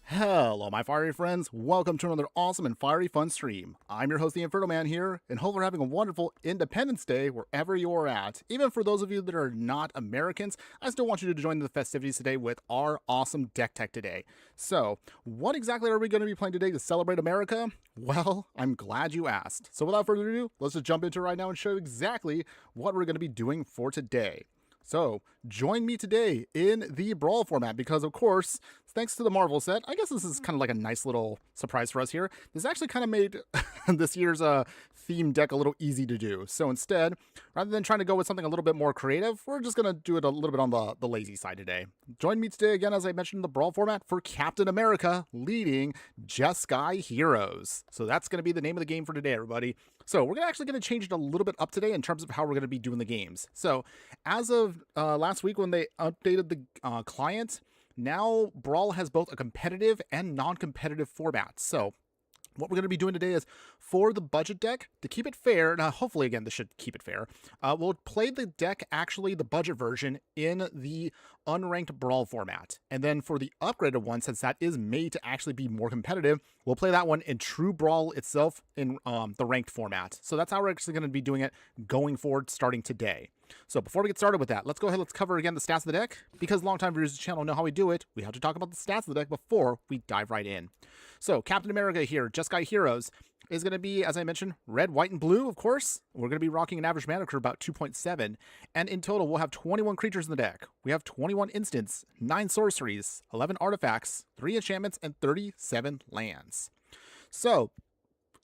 Hello, my fiery friends. Welcome to another awesome and fiery fun stream. I'm your host, the Infernoman here, and hope you're having a wonderful Independence Day wherever you're at. Even for those of you that are not Americans, I still want you to join the festivities today with our awesome deck tech today. So, what exactly are we going to be playing today to celebrate America? Well, I'm glad you asked. So without further ado, let's just jump into it right now and show you exactly what we're going to be doing for today. So, join me today in the Brawl format because, of course, thanks to the Marvel set, I guess this is kind of like a nice little surprise for us here. This actually kind of made this year's theme deck a little easy to do. So instead, rather than trying to go with something a little bit more creative, we're just going to do it a little bit on the lazy side today. Join me today again, as I mentioned, in the Brawl format for Captain America leading Jeskai Heroes. So that's going to be the name of the game for today, everybody. So we're actually going to change it a little bit up today in terms of how we're going to be doing the games. So as of last week when they updated the client, now Brawl has both a competitive and non-competitive format. So what we're going to be doing today is, for the budget deck, to keep it fair, now hopefully again this should keep it fair, we'll play the deck, actually the budget version, in the unranked Brawl format. And then for the upgraded one, since that is made to actually be more competitive, we'll play that one in true Brawl itself in the ranked format. So that's how we're actually going to be doing it going forward starting today. So before we get started with that, let's go ahead, let's cover again the stats of the deck. Because longtime viewers of the channel know how we do it, we have to talk about the stats of the deck before we dive right in. So Captain America here, Jeskai Heroes, is going to be, as I mentioned, red, white, and blue, of course. We're going to be rocking an average mana curve about 2.7. And in total, we'll have 21 creatures in the deck. We have 21 instants, 9 sorceries, 11 artifacts, 3 enchantments, and 37 lands. So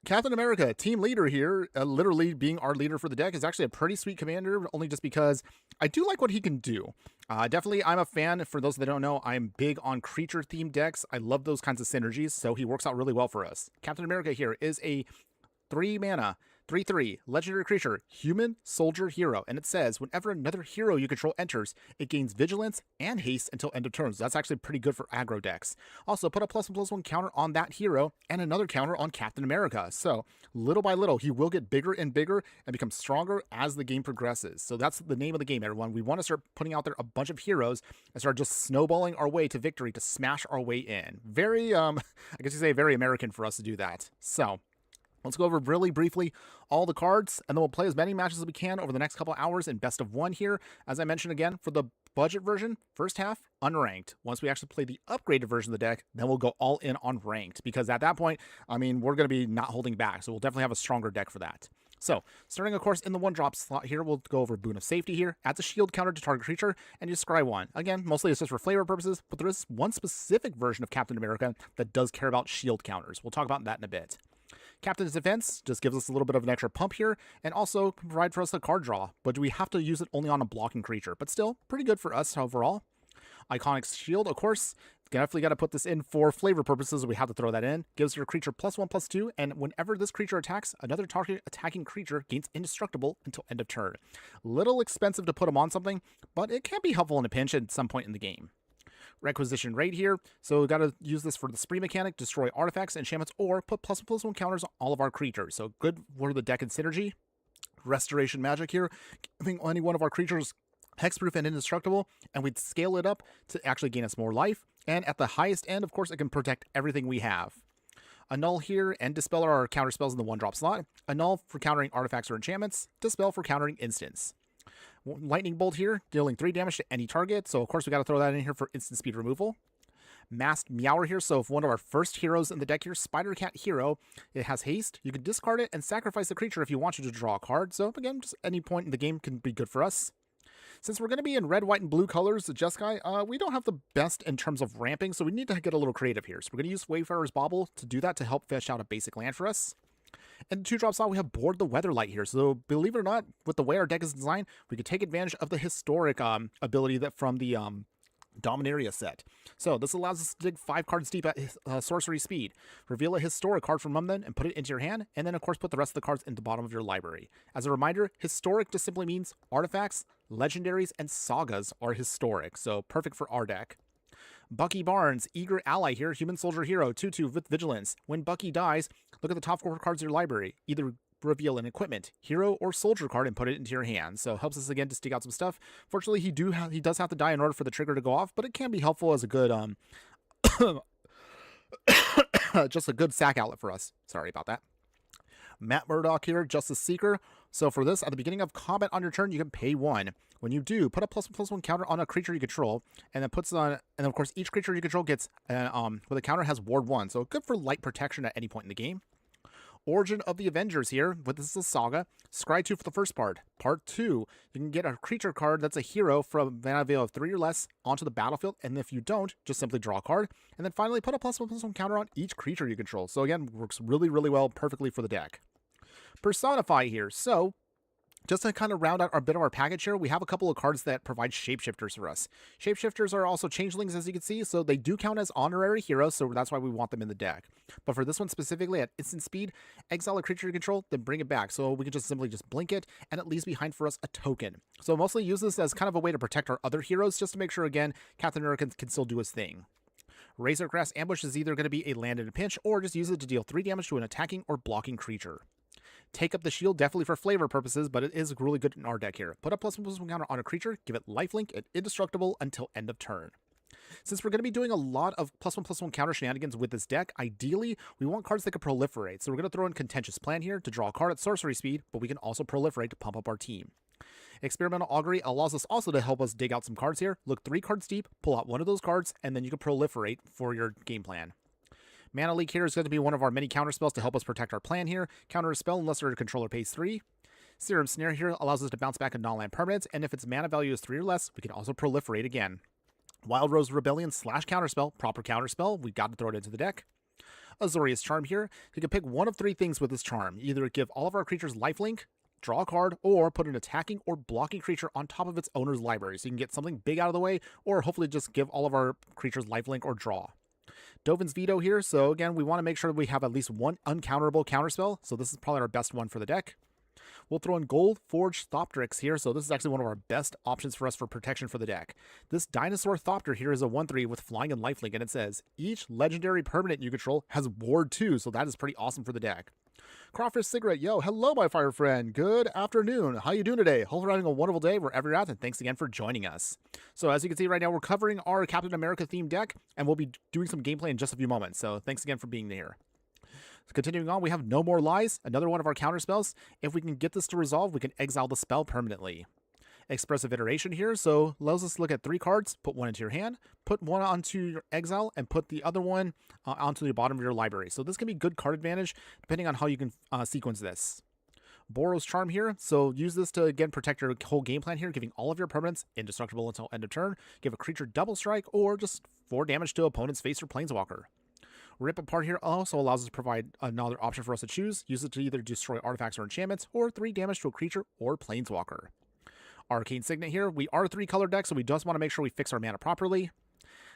Captain America, team leader here, literally being our leader for the deck, is actually a pretty sweet commander, only just because I do like what he can do. Definitely, I'm a fan. For those that don't know, I'm big on creature-themed decks. I love those kinds of synergies, so he works out really well for us. Captain America here is a 3-mana, 3/3 legendary creature, human soldier hero, and it says whenever another hero you control enters, it gains vigilance and haste until end of turn. So that's actually pretty good for aggro decks. Also, put a +1/+1 counter on that hero and another counter on Captain America. So little by little, he will get bigger and bigger and become stronger as the game progresses. So that's the name of the game, everyone. We want to start putting out there a bunch of heroes and start just snowballing our way to victory, to smash our way in. Very, I guess you say very American for us to do that. So let's go over really briefly all the cards, and then we'll play as many matches as we can over the next couple hours in best of 1 here. As I mentioned again, for the budget version, first half, unranked. Once we actually play the upgraded version of the deck, then we'll go all in on ranked, because at that point, I mean, we're going to be not holding back, so we'll definitely have a stronger deck for that. So, starting, of course, in the 1-drop slot here, we'll go over Boon of Safety here. Adds a shield counter to target creature, and you scry 1. Again, mostly it's just for flavor purposes, but there is one specific version of Captain America that does care about shield counters. We'll talk about that in a bit. Captain's Defense just gives us a little bit of an extra pump here, and also can provide for us a card draw, but we have to use it only on a blocking creature, but still pretty good for us overall. Iconic Shield, of course, definitely got to put this in for flavor purposes, we have to throw that in. Gives your creature +1/+2, and whenever this creature attacks, another target attacking creature gains indestructible until end of turn. Little expensive to put them on something, but it can be helpful in a pinch at some point in the game. Requisition Raid here, so we got to use this for the spree mechanic, destroy artifacts, enchantments, or put +1/+1 counters on all of our creatures. So good for the deck and synergy. Restoration Magic here, giving any one of our creatures hexproof and indestructible, and we'd scale it up to actually gain us more life. And at the highest end, of course, it can protect everything we have. Annul here and Dispel are our counter spells in the 1-drop slot. Annul for countering artifacts or enchantments. Dispel for countering instants. Lightning Bolt here, dealing 3 damage to any target, so of course we got to throw that in here for instant speed removal. Masked Meower here, so if one of our first heroes in the deck here, Spider Cat Hero, it has haste, you can discard it and sacrifice the creature if you want you to draw a card, so again, just any point in the game can be good for us. Since we're going to be in red, white, and blue colors, Jeskai, we don't have the best in terms of ramping, so we need to get a little creative here. So we're going to use Wayfarer's Bauble to do that, to help fish out a basic land for us. And 2-drop slot, we have Board the Weatherlight here. So believe it or not, with the way our deck is designed, we could take advantage of the historic ability that from the Dominaria set. So this allows us to dig 5 cards deep at sorcery speed. Reveal a historic card from them and put it into your hand, and then of course put the rest of the cards in the bottom of your library. As a reminder, historic just simply means artifacts, legendaries, and sagas are historic, so perfect for our deck. Bucky Barnes, Eager Ally here, Human Soldier Hero, 2/2 with Vigilance. When Bucky dies, look at the top 4 cards of your library. Either reveal an equipment, hero, or soldier card and put it into your hand. So helps us again to stick out some stuff. Fortunately, he does have to die in order for the trigger to go off, but it can be helpful as a good Just a good sack outlet for us. Sorry about that. Matt Murdock here, Justice Seeker. So for this, at the beginning of combat on your turn, you can pay 1. When you do, put a +1/+1 counter on a creature you control, and then puts on, and of course, each creature you control gets, with a counter has Ward 1, so good for light protection at any point in the game. Origin of the Avengers here, but this is a saga. Scry 2 for the first part. Part 2, you can get a creature card that's a hero from mana value of 3 or less onto the battlefield, and if you don't, just simply draw a card. And then finally, put a +1/+1 counter on each creature you control. So again, works really, really well, perfectly for the deck. Personify here. So just to kind of round out a bit of our package here, we have a couple of cards that provide shapeshifters for us. Shapeshifters are also changelings, as you can see, so they do count as honorary heroes, so that's why we want them in the deck. But for this one specifically, at instant speed, exile a creature you control, then bring it back. So we can just simply blink it, and it leaves behind for us a token. So mostly use this as kind of a way to protect our other heroes, just to make sure, again, Captain America can still do his thing. Razorgrass Ambush is either going to be a land in a pinch, or just use it to deal 3 damage to an attacking or blocking creature. Take up the shield, definitely for flavor purposes, but it is really good in our deck here. Put a +1/+1 counter on a creature, give it lifelink and indestructible until end of turn. Since we're going to be doing a lot of +1/+1 counter shenanigans with this deck, ideally, we want cards that can proliferate. So we're going to throw in Contentious Plan here to draw a card at sorcery speed, but we can also proliferate to pump up our team. Experimental Augury allows us also to help us dig out some cards here. Look 3 cards deep, pull out one of those cards, and then you can proliferate for your game plan. Mana Leak here is going to be one of our many counter spells to help us protect our plan here. Counter a spell unless our controller pays 3. Serum Snare here allows us to bounce back a non-land permanent, and if its mana value is 3 or less, we can also proliferate again. Wild Rose Rebellion / counterspell, proper counterspell, we got to throw it into the deck. Azorius Charm here, you can pick one of 3 things with this charm. Either give all of our creatures lifelink, draw a card, or put an attacking or blocking creature on top of its owner's library. So you can get something big out of the way, or hopefully just give all of our creatures lifelink or draw. Dovin's Veto here, so again, we want to make sure we have at least one uncounterable counterspell, so this is probably our best one for the deck. We'll throw in Gold Forged Thoptrix here, so this is actually one of our best options for us for protection for the deck. This Dinosaur Thopter here is a 1/3 with flying and lifelink, and it says, each legendary permanent you control has Ward 2, so that is pretty awesome for the deck. Crawfish Cigarette, yo, hello my fire friend, good afternoon, how you doing today? Hope you're having a wonderful day wherever you're at, and thanks again for joining us. So as you can see right now, we're covering our Captain America themed deck, and we'll be doing some gameplay in just a few moments, so thanks again for being here. Continuing on, we have No More Lies, another one of our counter spells. If we can get this to resolve, we can exile the spell permanently. Expressive Iteration here, so allows us to look at 3 cards, put 1 into your hand, put 1 onto your exile, and put the other one onto the bottom of your library. So this can be good card advantage, depending on how you can sequence this. Boros Charm here, so use this to again protect your whole game plan here, giving all of your permanents indestructible until end of turn, give a creature double strike, or just 4 damage to opponent's face or planeswalker. Rip Apart here also allows us to provide another option for us to choose. Use it to either destroy artifacts or enchantments, or 3 damage to a creature or planeswalker. Arcane Signet here. We are 3-color deck, so we just want to make sure we fix our mana properly.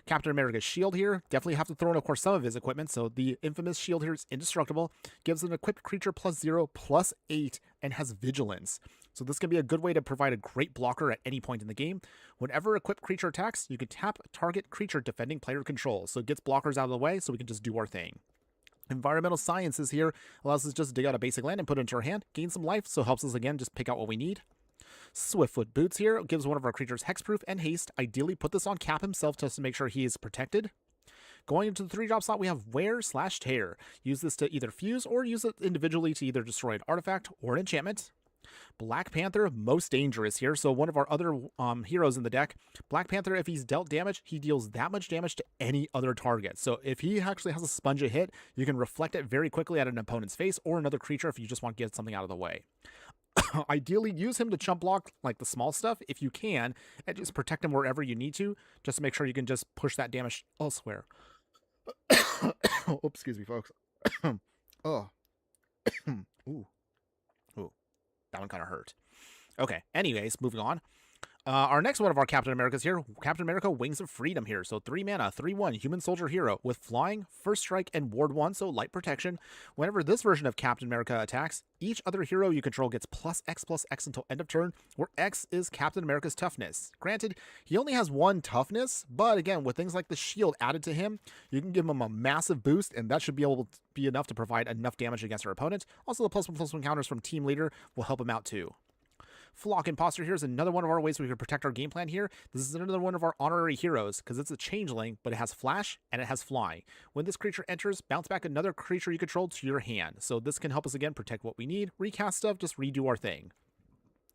Captain America's Shield here. Definitely have to throw in, of course, some of his equipment. So the infamous shield here is indestructible. Gives an equipped creature +0, +8, and has Vigilance. So this can be a good way to provide a great blocker at any point in the game. Whenever equipped creature attacks, you can tap target creature defending player control. So it gets blockers out of the way so we can just do our thing. Environmental Sciences here allows us to just dig out a basic land and put it into our hand. Gain some life, so helps us again just pick out what we need. Swiftfoot Boots here gives one of our creatures hexproof and haste. Ideally, put this on Cap himself just to make sure he is protected. Going into the 3-drop slot, we have Wear/Tear. Use this to either fuse or use it individually to either destroy an artifact or an enchantment. Black Panther, most dangerous here. So one of our other heroes in the deck. Black Panther, if he's dealt damage, he deals that much damage to any other target. So if he actually has a sponge a hit, you can reflect it very quickly at an opponent's face or another creature if you just want to get something out of the way. Ideally, use him to chump block like the small stuff if you can, and just protect him wherever you need to, just to make sure you can just push that damage elsewhere. Oops, excuse me, folks. Oh. Ooh. Ooh. That one kind of hurt. Okay, anyways, moving on. Our next one of our Captain Americas here, Captain America Wings of Freedom here. So 3 mana, 3/1 human soldier hero with flying, first strike, and ward 1, so light protection. Whenever this version of Captain America attacks, each other hero you control gets +X/+X until end of turn, where X is Captain America's toughness. Granted, he only has 1 toughness, but again, with things like the shield added to him, you can give him a massive boost, and that should be able to be enough to provide enough damage against our opponent. Also, the +1/+1 counters from Team Leader will help him out too. Flock Imposter here is another one of our ways we can protect our game plan here. This is another one of our honorary heroes because it's a changeling, but it has flash and it has flying. When this creature enters, bounce back another creature you control to your hand. So this can help us again protect what we need, recast stuff, just redo our thing.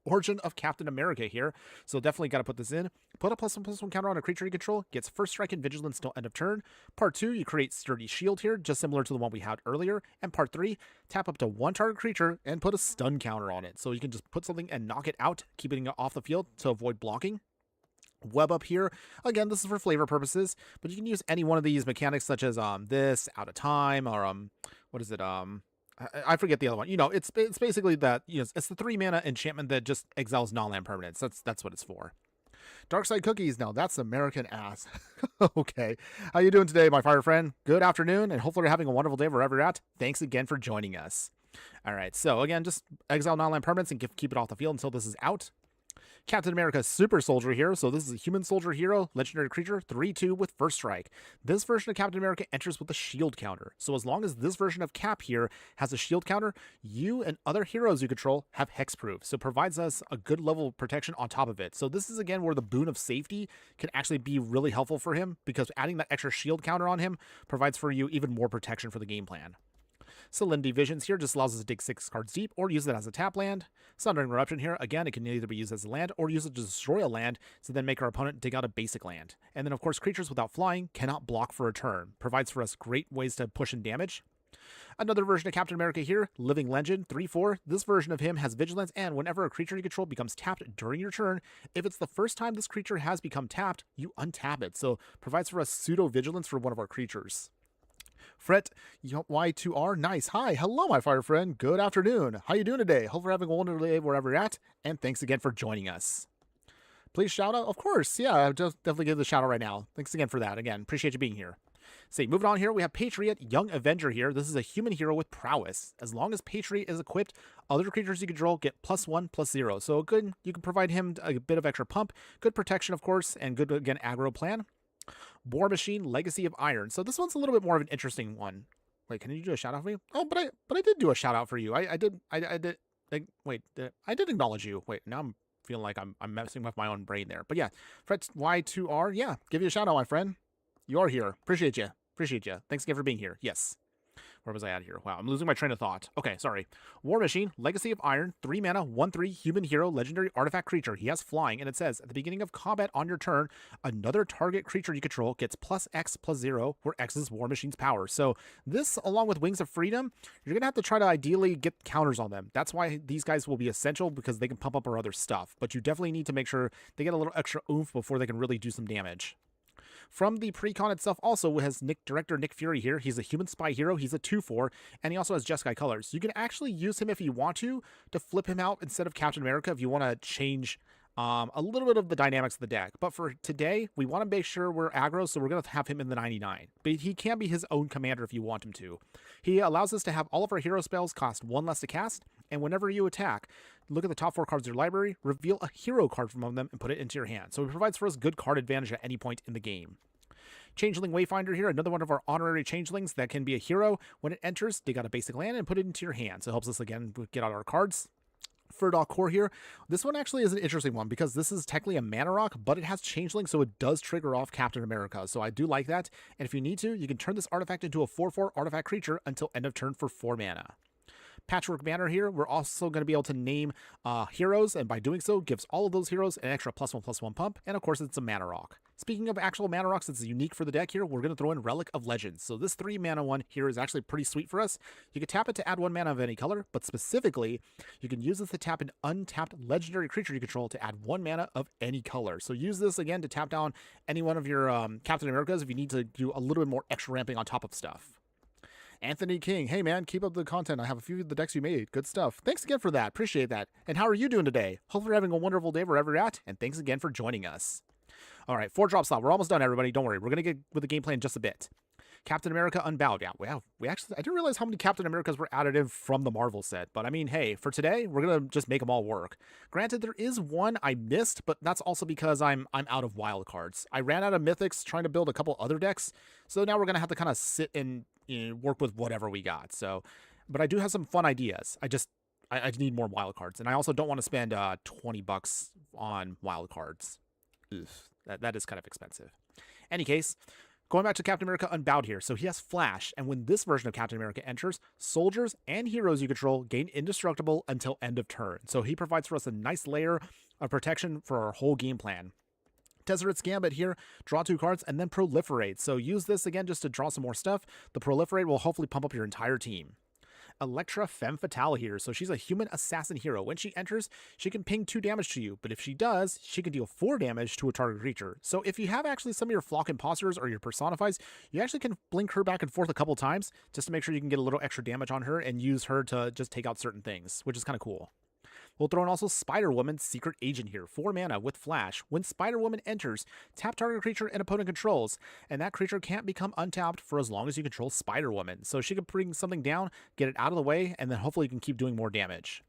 Origin of Captain America here, so definitely got to put this in. Put a +1/+1 counter on a creature you control, gets first strike and vigilance till end of turn. Part 2, you create Sturdy Shield here, just similar to the one we had earlier. And part 3, tap up to one target creature and put a stun counter on it, so you can just put something and knock it out, keeping it off the field to avoid blocking. Web up here, again, this is for flavor purposes, but you can use any one of these mechanics such as this, out of time, or what is it, I forget the other one. You know, it's basically that, you know, it's the 3 mana enchantment that just exiles non-land permanents. That's what it's for. Dark Side Cookies, now that's American ass. Okay, how you doing today, my fire friend? Good afternoon, and hopefully you're having a wonderful day wherever you're at. Thanks again for joining us. All right, so again, just exile non-land permanents and keep it off the field until this is out. Captain America Super Soldier here. So this is a human soldier hero, legendary creature, 3/2 with first strike. This version of Captain America enters with a shield counter. So as long as this version of Cap here has a shield counter, you and other heroes you control have hexproof. So it provides us a good level of protection on top of it. So this is again where the boon of safety can actually be really helpful for him, because adding that extra shield counter on him provides for you even more protection for the game plan. Salinity Visions here just allows us to dig 6 cards deep or use it as a tap land. Sundering Eruption here, again, it can either be used as a land or use it to destroy a land, so then make our opponent dig out a basic land. And then, of course, creatures without flying cannot block for a turn. Provides for us great ways to push and damage. Another version of Captain America here, Living Legend, 3/4. This version of him has vigilance, and whenever a creature you control becomes tapped during your turn, if it's the first time this creature has become tapped, you untap it. So provides for us pseudo-vigilance for one of our creatures. Fret Y2R, nice. Hi, hello, my fire friend. Good afternoon. How you doing today? Hope you're having a wonderful day wherever you're at, and thanks again for joining us. Please shout out, of course. Yeah, I'll just definitely give the shout out right now. Thanks again for that. Again, appreciate you being here. See, moving on here, we have Patriot, Young Avenger here. This is a human hero with prowess. As long as Patriot is equipped, other creatures you control get +1/+0. So good, you can provide him a bit of extra pump, good protection, of course, and good, again, aggro plan. War Machine, Legacy of Iron. So this one's a little bit more of an interesting one. Wait, can you do a shout out for me? Oh, but I did do a shout out for you. I did acknowledge you. Wait, now I'm feeling like I'm messing with my own brain there. But yeah, Fret Y2R, yeah, give you a shout out, my friend. You are here. Appreciate you. Appreciate you. Thanks again for being here. Yes. Where was I at here? Wow, I'm losing my train of thought. Okay, sorry. War Machine, Legacy of Iron, 3 mana, 1/3, human hero, legendary artifact creature. He has flying, and it says, at the beginning of combat on your turn, another target creature you control gets +X/+0, where X is War Machine's power. So this, along with Wings of Freedom, you're going to have to try to ideally get counters on them. That's why these guys will be essential, because they can pump up our other stuff. But you definitely need to make sure they get a little extra oomph before they can really do some damage. From the pre-con itself also has Director Nick Fury here. He's a human spy hero. He's a 2/4, and he also has Jeskai colors. You can actually use him if you want to flip him out instead of Captain America if you want to change a little bit of the dynamics of the deck. But for today, we want to make sure we're aggro, so we're going to have him in the 99. But he can be his own commander if you want him to. He allows us to have all of our hero spells cost 1 less to cast, and whenever you attack, look at the top 4 cards of your library, reveal a hero card from among them, and put it into your hand. So it provides for us good card advantage at any point in the game. Changeling Wayfinder here, another one of our honorary changelings that can be a hero. When it enters, dig out a basic land and put it into your hand. So it helps us, again, get out our cards. Furdok Core here. This one actually is an interesting one because this is technically a mana rock, but it has changeling, so it does trigger off Captain America. So I do like that. And if you need to, you can turn this artifact into a 4/4 artifact creature until end of turn for 4 mana. Patchwork Banner here, we're also going to be able to name heroes, and by doing so, gives all of those heroes an extra +1/+1 pump, and of course, it's a mana rock. Speaking of actual mana rocks that's unique for the deck here, we're going to throw in Relic of Legends. So this 3 mana one here is actually pretty sweet for us. You can tap it to add 1 mana of any color, but specifically, you can use this to tap an untapped legendary creature you control to add 1 mana of any color. So use this, again, to tap down any one of your Captain Americas if you need to do a little bit more extra ramping on top of stuff. Anthony King, hey man, keep up the content. I have a few of the decks you made. Good stuff. Thanks again for that. Appreciate that. And how are you doing today? Hopefully you're having a wonderful day wherever you're at, and thanks again for joining us. All right, 4 drop slot. We're almost done, everybody. Don't worry. We're going to get with the game plan in just a bit. Captain America Unbowed. Yeah, we actually, I didn't realize how many Captain Americas were added in from the Marvel set. But I mean, hey, for today, we're going to just make them all work. Granted, there is one I missed, but that's also because I'm out of wild cards. I ran out of mythics trying to build a couple other decks. So now we're going to have to kind of sit and work with whatever we got. So, but I do have some fun ideas. I need more wild cards, and I also don't want to spend 20 bucks on wild cards. Oof, that is kind of expensive. Any case, going back to Captain America Unbowed here. So he has Flash, and when this version of Captain America enters, soldiers and heroes you control gain indestructible until end of turn. So he provides for us a nice layer of protection for our whole game plan. Tezzereth's Gambit here, draw 2 cards, and then Proliferate. So use this again just to draw some more stuff. The Proliferate will hopefully pump up your entire team. Electra Femme Fatale here. So she's a human assassin hero. When she enters, she can ping 2 damage to you, but if she does, she can deal 4 damage to a target creature. So if you have actually some of your Flock Imposters or your Personifies, you actually can blink her back and forth a couple times just to make sure you can get a little extra damage on her and use her to just take out certain things, which is kind of cool. We'll throw in also Spider-Woman Secret Agent here, 4 mana with Flash. When Spider-Woman enters, tap target creature an opponent controls, and that creature can't become untapped for as long as you control Spider-Woman. So she can bring something down, get it out of the way, and then hopefully you can keep doing more damage.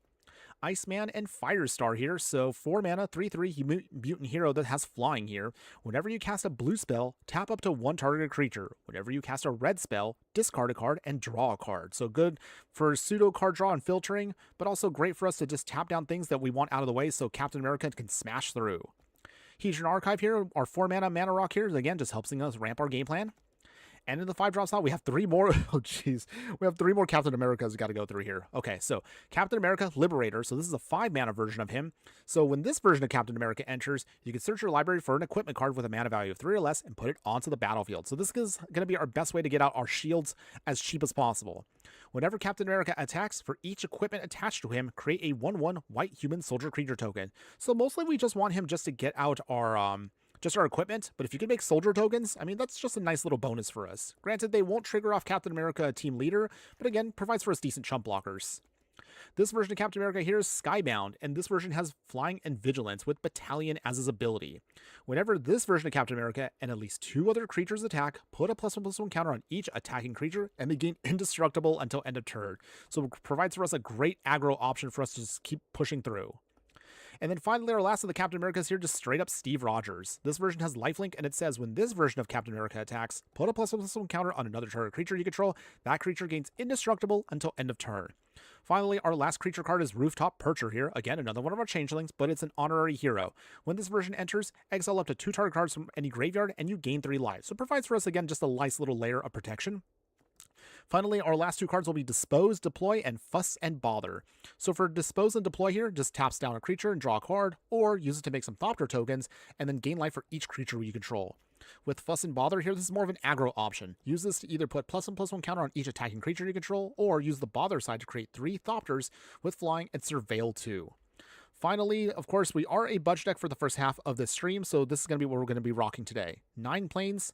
Iceman and Firestar here, so 4 mana, 3/3 mutant hero that has flying here. Whenever you cast a blue spell, tap up to 1 targeted creature. Whenever you cast a red spell, discard a card and draw a card. So good for pseudo card draw and filtering, but also great for us to just tap down things that we want out of the way so Captain America can smash through. Hedron Archive here, our 4 mana mana rock here, again just helping us ramp our game plan. And in the 5-drop slot, we have 3 more. Oh, jeez. We have 3 more Captain Americas we got to go through here. Okay, so Captain America Liberator. So this is a 5-mana version of him. So when this version of Captain America enters, you can search your library for an equipment card with a mana value of 3 or less and put it onto the battlefield. So this is going to be our best way to get out our shields as cheap as possible. Whenever Captain America attacks, for each equipment attached to him, create a 1/1 white human soldier creature token. So mostly we just want him just to get out our equipment, but if you can make soldier tokens, I mean, that's just a nice little bonus for us. Granted, they won't trigger off Captain America Team Leader, but again, provides for us decent chump blockers. This version of Captain America here is Skybound, and this version has Flying and Vigilance with Battalion as his ability. Whenever this version of Captain America and at least 2 other creatures attack, put a +1/+1 counter on each attacking creature, and they gain indestructible until end of turn. So it provides for us a great aggro option for us to just keep pushing through. And then finally, our last of the Captain Americas here, just straight up Steve Rogers. This version has lifelink, and it says when this version of Captain America attacks, put a +1/+1 counter on another target creature you control. That creature gains indestructible until end of turn. Finally, our last creature card is Rooftop Percher here. Again, another one of our changelings, but it's an honorary hero. When this version enters, exile up to 2 target cards from any graveyard, and you gain 3 lives. So it provides for us, again, just a nice little layer of protection. Finally, our last 2 cards will be Dispose, Deploy, and Fuss and Bother. So for Dispose and Deploy here, just taps down a creature and draw a card, or use it to make some Thopter tokens, and then gain life for each creature you control. With Fuss and Bother here, this is more of an aggro option. Use this to either put +1/+1 counter on each attacking creature you control, or use the Bother side to create 3 Thopters with Flying and Surveil 2. Finally, of course, we are a budget deck for the first half of this stream, so this is going to be what we're going to be rocking today. 9 planes,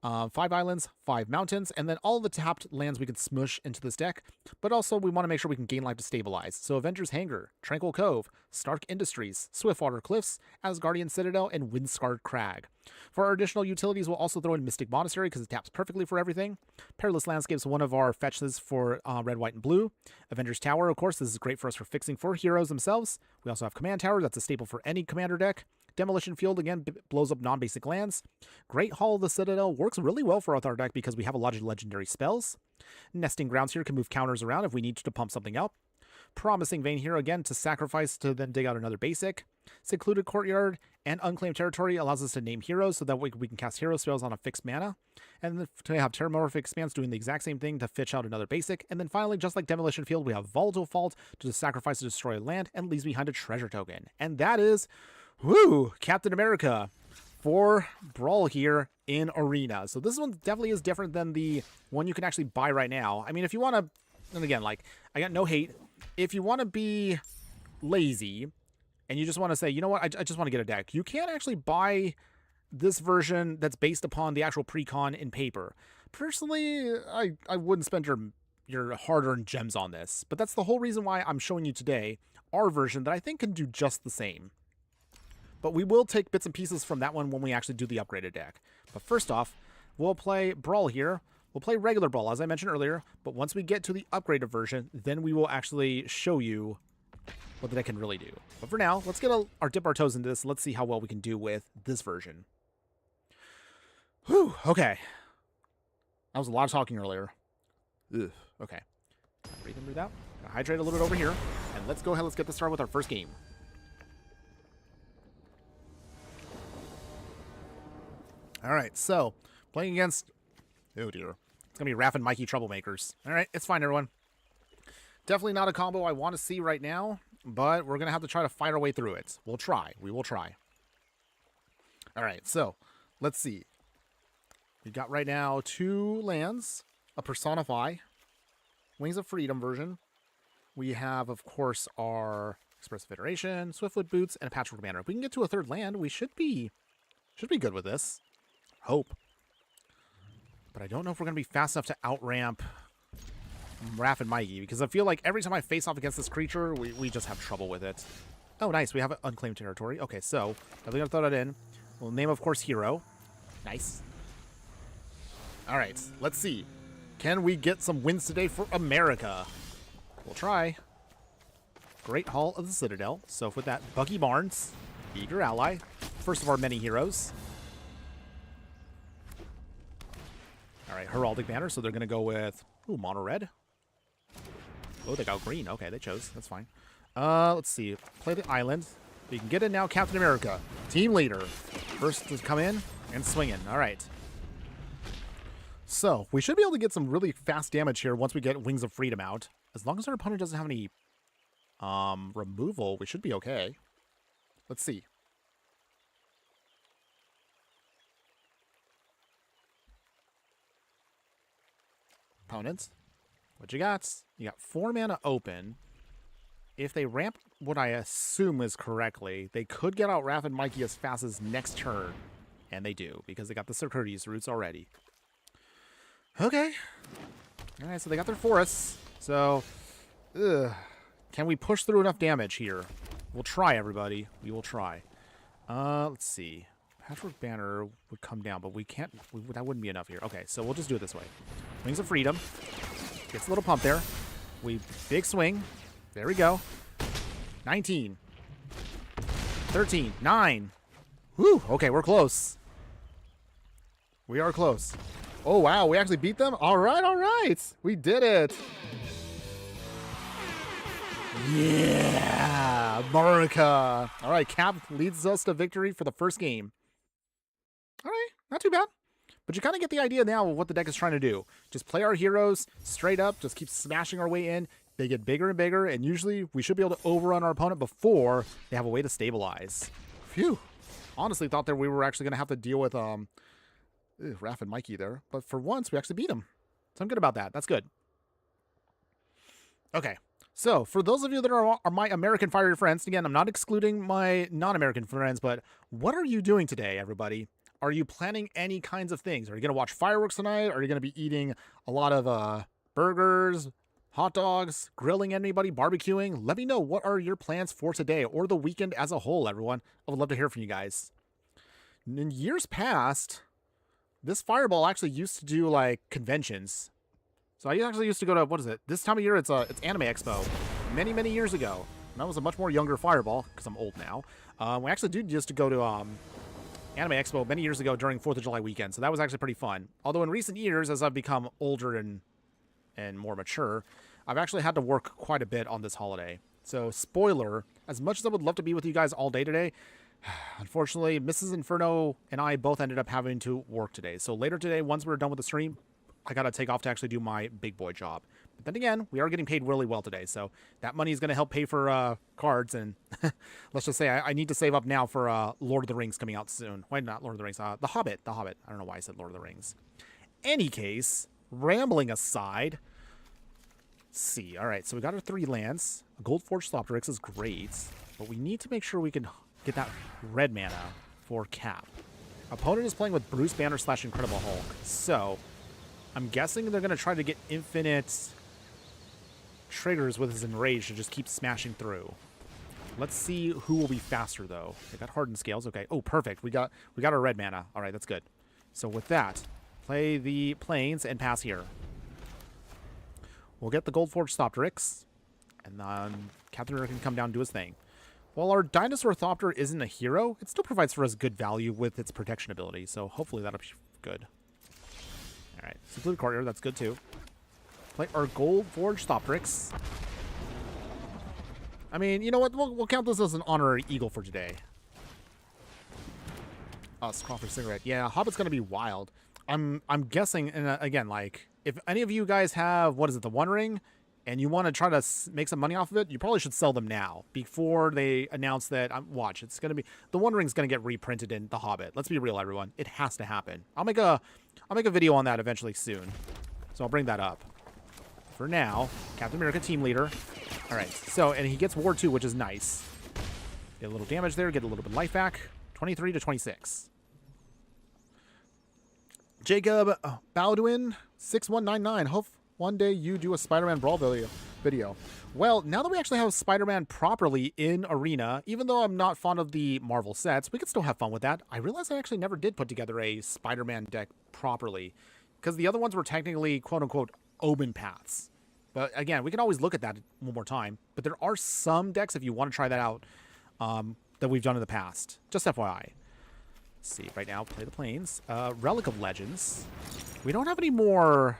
5 islands, 5 mountains, and then all the tapped lands we can smush into this deck, but also we want to make sure we can gain life to stabilize. So Avengers Hangar, Tranquil Cove, Stark Industries, Swiftwater Cliffs, Asgardian Citadel, and Windscarred Crag. For our additional utilities, we'll also throw in Mystic Monastery because it taps perfectly for everything. Perilous Landscapes, one of our fetches for red, white, and blue. Avengers Tower, of course, this is great for us for fixing for heroes themselves. We also have Command Tower, that's a staple for any commander deck. Demolition Field, again, blows up non-basic lands. Great Hall of the Citadel works really well for our deck because we have a lot of legendary spells. Nesting Grounds here can move counters around if we need to pump something out. Promising Vein here, again, to sacrifice to then dig out another basic. Secluded Courtyard and Unclaimed Territory allows us to name heroes so that we can cast hero spells on a fixed mana. And then to have Terramorphic Expanse doing the exact same thing to fetch out another basic. And then finally, just like Demolition Field, we have Volatile Fault to sacrifice to destroy a land and leaves behind a treasure token. And that is... woo! Captain America for Brawl here in Arena. So this one definitely is different than the one you can actually buy right now. I mean, if you want to, and again, like, I got no hate. If you want to be lazy and you just want to say, you know what, I just want to get a deck, you can actually buy this version that's based upon the actual pre-con in paper. Personally, I wouldn't spend your hard-earned gems on this, but that's the whole reason why I'm showing you today our version that I think can do just the same. But we will take bits and pieces from that one when we actually do the upgraded deck. But first off, we'll play Brawl here. We'll play regular Brawl, as I mentioned earlier. But once we get to the upgraded version, then we will actually show you what the deck can really do. But for now, let's dip our toes into this. Let's see how well we can do with this version. Whew, okay. That was a lot of talking earlier. Ugh, okay. Breathe in, breathe out. Hydrate a little bit over here. And let's go ahead. Let's get this started with our first game. All right, so playing against, oh dear, it's gonna be Raph and Mikey Troublemakers. All right, it's fine, everyone. Definitely not a combo I want to see right now, but we're gonna have to try to fight our way through it. We'll try. We will try. All right, so let's see. We've got right now 2 lands, a Personify, Wings of Freedom version. We have, of course, our Express Federation, Swiftfoot Boots, and a Patchwork Banner. If we can get to a 3rd land, we should be good with this. Hope. But I don't know if we're going to be fast enough to outramp Raph and Mikey, because I feel like every time I face off against this creature, we just have trouble with it. Oh, nice. We have unclaimed territory. Okay, so definitely going to throw that in. We'll name, of course, Hero. Nice. All right, let's see. Can we get some wins today for America? We'll try. Great Hall of the Citadel. So with that, Bucky Barnes, be your ally. First of our many heroes. All right, Heraldic Banner. So they're going to go with, ooh, mono red. Oh, they got green. Okay, they chose. That's fine. Let's see. Play the island. You can get in now, Captain America. Team leader. First to come in and swing in. All right. So, we should be able to get some really fast damage here once we get Wings of Freedom out. As long as our opponent doesn't have any removal, we should be okay. Let's see. Opponents, what you got? You got 4 mana open. If they ramp what I assume is correctly, they could get out Raph and Mikey as fast as next turn. And they do, because they got the Circuities roots already. Okay. Alright, so they got their forests. So, can we push through enough damage here? We'll try, everybody. We will try. Let's see. Patchwork Banner would come down, but we can't... that wouldn't be enough here. Okay, so we'll just do it this way. Wings of Freedom. Gets a little pump there. Big swing. There we go. 19. 13. 9. Whew. Okay, we're close. We are close. Oh, wow. We actually beat them? All right, all right. We did it. Yeah. America. All right, Cap leads us to victory for the first game. All right, not too bad. But you kind of get the idea now of what the deck is trying to do. Just play our heroes straight up. Just keep smashing our way in. They get bigger and bigger, and usually we should be able to overrun our opponent before they have a way to stabilize. Phew. Honestly thought that we were actually going to have to deal with Raph and Mikey there. But for once, we actually beat them. So I'm good about that. That's good. Okay. So for those of you that are my American fiery friends, again, I'm not excluding my non-American friends, but what are you doing today, everybody? Are you planning any kinds of things? Are you going to watch fireworks tonight? Are you going to be eating a lot of burgers, hot dogs, grilling anybody, barbecuing? Let me know, what are your plans for today or the weekend as a whole, everyone? I would love to hear from you guys. In years past, this Fireball actually used to do like conventions. So I actually used to go to, what is it? This time of year, it's Anime Expo. Many, many years ago. And that was a much more younger Fireball, because I'm old now. We actually did used to go to Anime Expo many years ago during 4th of July weekend. So that was actually pretty fun. Although in recent years, as I've become older and more mature, I've actually had to work quite a bit on this holiday. So, spoiler, as much as I would love to be with you guys all day today, unfortunately, Mrs. Inferno and I both ended up having to work today. So later today, once we're done with the stream, I got to take off to actually do my big boy job. But then again, we are getting paid really well today. So that money is going to help pay for cards. And let's just say I need to save up now for Lord of the Rings coming out soon. Why not Lord of the Rings? The Hobbit. The Hobbit. I don't know why I said Lord of the Rings. Any case, rambling aside, let's see. All right, so we got our 3 lands. A Gold Forge Sloptrix is great, but we need to make sure we can get that red mana for Cap. Opponent is playing with Bruce Banner / Incredible Hulk, so I'm guessing they're going to try to get infinite triggers with his Enrage to just keep smashing through. Let's see who will be faster, though. They got Hardened Scales. Okay. Oh, perfect. We got our red mana. All right, that's good. So with that, play the Plains and pass here. We'll get the Gold Forge Thopterix, and then Captain America can come down and do his thing. While our Dinosaur Thopter isn't a hero, it still provides for us good value with its protection ability, so hopefully that'll be good. Alright, Secluded Courtyard, that's good too. Play our Gold Forge Thopterix. I mean, you know what? We'll count this as an honorary eagle for today. Crawford cigarette. Yeah, Hobbit's gonna be wild. I'm guessing, and again, like, if any of you guys have, what is it, the One Ring, and you want to try to make some money off of it, you probably should sell them now before they announce that. Watch, it's gonna be, the One Ring's gonna get reprinted in the Hobbit. Let's be real, everyone. It has to happen. I'll make a video on that eventually soon, so I'll bring that up. For now, Captain America team leader. All right, so, and he gets Ward 2, which is nice. Get a little damage there, get a little bit of life back. 23 to 26. Jacob Baldwin 6199. Hope one day you do a Spider-Man Brawl video. Well, now that we actually have Spider-Man properly in Arena, even though I'm not fond of the Marvel sets, we could still have fun with that. I realized I actually never did put together a Spider-Man deck properly, because the other ones were technically quote-unquote open paths. But again, we can always look at that one more time. But there are some decks, if you want to try that out, that we've done in the past. Just FYI. Let's see, right now, play the Plains. Relic of Legends. We don't have any more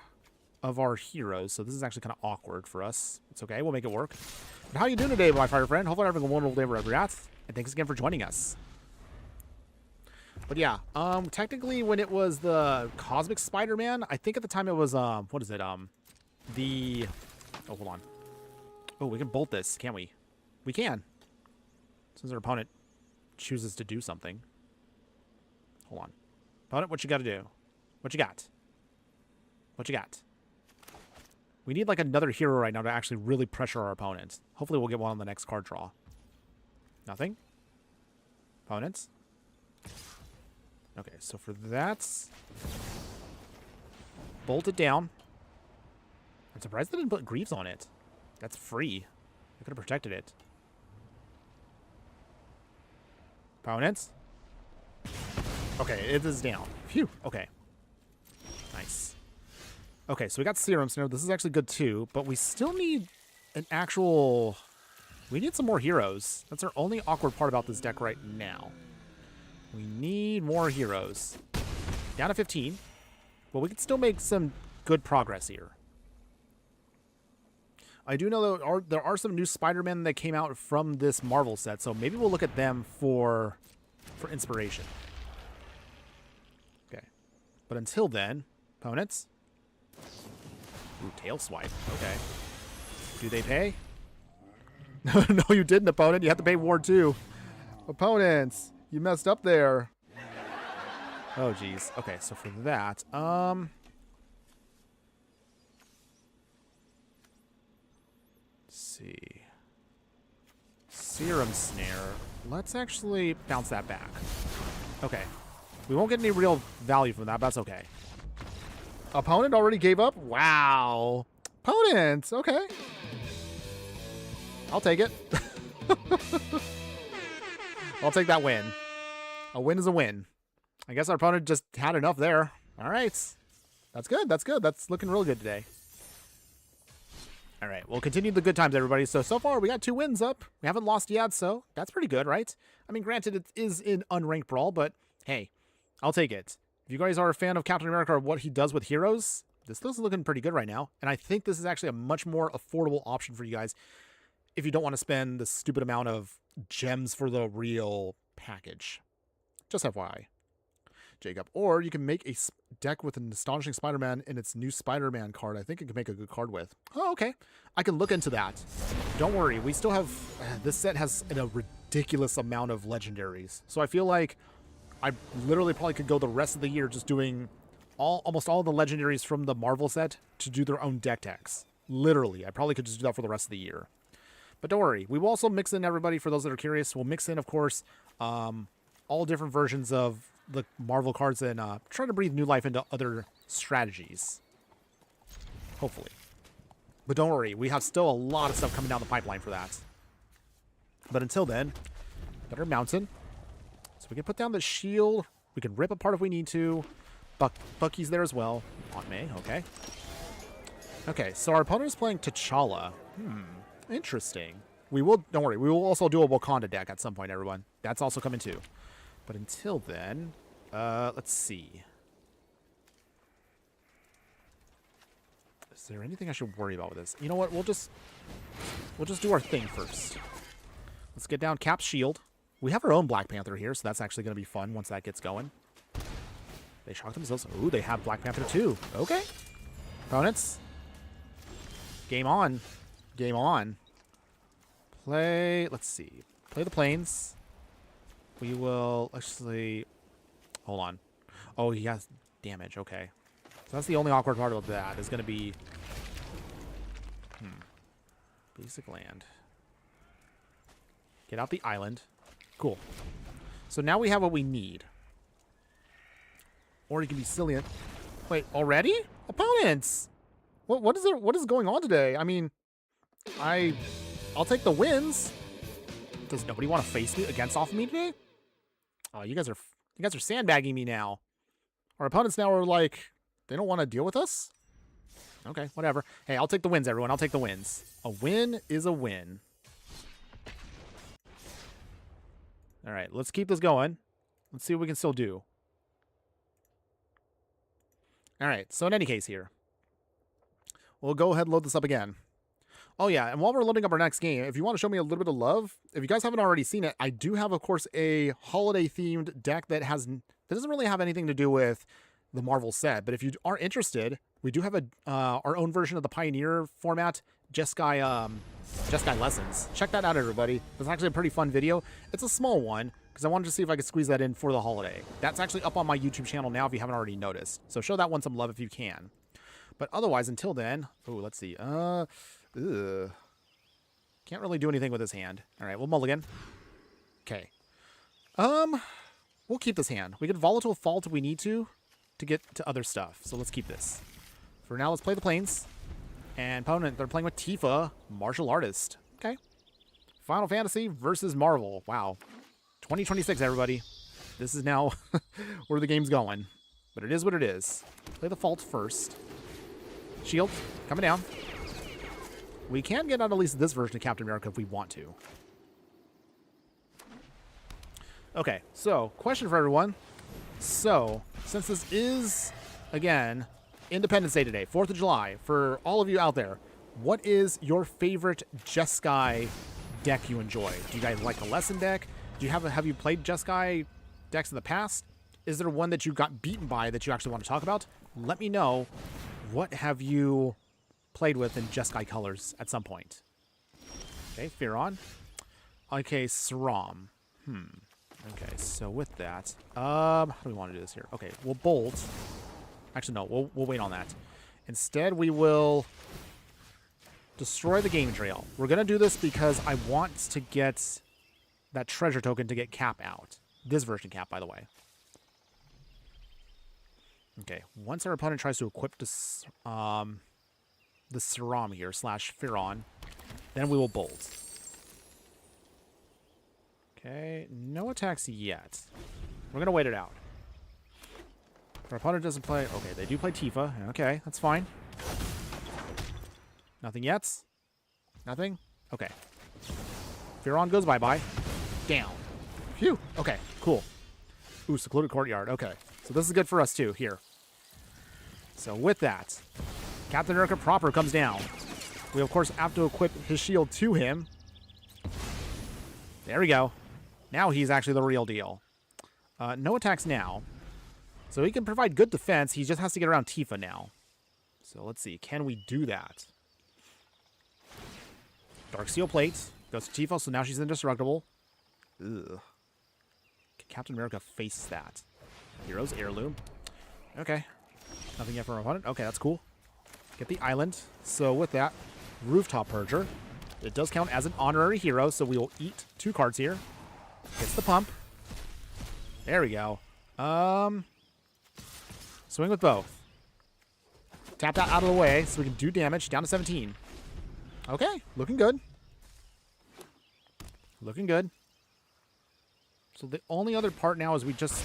of our heroes, so this is actually kind of awkward for us. It's okay, we'll make it work. But how are you doing today, my fire friend? Hopefully you're having a wonderful day wherever you're at. And thanks again for joining us. But yeah, technically when it was the Cosmic Spider-Man, I think at the time it was, what is it? Oh, hold on. Oh, we can bolt this, can't we? We can. Since our opponent chooses to do something. Hold on. Opponent, what you got to do? What you got? What you got? We need like another hero right now to actually really pressure our opponent. Hopefully we'll get one on the next card draw. Nothing? Opponents? Okay, so for that, bolt it down. I'm surprised they didn't put Greaves on it. That's free. I could have protected it. Opponents? Okay, it is down. Phew. Okay. Nice. Okay, so we got Serum Snare. This is actually good too, but we still need an actual... We need some more heroes. That's our only awkward part about this deck right now. We need more heroes. Down to 15. But we can still make some good progress here. I do know that there are some new Spider-Man that came out from this Marvel set, so maybe we'll look at them for inspiration. Okay. But until then, opponents. Ooh, tail swipe. Okay. Do they pay? No, you didn't, opponent. You have to pay Ward 2. Opponents, you messed up there. Oh, geez. Okay, so for that, let's see. Serum Snare. Let's actually bounce that back. Okay. We won't get any real value from that, but that's okay. Opponent already gave up? Wow. Opponent! Okay. I'll take it. I'll take that win. A win is a win. I guess our opponent just had enough there. All right. That's good. That's good. That's looking real good today. All right. We'll continue the good times, everybody. So far, we got 2 wins up. We haven't lost yet, so that's pretty good, right? I mean, granted, it is in unranked Brawl, but hey, I'll take it. If you guys are a fan of Captain America or what he does with heroes, this is looking pretty good right now. And I think this is actually a much more affordable option for you guys if you don't want to spend the stupid amount of gems for the real package. Just FYI. Jacob. Or you can make a deck with an Astonishing Spider-Man in its new Spider-Man card. I think it can make a good card with. Oh, okay. I can look into that. Don't worry. We still have... this set has a ridiculous amount of legendaries. So I feel like I literally probably could go the rest of the year just doing almost all the legendaries from the Marvel set to do their own deck decks. Literally. I probably could just do that for the rest of the year. But don't worry. We will also mix in, everybody, for those that are curious. We'll mix in, of course, all different versions of the Marvel cards and try to breathe new life into other strategies. Hopefully. But don't worry, we have still a lot of stuff coming down the pipeline for that. But until then, got our mountain. So we can put down the shield. We can rip apart if we need to. Bucky's there as well. Aunt May, okay. Okay, so our opponent is playing T'Challa. Interesting. We will, don't worry, we will also do a Wakanda deck at some point, everyone. That's also coming too. But until then, let's see. Is there anything I should worry about with this? You know what? We'll just do our thing first. Let's get down Cap's shield. We have our own Black Panther here, so that's actually going to be fun once that gets going. They shock themselves. Ooh, they have Black Panther too. Okay. Opponents. Game on. Game on. Play, let's see. Play the planes. We will actually, hold on. Oh, he has damage. Okay. So that's the only awkward part of that is going to be basic land. Get out the island. Cool. So now we have what we need. Or you can be silly. Wait, already? Opponents! What is going on today? I mean, I'll take the wins. Does nobody want to face me against off of me today? Oh, you guys are sandbagging me now. Our opponents now are like, they don't want to deal with us? Okay, whatever. Hey, I'll take the wins, everyone. I'll take the wins. A win is a win. All right, let's keep this going. Let's see what we can still do. All right, so in any case here, we'll go ahead and load this up again. Oh, yeah, and while we're loading up our next game, if you want to show me a little bit of love, if you guys haven't already seen it, I do have, of course, a holiday-themed deck that doesn't really have anything to do with the Marvel set. But if you are interested, we do have our own version of the Pioneer format, Jeskai Lessons. Check that out, everybody. It's actually a pretty fun video. It's a small one, because I wanted to see if I could squeeze that in for the holiday. That's actually up on my YouTube channel now if you haven't already noticed. So show that one some love if you can. But otherwise, until then, oh, let's see. Ugh. Can't really do anything with his hand. All right, we'll mulligan. Okay. We'll keep this hand. We could Volatile Fault if we need to get to other stuff. So let's keep this. For now, let's play the planes. And opponent, they're playing with Tifa, Martial Artist. Okay. Final Fantasy versus Marvel. Wow. 2026, everybody. This is now where the game's going. But it is what it is. Play the Fault first. Shield, coming down. We can get out at least this version of Captain America if we want to. Okay, so, question for everyone. So, since this is, again, Independence Day today, 4th of July, for all of you out there, what is your favorite Jeskai deck you enjoy? Do you guys like the Lesson deck? Have you played Jeskai decks in the past? Is there one that you got beaten by that you actually want to talk about? Let me know. What have you played with in Jeskai colors at some point? Okay, Fearon. Okay, Sram. Okay, so with that, how do we want to do this here? Okay, we'll bolt. Actually, no, we'll wait on that. Instead, we will destroy the game trail. We're going to do this because I want to get that treasure token to get Cap out. This version Cap, by the way. Okay, once our opponent tries to equip this, the Sram here, / Fearon, then we will bolt. Okay, no attacks yet. We're going to wait it out. If our opponent doesn't play... Okay, they do play Tifa. Okay, that's fine. Nothing yet? Nothing? Okay. Fearon goes bye-bye. Down. Phew. Okay, cool. Ooh, Secluded Courtyard. Okay. So this is good for us, too, here. So with that, Captain America proper comes down. We, of course, have to equip his shield to him. There we go. Now he's actually the real deal. No attacks now. So he can provide good defense. He just has to get around Tifa now. So let's see. Can we do that? Dark Steel Plate. Goes to Tifa, so now she's indestructible. Ugh. Can Captain America face that? Hero's Heirloom. Okay. Nothing yet for our opponent. Okay, that's cool. Get the island. So with that, Rooftop Purger. It does count as an honorary hero, so we will eat 2 cards here. Gets the pump. There we go. Swing with both. Tap that out of the way so we can do damage. Down to 17. Okay, looking good. Looking good. So the only other part now is we just...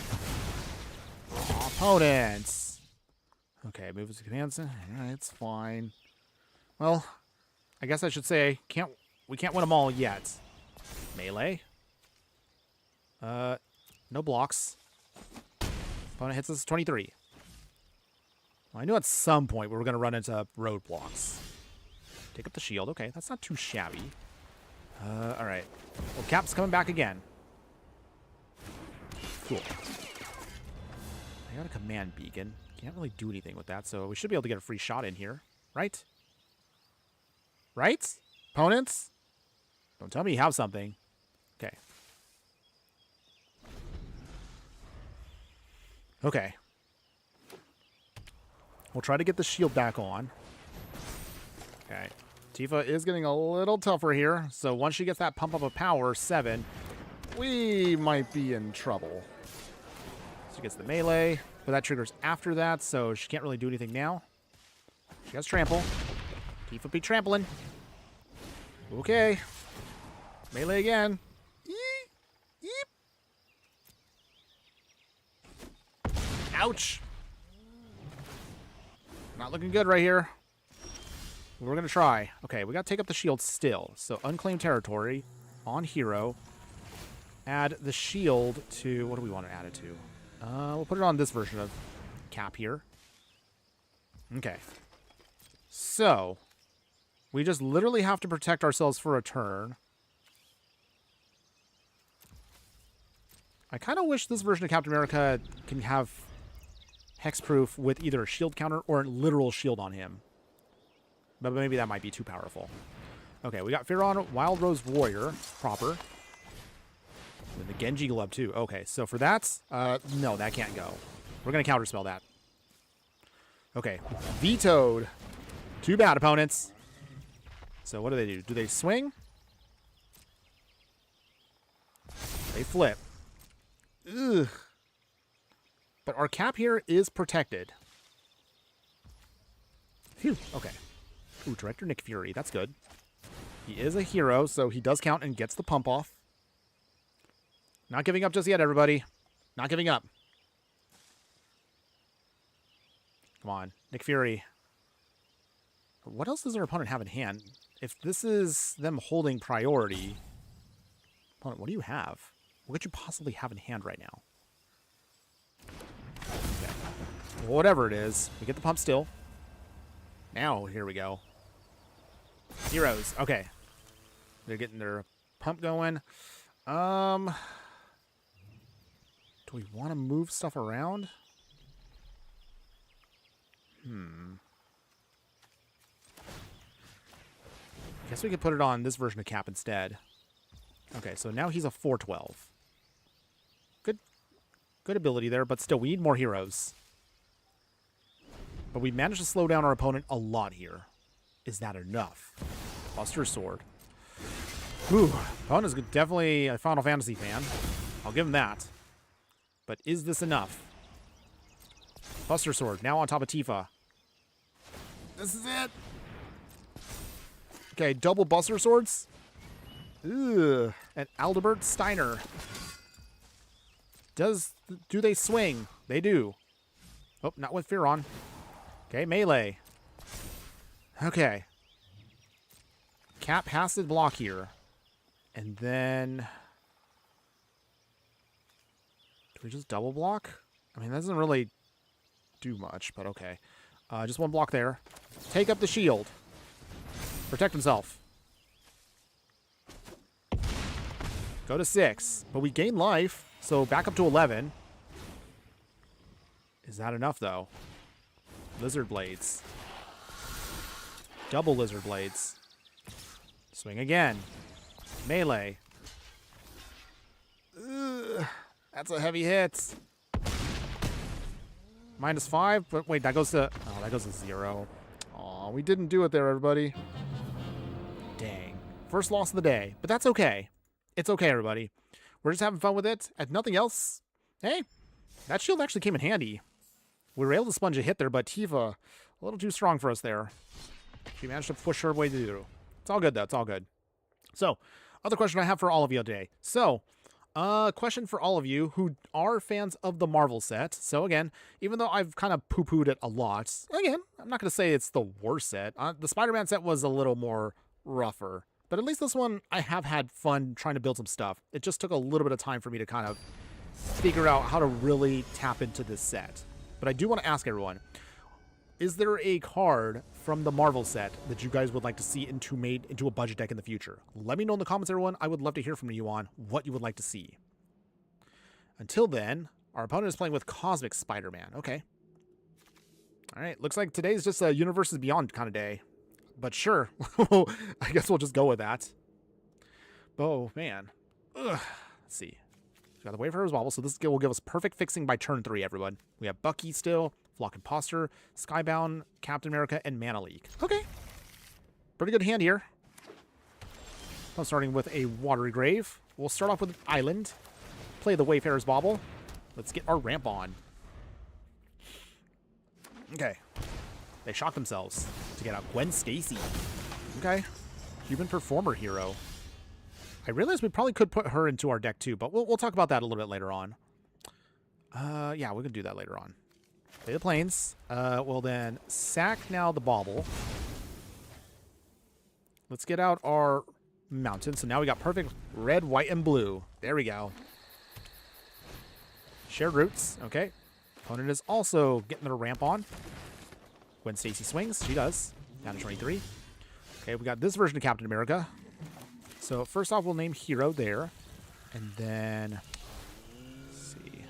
Opponents. Okay, move to command center. Yeah, it's fine. Well, I guess I should say we can't win them all yet. Melee. No blocks. Opponent hits us 23. Well, I knew at some point we were going to run into roadblocks. Take up the shield. Okay, that's not too shabby. All right. Well, Cap's coming back again. Cool. I got a command beacon. Can't really do anything with that, so we should be able to get a free shot in here, right? Right? Opponents? Don't tell me you have something. Okay. Okay. We'll try to get the shield back on. Okay. Tifa is getting a little tougher here, so once she gets that pump up of power, 7, we might be in trouble. She gets the melee, but that triggers after that, so she can't really do anything now. She has trample. Tifa be trampling. Okay. Melee again. Yeep. Yeep. Ouch. Not looking good right here. We're going to try. Okay, we got to take up the shield still. So unclaimed territory on hero. Add the shield to... What do we want to add it to? We'll put it on this version of Cap here. Okay. So, we just literally have to protect ourselves for a turn. I kind of wish this version of Captain America can have hexproof with either a shield counter or a literal shield on him. But maybe that might be too powerful. Okay, we got Fearon, Wild Rose Warrior, proper. And the Genji Glove, too. Okay, so for that, no, that can't go. We're going to counterspell that. Okay, vetoed. Too bad, opponents. So what do? Do they swing? They flip. Ugh. But our Cap here is protected. Phew, okay. Ooh, Director Nick Fury. That's good. He is a hero, so he does count and gets the pump off. Not giving up just yet, everybody. Not giving up. Come on, Nick Fury. What else does our opponent have in hand? If this is them holding priority... Opponent, what do you have? What could you possibly have in hand right now? Okay. Whatever it is, we get the pump still. Now, here we go. Heroes. Okay. They're getting their pump going. Do we want to move stuff around? Guess we could put it on this version of Cap instead. Okay, so now he's a 412. Good ability there, but still, we need more heroes. But we managed to slow down our opponent a lot here. Is that enough? Buster Sword. Ooh, opponent is definitely a Final Fantasy fan. I'll give him that. But is this enough? Buster Sword, now on top of Tifa. This is it. Okay, double Buster Swords. Ugh. And Aldebert Steiner. Do they swing? They do. Oh, not with Fearon. Okay, melee. Okay. Cap has to block here. And then... Do we just double block? I mean, that doesn't really do much, but okay. Just one block there. Take up the shield. Protect himself. Go to 6. But we gain life, so back up to 11. Is that enough, though? Lizard Blades. Double Lizard Blades. Swing again. Melee. Ugh, that's a heavy hit. -5, but wait, that goes to... Oh, that goes to 0. Aw, we didn't do it there, everybody. Dang. First loss of the day, but that's okay. It's okay, everybody. We're just having fun with it. And nothing else. Hey, that shield actually came in handy. We were able to sponge a hit there, but Tifa, a little too strong for us there. She managed to push her way through. It's all good, though. It's all good. So, other question I have for all of you today. So, question for all of you who are fans of the Marvel set. So, again, even though I've kind of poo-pooed it a lot, again, I'm not going to say it's the worst set. The Spider-Man set was a little more rougher. But at least this one, I have had fun trying to build some stuff. It just took a little bit of time for me to kind of figure out how to really tap into this set. But I do want to ask everyone, Is there a card from the Marvel set that you guys would like to see made into a budget deck in the future? Let me know in the comments, everyone. I would love to hear from you on what you would like to see. Until then, our opponent is playing with Cosmic Spider-Man. Okay. All right. Looks like today's just a Universes Beyond kind of day. But sure. I guess we'll just go with that. Oh, man. Ugh. Let's see. We got the Wayfarer's Wobble, so this skill will give us perfect fixing by turn 3, everyone. We have Bucky still, Flock Imposter, Skybound, Captain America, and Mana Leak. Okay. Pretty good hand here. I'm starting with a Watery Grave. We'll start off with an Island. Play the Wayfarer's Wobble. Let's get our ramp on. Okay. They shocked themselves to get out Gwen Stacy. Okay. Human Performer hero. I realized we probably could put her into our deck too, but we'll talk about that a little bit later on. Yeah, we can do that later on. Play the Plains. We'll then sack now the Bauble. Let's get out our Mountain. So now we got perfect red, white, and blue. There we go. Shared Roots. Okay. Opponent is also getting their ramp on. When Stacy swings, she does. Down to 23. Okay, we got this version of Captain America. So first off, we'll name Hero there. And then, let's see.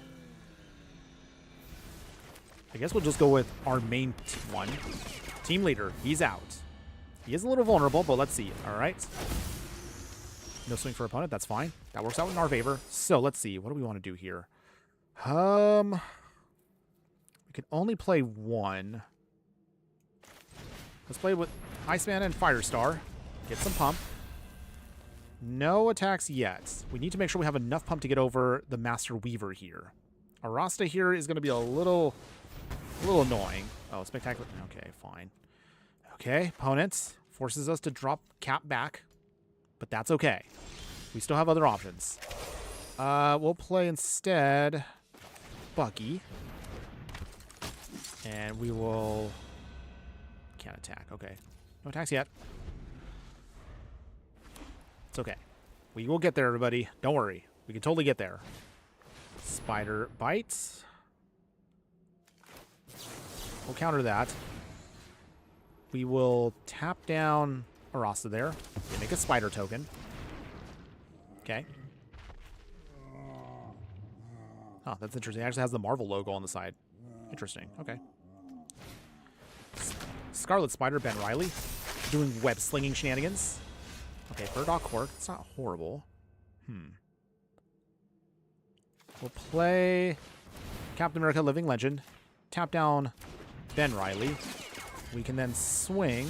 I guess we'll just go with our main one. Team Leader, he's out. He is a little vulnerable, but let's see. All right. No swing for opponent, that's fine. That works out in our favor. So let's see, what do we want to do here? We can only play one. Let's play with Iceman and Firestar. Get some pump. No attacks yet. We need to make sure we have enough pump to get over the Master Weaver here. Arasta here is going to be a little annoying. Oh, spectacular. Okay, fine. Okay, opponent forces us to drop Cap back, but that's okay. We still have other options. We'll play instead Bucky. And we will... Can't attack. Okay. No attacks yet. It's okay. We will get there, everybody. Don't worry. We can totally get there. Spider bites. We'll counter that. We will tap down Arasta there. We'll make a spider token. Okay. Oh, that's interesting. It actually has the Marvel logo on the side. Interesting. Okay. Scarlet Spider, Ben Riley. Doing web slinging shenanigans. Okay, Burdock Cork. It's not horrible. We'll play Captain America Living Legend. Tap down Ben Riley. We can then swing.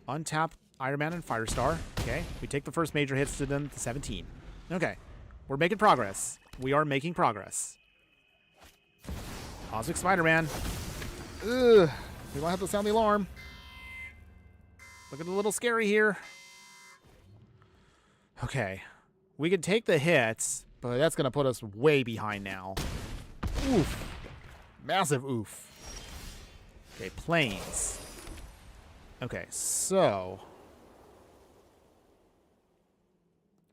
Untap Iron Man and Firestar. Okay, we take the first major hits to them to 17. Okay, we're making progress. We are making progress. Cosmic Spider-Man. Ugh, we might have to sound the alarm. Looking a little scary here. Okay. We can take the hits, but that's going to put us way behind now. Oof. Massive oof. Okay, Plains. Okay, so...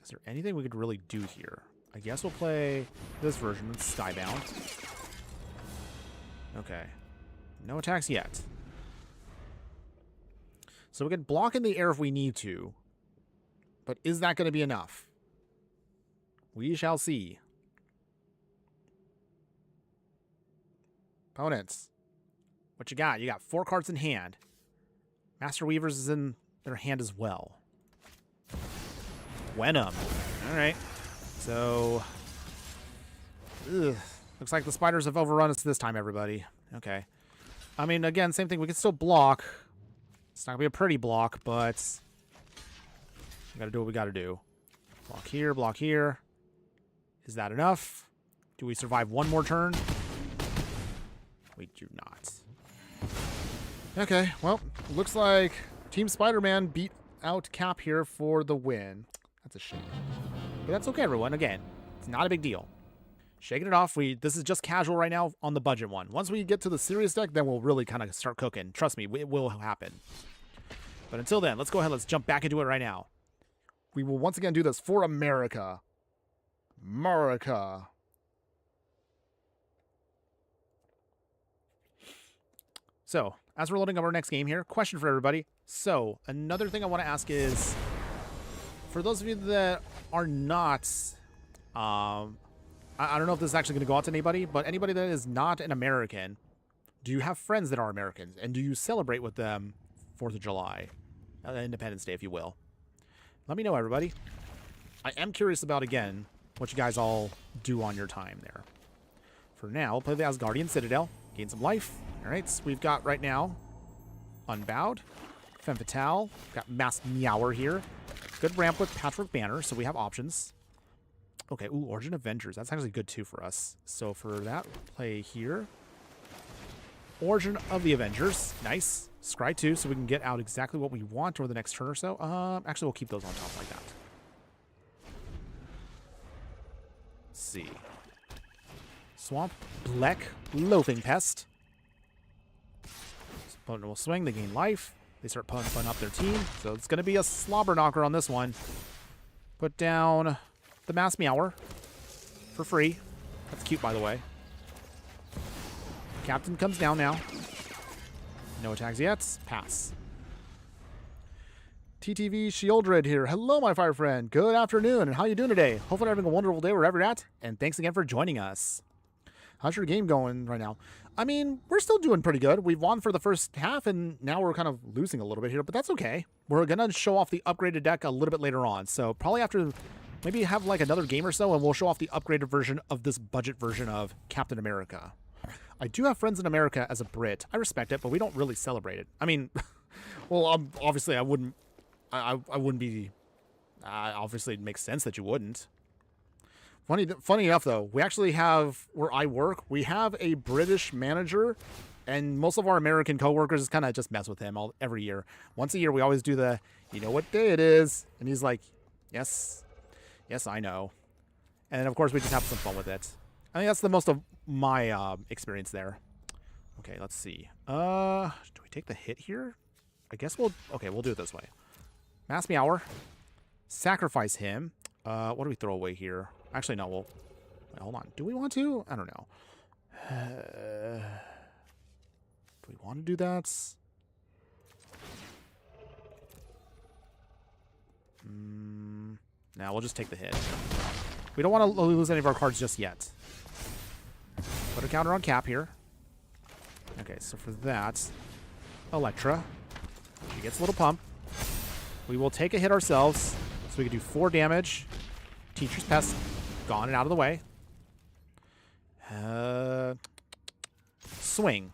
Is there anything we could really do here? I guess we'll play this version, Skybound. Okay. No attacks yet. So we can block in the air if we need to. But is that going to be enough? We shall see. Opponents. What you got? You got 4 cards in hand. Master Weavers is in their hand as well. Venom. Alright. So... Ugh. Looks like the spiders have overrun us this time, everybody. Okay. I mean, again, same thing. We can still block. It's not going to be a pretty block, but... We got to do what we got to do. Block here, block here. Is that enough? Do we survive one more turn? We do not. Okay, well, looks like Team Spider-Man beat out Cap here for the win. That's a shame. But that's okay, everyone. Again, it's not a big deal. Shaking it off. This is just casual right now on the budget one. Once we get to the serious deck, then we'll really kind of start cooking. Trust me, it will happen. But until then, let's go ahead. Let's jump back into it right now. We will once again do this for America. America. So, as we're loading up our next game here, question for everybody. So, another thing I want to ask is, for those of you that are not, I don't know if this is actually going to go out to anybody, but anybody that is not an American, do you have friends that are Americans? And do you celebrate with them 4th of July? Independence Day, if you will. Let me know, everybody. I am curious about, again, what you guys all do on your time there. For now, we'll play the Asgardian Citadel. Gain some life. All right, so we've got right now Unbowed, Femme Fatale, got Mass Meower here. Good ramp with Patchwork Banner, so we have options. Okay, ooh, Origin Avengers. That's actually good, too, for us. So for that, we'll play here. Origin of the Avengers. Nice. Scry 2, so we can get out exactly what we want over the next turn or so. Actually, we'll keep those on top like that. Let's see. Swamp, Bleck, Loathing Pest. Opponent will swing, they gain life. They start putting up their team. So it's going to be a slobber knocker on this one. Put down the Mass Meower for free. That's cute, by the way. Captain comes down now. No attacks yet. Pass. TTV Shieldred here. Hello, my fire friend. Good afternoon, and how you doing today? Hopefully you're having a wonderful day wherever you're at, and thanks again for joining us. How's your game going right now? I mean, we're still doing pretty good. We've won for the first half, and now we're kind of losing a little bit here, but that's okay. We're going to show off the upgraded deck a little bit later on, so probably after maybe have like another game or so, and we'll show off the upgraded version of this budget version of Captain America. I do have friends in America as a Brit. I respect it, but we don't really celebrate it. I mean, well, obviously I wouldn't be, obviously it makes sense that you wouldn't. Funny enough, though, we actually have, where I work, we have a British manager, and most of our American coworkers kind of just mess with him every year. Once a year, we always do the, you know what day it is? And he's like, yes, I know. And of course, we just have some fun with it. I think that's the most of my experience there. Okay, let's see. Do we take the hit here? I guess we'll do it this way. Mass Meower. Sacrifice him. What do we throw away here? Actually, no, wait, hold on. Do we want to? I don't know. Do we want to do that? Nah, we'll just take the hit. We don't want to lose any of our cards just yet. Put a counter on Cap here. Okay, so for that, Electra. She gets a little pump. We will take a hit ourselves, so we can do 4 damage. Teacher's Pest, gone and out of the way. Swing.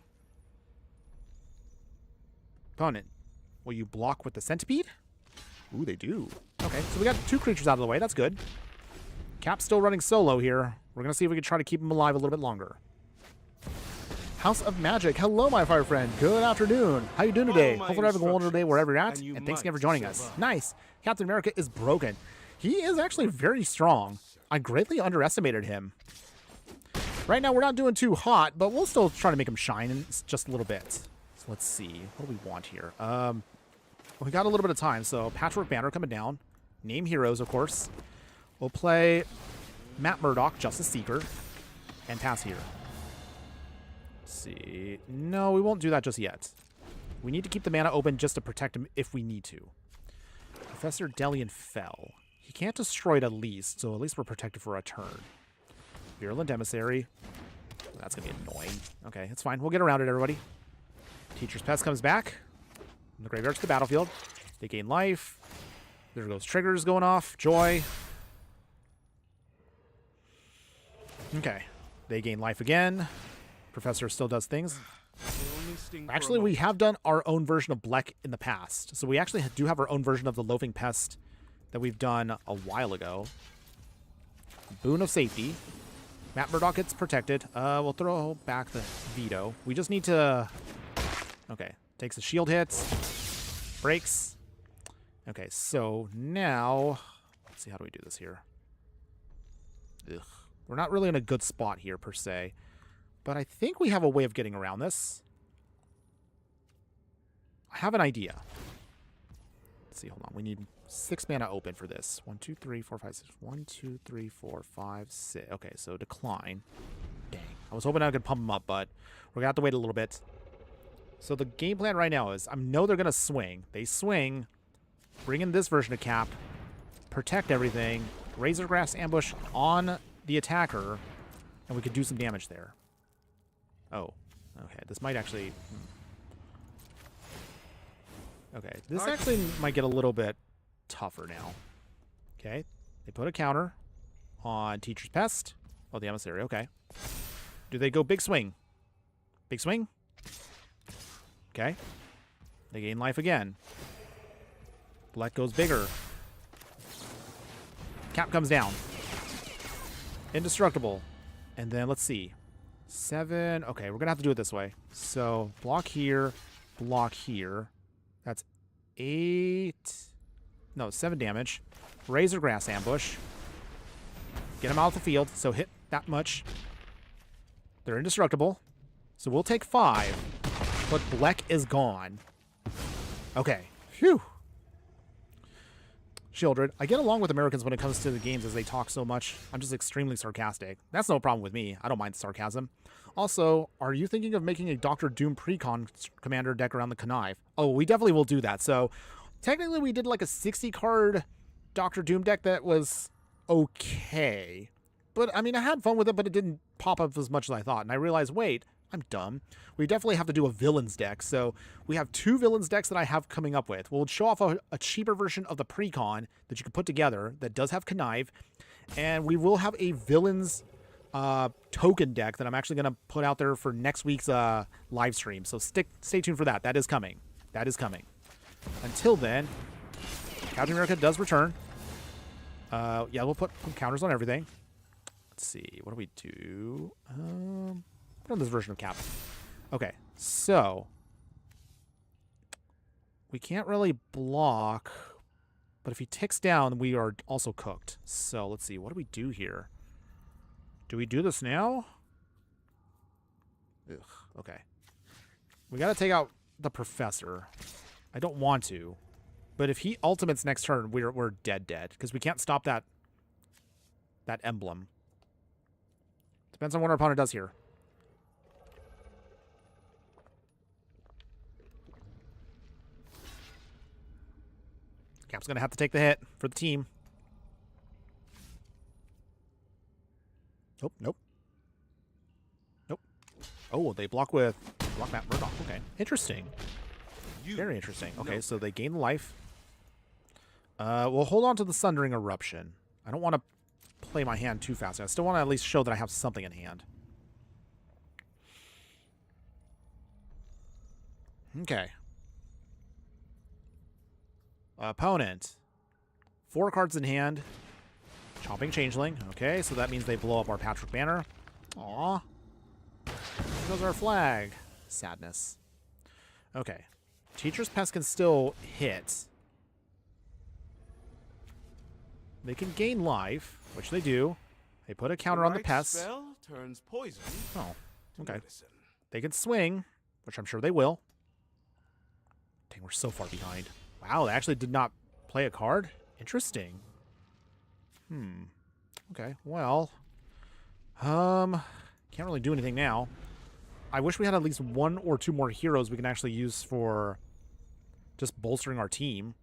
Opponent, will you block with the Centipede? Ooh, they do. Okay, so we got 2 creatures out of the way. That's good. Cap's still running solo here. We're going to see if we can try to keep him alive a little bit longer. House of Magic. Hello, my fire friend. Good afternoon. How you doing today? Hopefully you're having a wonderful day wherever you're at. And thanks again for joining us. Nice. Captain America is broken. He is actually very strong. I greatly underestimated him. Right now, we're not doing too hot, but we'll still try to make him shine in just a little bit. So let's see. What do we want here? We got a little bit of time, so Patchwork Banner coming down. Name heroes, of course. We'll play Matt Murdock, Justice Seeker, and pass here. Let's see. No, we won't do that just yet. We need to keep the mana open just to protect him if we need to. Professor Delian fell. He can't destroy it at least, so at least we're protected for a turn. Virulent Emissary. That's going to be annoying. Okay, it's fine. We'll get around it, everybody. Teacher's Pest comes back. From the graveyard to the battlefield. They gain life. There goes triggers going off. Joy. Okay. They gain life again. Professor still does things. Actually, we have done our own version of Bleck in the past. So we actually do have our own version of the Loathing Pest that we've done a while ago. Boon of Safety. Matt Murdock gets protected. We'll throw back the Veto. We just need to... Okay. Takes a shield hit. Breaks. Okay, so now... Let's see, how do we do this here? Ugh. We're not really in a good spot here, per se. But I think we have a way of getting around this. I have an idea. Let's see, hold on. We need 6 mana open for this. 1, 2, 3, 4, 5, 6. 1, 2, 3, 4, 5, 6. Okay, so decline. Dang. I was hoping I could pump him up, but we're going to have to wait a little bit. So the game plan right now is I know they're going to swing. They swing, bring in this version of Cap, protect everything, Razor Grass ambush on the attacker, and we could do some damage there. Oh, okay. This might actually... Okay, this actually might get a little bit tougher now. Okay, they put a counter on Teacher's Pest. Oh, the Emissary, okay. Do they go big swing? Big swing? Okay. They gain life again. Black goes bigger. Cap comes down. Indestructible. And then, let's see. 7. Okay, we're going to have to do it this way. So, block here, block here. That's 8. No, 7 damage. Razor Grass ambush. Get them out of the field. So, hit that much. They're indestructible. So, we'll take 5. But Bleck is gone. Okay. Phew. Children, I get along with Americans when it comes to the games as they talk so much. I'm just extremely sarcastic. That's no problem with me. I don't mind sarcasm. Also, are you thinking of making a Dr. Doom Precon commander deck around the Connive? Oh, we definitely will do that. So, technically, we did like a 60-card Dr. Doom deck that was okay. But, I mean, I had fun with it, but it didn't pop up as much as I thought. And I realized, wait, I'm dumb. We definitely have to do a villains deck. So we have 2 villains decks that I have coming up with. We'll show off a cheaper version of the Precon that you can put together that does have Connive. And we will have a villains token deck that I'm actually going to put out there for next week's live stream. So stay tuned for that. That is coming. That is coming. Until then, Captain America does return. Yeah, we'll put counters on everything. Let's see. What do we do? Put on this version of Cap. Okay, so we can't really block, but if he ticks down, we are also cooked. So let's see. What do we do here? Do we do this now? Ugh, okay. We got to take out the Professor. I don't want to, but if he ultimates next turn, we're dead because we can't stop that emblem. Depends on what our opponent does here. Cap's going to have to take the hit for the team. Nope, nope. Nope. Oh, they block with Matt Murdoch. Okay, interesting. Very interesting. Okay, so they gain life. We'll hold on to the Sundering Eruption. I don't want to play my hand too fast. I still want to at least show that I have something in hand. Okay. Opponent. 4 cards in hand. Chomping Changeling. Okay, so that means they blow up our Patrick Banner. Aw. There goes our flag. Sadness. Okay. Teacher's Pest can still hit. They can gain life, which they do. They put a counter on the pest. Spell turns poison. Oh, okay. They can swing, which I'm sure they will. Dang, we're so far behind. Wow, they actually did not play a card? Interesting. Okay, well. Can't really do anything now. I wish we had at least 1 or 2 more heroes we can actually use for just bolstering our team.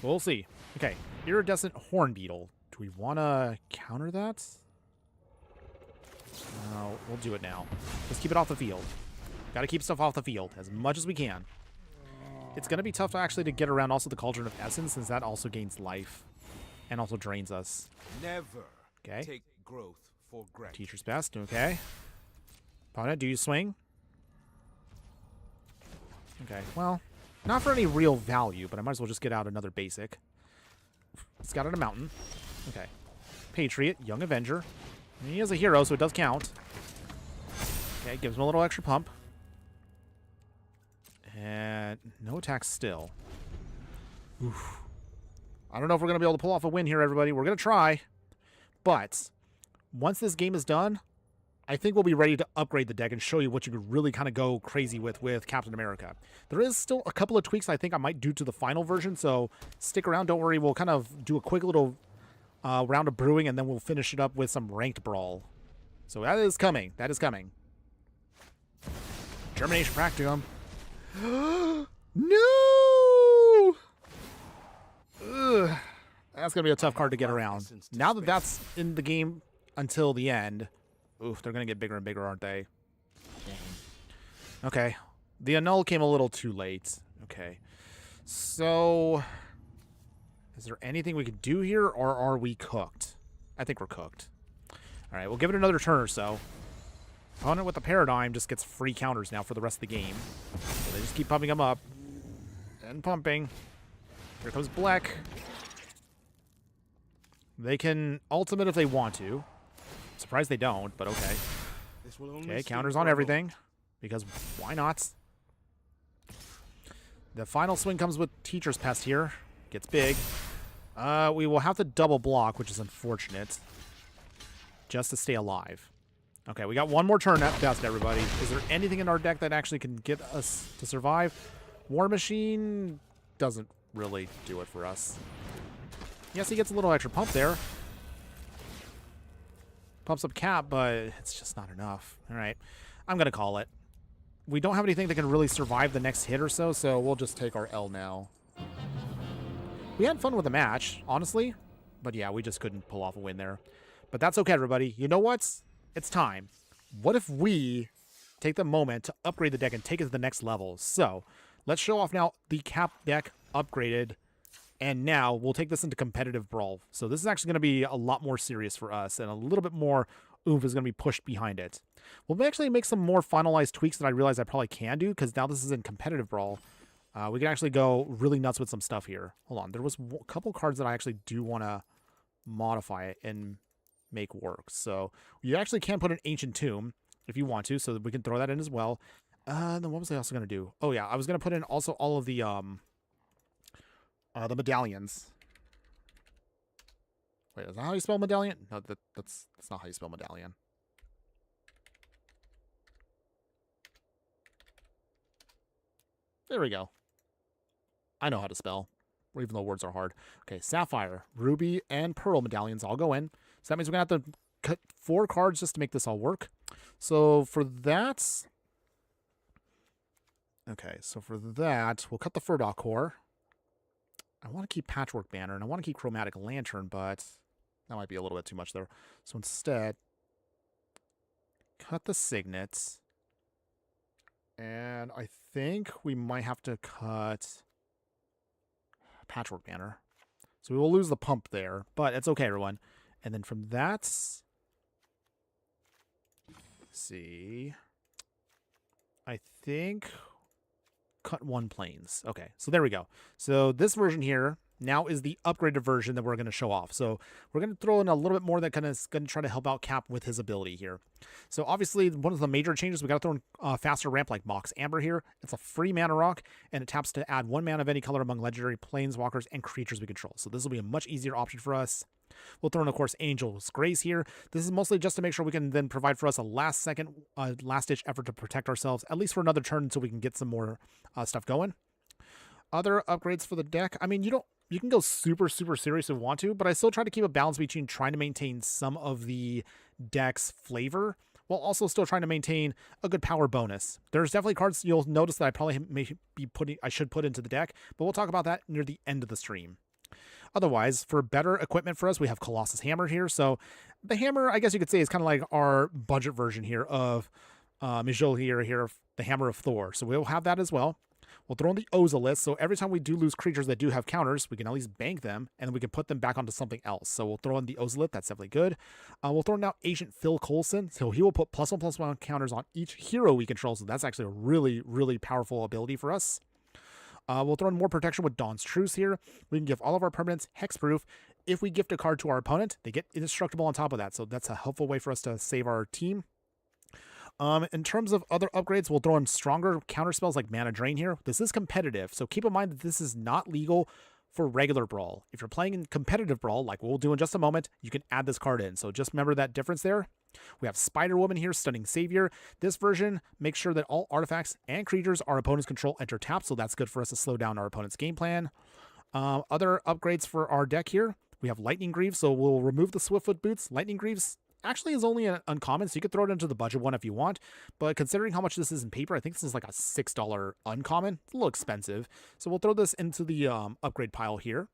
We'll see. Okay, Iridescent Horn Beetle. Do we want to counter that? No, we'll do it now. Let's keep it off the field. Got to keep stuff off the field as much as we can. It's going to be tough actually to get around also the Cauldron of Essence, since that also gains life and also drains us. Never Okay. take growth for granted. Teacher's Best. Okay. Opponent, do you swing? Okay, well, not for any real value, but I might as well just get out another basic. It's got on a mountain. Okay. Patriot, Young Avenger. And he is a hero, so it does count. Okay, gives him a little extra pump. And no attack still. Oof. I don't know if we're going to be able to pull off a win here, everybody. We're going to try. But once this game is done, I think we'll be ready to upgrade the deck and show you what you could really kind of go crazy with Captain America. There is still a couple of tweaks I think I might do to the final version, so stick around. Don't worry. We'll kind of do a quick little round of brewing, and then we'll finish it up with some ranked Brawl. So that is coming. That is coming. Germination Practicum. No! Ugh. That's going to be a tough card to get around. Now that that's in the game until the end. Oof, they're going to get bigger and bigger, aren't they? Dang. Okay. The annul came a little too late. Okay. So, is there anything we could do here, or are we cooked? I think we're cooked. All right, we'll give it another turn or so. Opponent with the Paradigm just gets free counters now for the rest of the game. So they just keep pumping them up. And pumping. Here comes Black. They can ultimate if they want to. Surprised they don't, but okay. Okay, counters on everything. Because why not? The final swing comes with Teacher's Pest here. Gets big. We will have to double block, which is unfortunate. Just to stay alive. Okay, we got one more turn at best, everybody. Is there anything in our deck that actually can get us to survive? War Machine doesn't really do it for us. Yes, he gets a little extra pump there. Pumps up Cap, but it's just not enough. All right, I'm going to call it. We don't have anything that can really survive the next hit or so, so we'll just take our L now. We had fun with the match, honestly. But yeah, we just couldn't pull off a win there. But that's okay, everybody. You know what? It's time. What if we take the moment to upgrade the deck and take it to the next level? So, let's show off now the Cap deck upgraded. And now we'll take this into competitive Brawl. So this is actually going to be a lot more serious for us, and a little bit more oomph is going to be pushed behind it. We'll actually make some more finalized tweaks that I realize I probably can do, because now this is in competitive Brawl. We can actually go really nuts with some stuff here. Hold on. There was a couple cards that I actually do want to modify and make work. So you actually can put an Ancient Tomb if you want to, so that we can throw that in as well. Then what was I also going to do? Oh yeah, I was going to put in also all of the medallions. Wait, is that how you spell medallion? No, that's not how you spell medallion. There we go. I know how to spell, even though words are hard. Okay, Sapphire, Ruby, and Pearl medallions all go in. So that means we're going to have to cut 4 cards just to make this all work. So for that... Okay, so for that, we'll cut the Furdock Core. I want to keep Patchwork Banner, and I want to keep Chromatic Lantern, but that might be a little bit too much there. So instead, cut the Signets. And I think we might have to cut Patchwork Banner. So we will lose the pump there, but it's okay, everyone. And then from that, let's see, I think cut 1 planes. Okay, so there we go. So this version here now is the upgraded version that we're going to show off. So we're going to throw in a little bit more that kind of is going to try to help out Cap with his ability here. So obviously one of the major changes, we got to throw in faster ramp like Mox Amber here. It's a free mana rock, and it taps to add 1 mana of any color among legendary planeswalkers and creatures we control. So this will be a much easier option for us. We'll throw in, of course, Angel's Grace here. This is mostly just to make sure we can then provide for us a last-ditch effort to protect ourselves, at least for another turn, until we can get some more stuff going. Other upgrades for the deck. I mean, you can go super, super serious if you want to, but I still try to keep a balance between trying to maintain some of the deck's flavor while also still trying to maintain a good power bonus. There's definitely cards you'll notice that I should put into the deck, but we'll talk about that near the end of the stream. Otherwise, for better equipment for us, we have Colossus Hammer here. So the hammer, I guess you could say, is kind of like our budget version here of Mijol here, the Hammer of Thor. So we'll have that as well. We'll throw in the Ozolith, so every time we do lose creatures that do have counters, we can at least bank them, and then we can put them back onto something else. So we'll throw in the Ozolith, that's definitely good. We'll throw in now Agent Phil Coulson, so he will put +1/+1 counters on each hero we control, so that's actually a really, really powerful ability for us. We'll throw in more protection with Dawn's Truce here. We can give all of our permanents hexproof. If we gift a card to our opponent, they get indestructible on top of that, so that's a helpful way for us to save our team. In terms of other upgrades, we'll throw in stronger counter spells like Mana Drain here. This is competitive, so keep in mind that this is not legal for regular Brawl. If you're playing in competitive Brawl, like we'll do in just a moment, you can add this card in. So just remember that difference there. We have Spider Woman here, Stunning Savior. This version makes sure that all artifacts and creatures our opponents control enter tap, so that's good for us to slow down our opponent's game plan. Other upgrades for our deck here, we have Lightning Greaves, so we'll remove the Swiftfoot Boots. Lightning Greaves actually is only an uncommon, so you could throw it into the budget one if you want. But considering how much this is in paper, I think this is like a $6 uncommon. It's a little expensive. So we'll throw this into the upgrade pile here.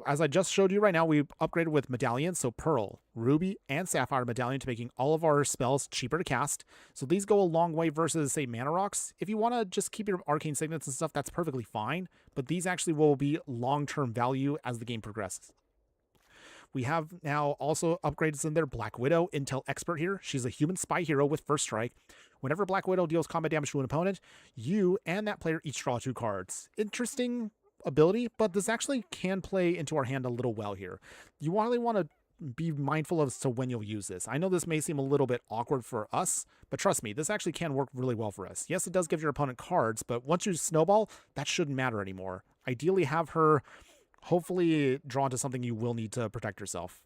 As I just showed you right now, we upgraded with medallions, so Pearl, Ruby, and Sapphire medallion to making all of our spells cheaper to cast. So these go a long way versus, say, mana rocks. If you want to just keep your arcane signets and stuff, that's perfectly fine. But these actually will be long-term value as the game progresses. We have now also upgrades in there. Black Widow, Intel Expert here. She's a human spy hero with first strike. Whenever Black Widow deals combat damage to an opponent, you and that player each draw 2 cards. Interesting ability, but this actually can play into our hand a little well here. You really want to be mindful as to when you'll use this. I know this may seem a little bit awkward for us, but trust me, this actually can work really well for us. Yes, it does give your opponent cards, but once you snowball, that shouldn't matter anymore. Ideally, have her hopefully draw into something you will need to protect yourself.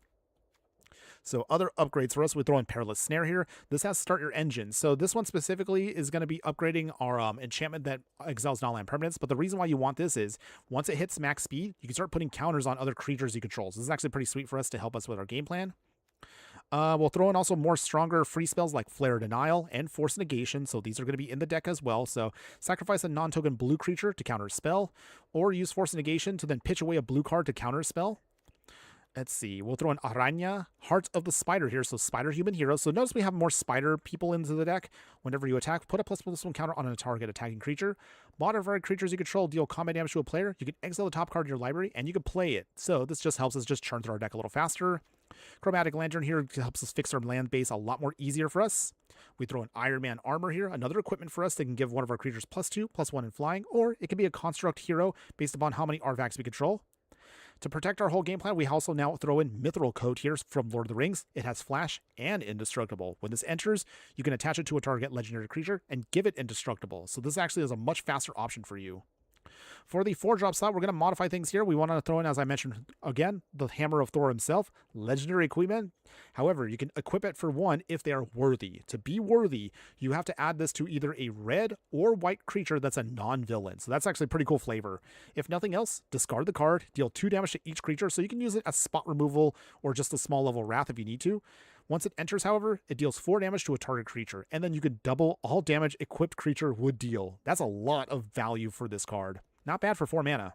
So other upgrades for us, we throw in Perilous Snare here. This has Start Your Engine. So this one specifically is going to be upgrading our enchantment that exiles non-land permanents. But the reason why you want this is once it hits max speed, you can start putting counters on other creatures you control. So this is actually pretty sweet for us to help us with our game plan. We'll throw in also more stronger free spells like Flare Denial and Force Negation. So these are going to be in the deck as well. So sacrifice a non-token blue creature to counter a spell, or use Force Negation to then pitch away a blue card to counter a spell. Let's see, we'll throw in Aranya, Heart of the Spider here, so Spider Human Hero. So notice we have more spider people into the deck. Whenever you attack, put a +1/+1 counter on a target attacking creature. Modified creatures you control deal combat damage to a player. You can exile the top card of your library, and you can play it. So this just helps us just churn through our deck a little faster. Chromatic Lantern here helps us fix our land base a lot more easier for us. We throw in Iron Man Armor here, another equipment for us that can give one of our creatures +2/+1 in flying, or it can be a construct hero based upon how many artifacts we control. To protect our whole game plan, we also now throw in Mithril Coat here from Lord of the Rings. It has Flash and Indestructible. When this enters, you can attach it to a target legendary creature and give it Indestructible. So this actually is a much faster option for you. For the 4-drop slot, we're going to modify things here. We want to throw in, as I mentioned again, the Hammer of Thor himself, legendary equipment. However, you can equip it for 1 if they are worthy. To be worthy, you have to add this to either a red or white creature that's a non-villain. So that's actually pretty cool flavor. If nothing else, discard the card, deal 2 damage to each creature, so you can use it as spot removal or just a small level wrath if you need to. Once it enters, however, it deals 4 damage to a target creature, and then you could double all damage equipped creature would deal. That's a lot of value for this card. Not bad for 4 mana.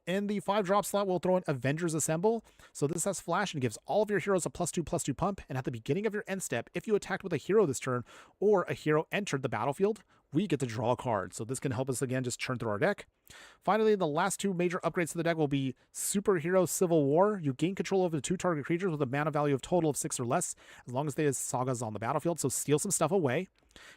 In the 5-drop slot, we'll throw in Avengers Assemble. So this has Flash and gives all of your heroes a +2/+2 pump. And at the beginning of your end step, if you attacked with a hero this turn, or a hero entered the battlefield, we get to draw a card. So this can help us, again, just churn through our deck. Finally, the last 2 major upgrades to the deck will be Superhero Civil War. You gain control over the 2 target creatures with a mana value of total of 6 or less, as long as they have sagas on the battlefield. So steal some stuff away.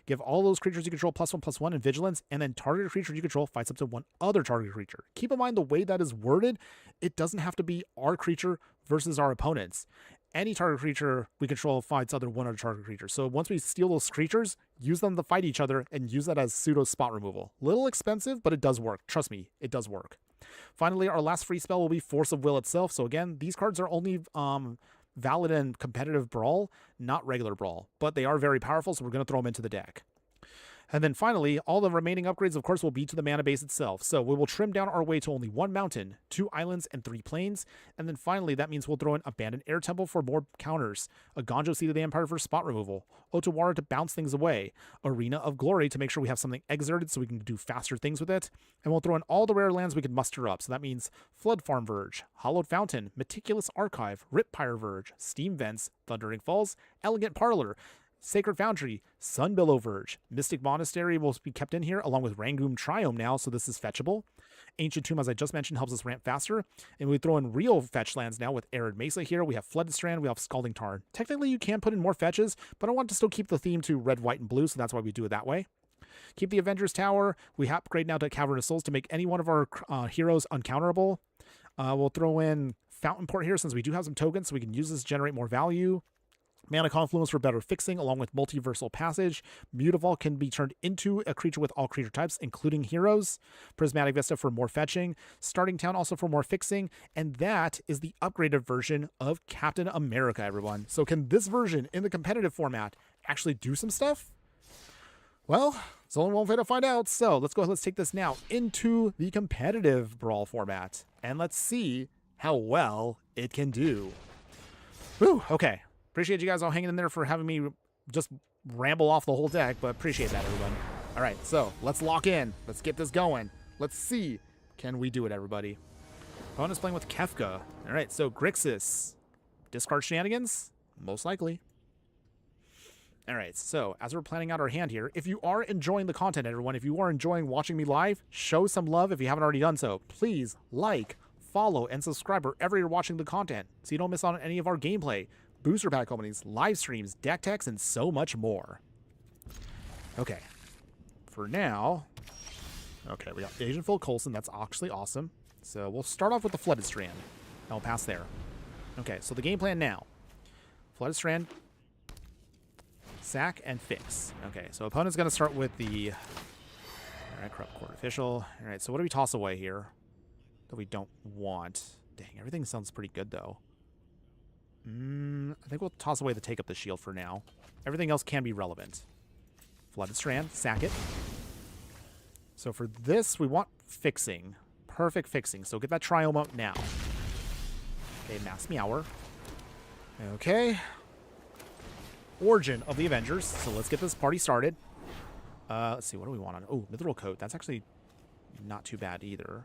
Give all those creatures you control +1/+1 in vigilance, and then target creature you control fights up to 1 other target creature. Keep in mind the way that is worded, it doesn't have to be our creature versus our opponents. Any target creature we control fights one other target creature. So once we steal those creatures, use them to fight each other and use that as pseudo spot removal. Little expensive, but it does work. Trust me, it does work. Finally, our last free spell will be Force of Will itself. So again, these cards are only valid in competitive Brawl, not regular Brawl, but they are very powerful, so we're going to throw them into the deck. And then finally, all the remaining upgrades, of course, will be to the mana base itself. So we will trim down our way to only 1 mountain, 2 islands, and 3 plains. And then finally, that means we'll throw in Abandoned Air Temple for more counters, a Gonjo Seed of the Empire for spot removal, Otawara to bounce things away, Arena of Glory to make sure we have something exerted so we can do faster things with it, and we'll throw in all the rare lands we can muster up. So that means Flood Farm Verge, Hallowed Fountain, Meticulous Archive, Riptire Verge, Steam Vents, Thundering Falls, Elegant Parlor, Sacred Foundry, Sunbillow Verge, Mystic Monastery will be kept in here along with Rangoon Triome now, so this is fetchable. Ancient Tomb, as I just mentioned, helps us ramp faster. And we throw in real fetch lands now with Arid Mesa here. We have Flooded Strand, we have Scalding Tarn. Technically, you can put in more fetches, but I want to still keep the theme to red, white, and blue, so that's why we do it that way. Keep the Avengers Tower. We upgrade now to Cavern of Souls to make any one of our heroes uncounterable. We'll throw in Fountain Port here since we do have some tokens, so we can use this to generate more value. Mana Confluence for better fixing, along with Multiversal Passage. Mutavault can be turned into a creature with all creature types, including heroes. Prismatic Vista for more fetching. Starting Town also for more fixing. And that is the upgraded version of Captain America, everyone. So can this version in the competitive format actually do some stuff? Well, there's only one way to find out. So let's go ahead, let's take this now into the competitive Brawl format. And let's see how well it can do. Whew, okay. Appreciate you guys all hanging in there for having me just ramble off the whole deck, but appreciate that, everyone. All right, so let's lock in. Let's get this going. Let's see. Can we do it, everybody? Opponent's playing with Kefka. All right, so Grixis. Discard shenanigans? Most likely. All right, so as we're planning out our hand here, if you are enjoying the content, everyone, if you are enjoying watching me live, show some love if you haven't already done so. Please like, follow, and subscribe wherever you're watching the content so you don't miss out on any of our gameplay, booster pack openings, live streams, deck techs, and so much more. Okay. For now, okay, we got Agent Phil Coulson. That's actually awesome. So we'll start off with the Flooded Strand. And we'll pass there. Okay, so the game plan now. Flooded Strand, sack, and fix. Okay, so opponent's going to start with the... All right, Corrupt Court Official. All right, so what do we toss away here that we don't want? Dang, everything sounds pretty good, though. I think we'll toss away the Take Up the Shield for now. Everything else can be relevant. Flooded Strand, sack it. So for this, we want fixing. Perfect fixing. So get that Triome up now. Okay, Mass Meower. Okay. Origin of the Avengers. So let's get this party started. Let's see, what do we want on? Oh, Mithril Coat. That's actually not too bad either.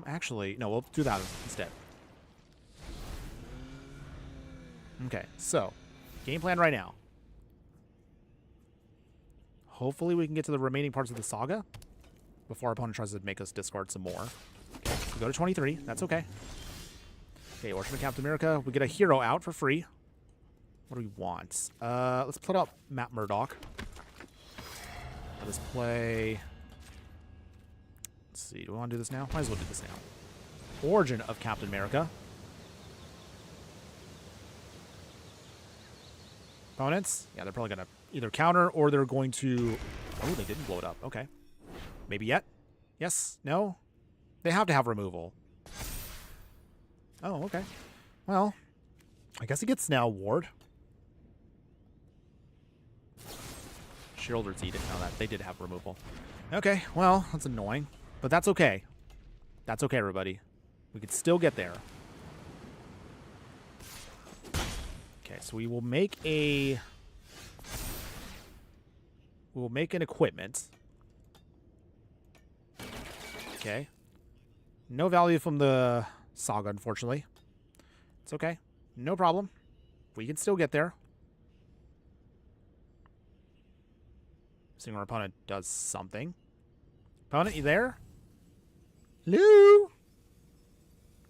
Actually, no, we'll do that instead. Okay, so game plan right now. Hopefully we can get to the remaining parts of the saga before our opponent tries to make us discard some more. Okay, we go to 23. That's okay. Okay, Orchard of Captain America. We get a hero out for free. What do we want? Let's put up Matt Murdock. Let us play... Let's see. Do we want to do this now? Might as well do this now. Origin of Captain America. Opponents? Yeah, they're probably going to either counter or they're going to... Oh, they didn't blow it up. Okay. Maybe yet? Yes? No? They have to have removal. Oh, okay. Well, I guess he gets now Ward. Shielders eat it. No, that they did have removal. Okay, well, that's annoying. But that's okay. That's okay, everybody. We could still get there. Okay, so we will make a... We'll make an equipment. Okay. No value from the saga, unfortunately. It's okay. No problem. We can still get there. Seeing our opponent does something. Opponent, you there? Hello?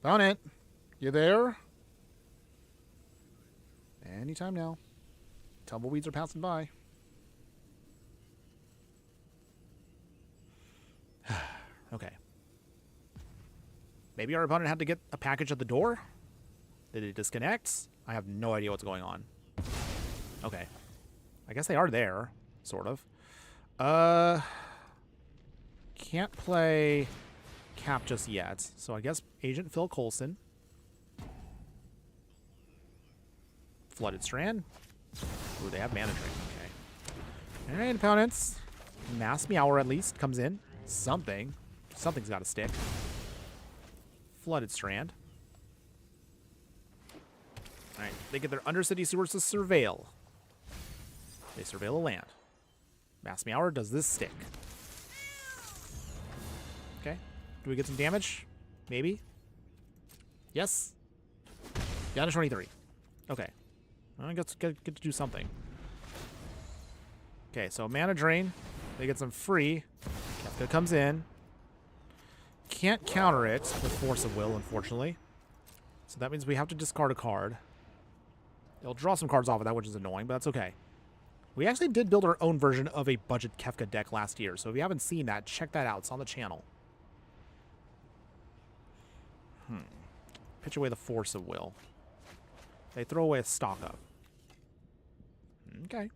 Opponent, you there? Anytime now. Tumbleweeds are passing by. Okay. Maybe our opponent had to get a package at the door? Did it disconnect? I have no idea what's going on. Okay. I guess they are there, sort of. Can't play Cap just yet, so I guess Agent Phil Coulson. Flooded Strand. Ooh, they have Mana Drain. Okay. Alright, opponents. Mass Meower at least comes in. Something. Something's got to stick. Flooded Strand. Alright, they get their Undercity Sewers to surveil. They surveil a land. Mass Meower, does this stick? Okay. Do we get some damage? Maybe? Yes? Down to 23. Okay. I guess get to do something. Okay, so Mana Drain. They get some free. Kefka comes in. Can't counter it with Force of Will, unfortunately. So that means we have to discard a card. They'll draw some cards off of that, which is annoying, but that's okay. We actually did build our own version of a budget Kefka deck last year, so if you haven't seen that, check that out. It's on the channel. Pitch away the Force of Will. They throw away a stock up. Okay.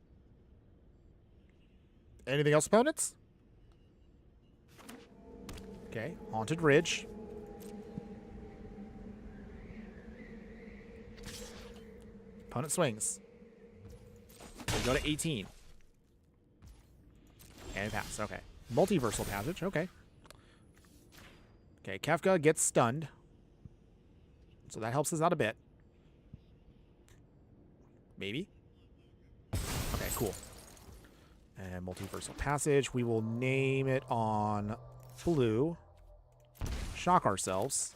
Anything else, opponents? Okay, Haunted Ridge. Opponent swings. We go to 18. And pass, okay. Multiversal Passage, okay. Okay, Kefka gets stunned. So that helps us out a bit. Maybe. Okay, cool. And multiversal passage. We will name it on blue. Shock ourselves.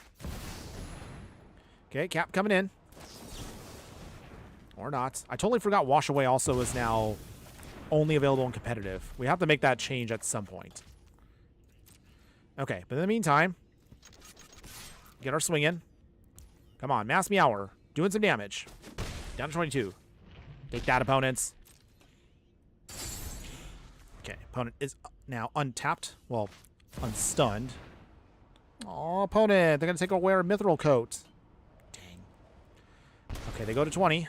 Okay, cap coming in. Or not. I totally forgot Wash Away also is now only available in competitive. We have to make that change at some point. Okay, but in the meantime, get our swing in. Come on, Mass Meower. Doing some damage. Down to 22. Take that, opponents. Okay, opponent is now untapped. Well, unstunned. Oh, opponent. They're going to take away our Mithril Coat. Dang. Okay, they go to 20.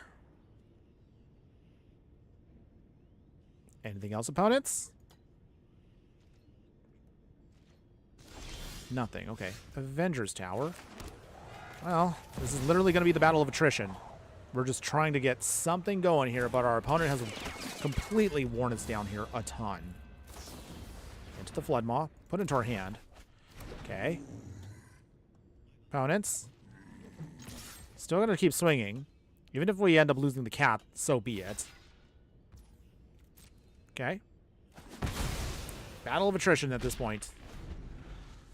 Anything else, opponents? Nothing. Okay. Avengers Tower. Well, this is literally going to be the battle of attrition. We're just trying to get something going here, but our opponent has completely worn us down here a ton. Into the Flood Maw. Put it into our hand. Okay. Opponents. Still going to keep swinging. Even if we end up losing the cap, so be it. Okay. Battle of attrition at this point.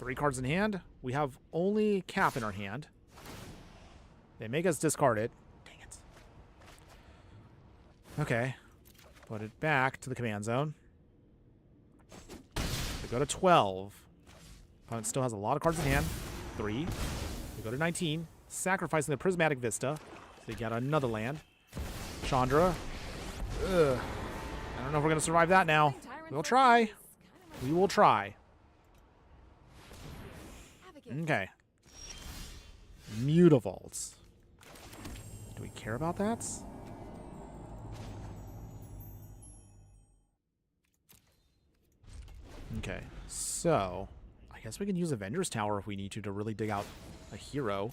3 cards in hand. We have only cap in our hand. They make us discard it. Dang it. Okay. Put it back to the command zone. We go to 12. Opponent still has a lot of cards in hand. 3. We go to 19. Sacrificing the Prismatic Vista. So we get another land. Chandra. Ugh. I don't know if we're going to survive that now. We'll try. We will try. Okay. Mutavaults. Do we care about that? Okay. So, I guess we can use Avengers Tower if we need to really dig out a hero.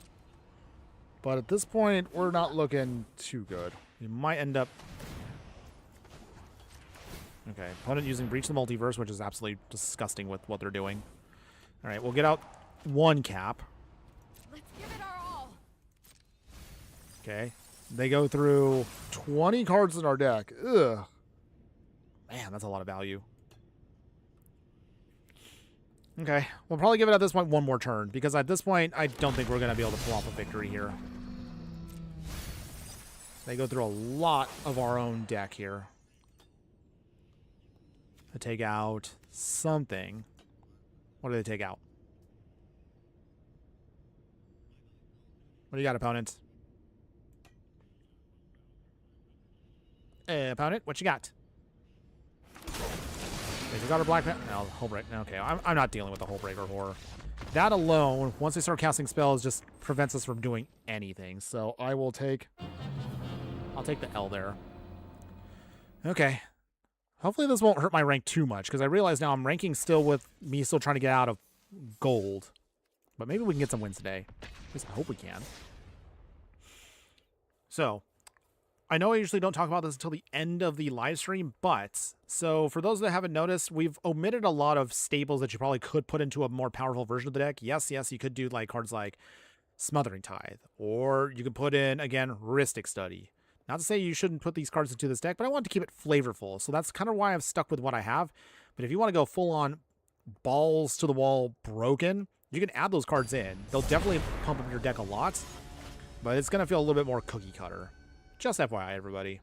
But at this point, we're not looking too good. We might end up... Okay, opponent using Breach the Multiverse, which is absolutely disgusting with what they're doing. All right, we'll get out 1 cap. Let's give it our all. Okay, they go through 20 cards in our deck. Ugh. Man, that's a lot of value. Okay, we'll probably give it at this point 1 more turn, because at this point, I don't think we're going to be able to pull off a victory here. They go through a lot of our own deck here. To take out something. What do they take out? What do you got, opponent? Opponent, what you got? They got a black... No, Hullbreaker. Okay, I'm not dealing with the Hullbreaker horror. That alone, once they start casting spells, just prevents us from doing anything. So I will take... I'll take the L there. Okay. Hopefully this won't hurt my rank too much, because I realize now I'm ranking still with me still trying to get out of gold. But maybe we can get some wins today. At least I hope we can. So, I know I usually don't talk about this until the end of the live stream, but, so for those that haven't noticed, we've omitted a lot of staples that you probably could put into a more powerful version of the deck. Yes, you could do like cards like Smothering Tithe, or you could put in, again, Rhystic Study. Not to say you shouldn't put these cards into this deck, but I want to keep it flavorful. So that's kind of why I've stuck with what I have. But if you want to go full on balls to the wall broken, you can add those cards in. They'll definitely pump up your deck a lot, but it's going to feel a little bit more cookie cutter. Just FYI, everybody.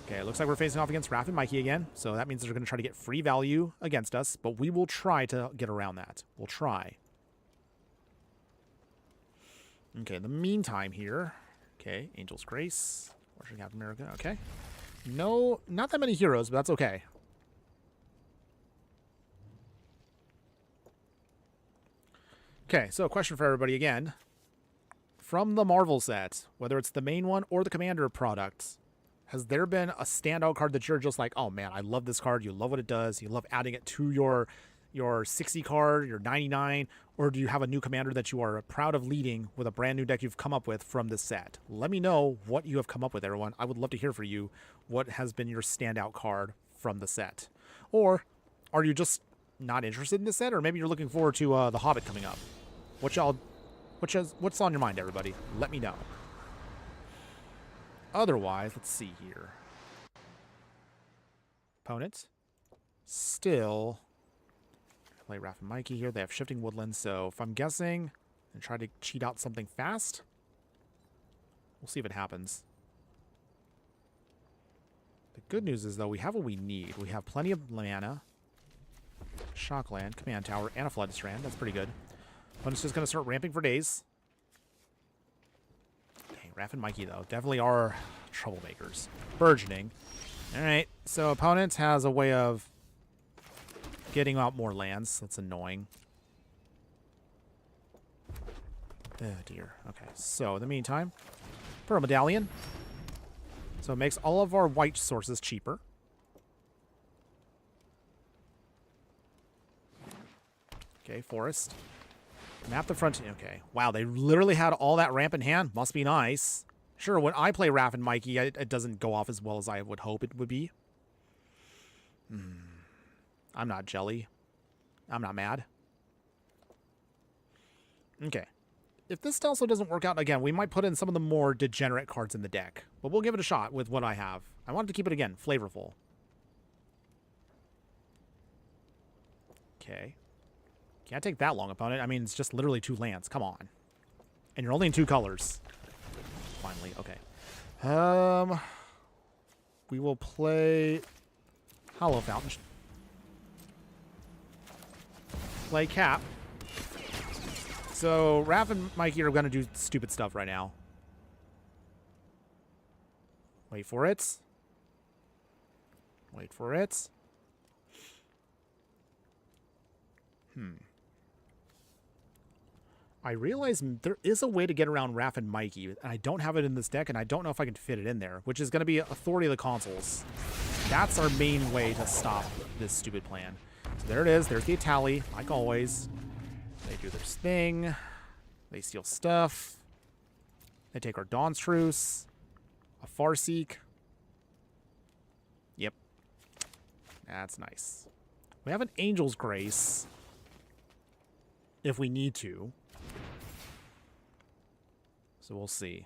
Okay, it looks like we're facing off against Raph and Mikey again. So that means they're going to try to get free value against us, but we will try to get around that. We'll try. Okay, in the meantime here... Okay, Angel's Grace, Worship Captain America, okay. No, not that many heroes, but that's okay. Okay, so a question for everybody again. From the Marvel set, whether it's the main one or the Commander product, has there been a standout card that you're just like, oh man, I love this card, you love what it does, you love adding it to your 60 card, your 99, or do you have a new commander that you are proud of leading with a brand new deck you've come up with from this set? Let me know what you have come up with, everyone. I would love to hear from you what has been your standout card from the set. Or are you just not interested in this set, or maybe you're looking forward to The Hobbit coming up? What's on your mind, everybody? Let me know. otherwise, let's see here. Opponent. Still. Play Raph and Mikey here. They have Shifting Woodlands, so if I'm guessing and try to cheat out something fast, we'll see if it happens. The good news is, though, we have what we need. We have plenty of mana, Shockland, Command Tower, and a Flood Strand. That's pretty good. Opponent's just going to start ramping for days. Dang, Raph and Mikey, though, definitely are troublemakers. Burgeoning. All right, so opponent has a way of getting out more lands. That's annoying. Oh, dear. Okay, so in the meantime, Pearl Medallion. So it makes all of our white sources cheaper. Okay, Forest. Map the front. Okay. Wow, they literally had all that ramp in hand. Must be nice. Sure, when I play Raph and Mikey, it doesn't go off as well as I would hope it would be. I'm not jelly. I'm not mad. Okay. If this also doesn't work out, again, we might put in some of the more degenerate cards in the deck. But we'll give it a shot with what I have. I wanted to keep it, again, flavorful. Okay. Can't take that long, opponent. I mean, it's just literally 2 lands. Come on. And you're only in 2 colors. Finally, okay. We will play Hollow Fountain. Play Cap. So, Raph and Mikey are going to do stupid stuff right now. Wait for it. Wait for it. I realize there is a way to get around Raph and Mikey, and I don't have it in this deck, and I don't know if I can fit it in there, which is going to be Authority of the Consoles. That's our main way to stop this stupid plan. So there it is. There's the Itali, like always. They do their thing. They steal stuff. They take our Dawn's Truce. A Farseek. Yep. That's nice. We have an Angel's Grace. If we need to. So we'll see.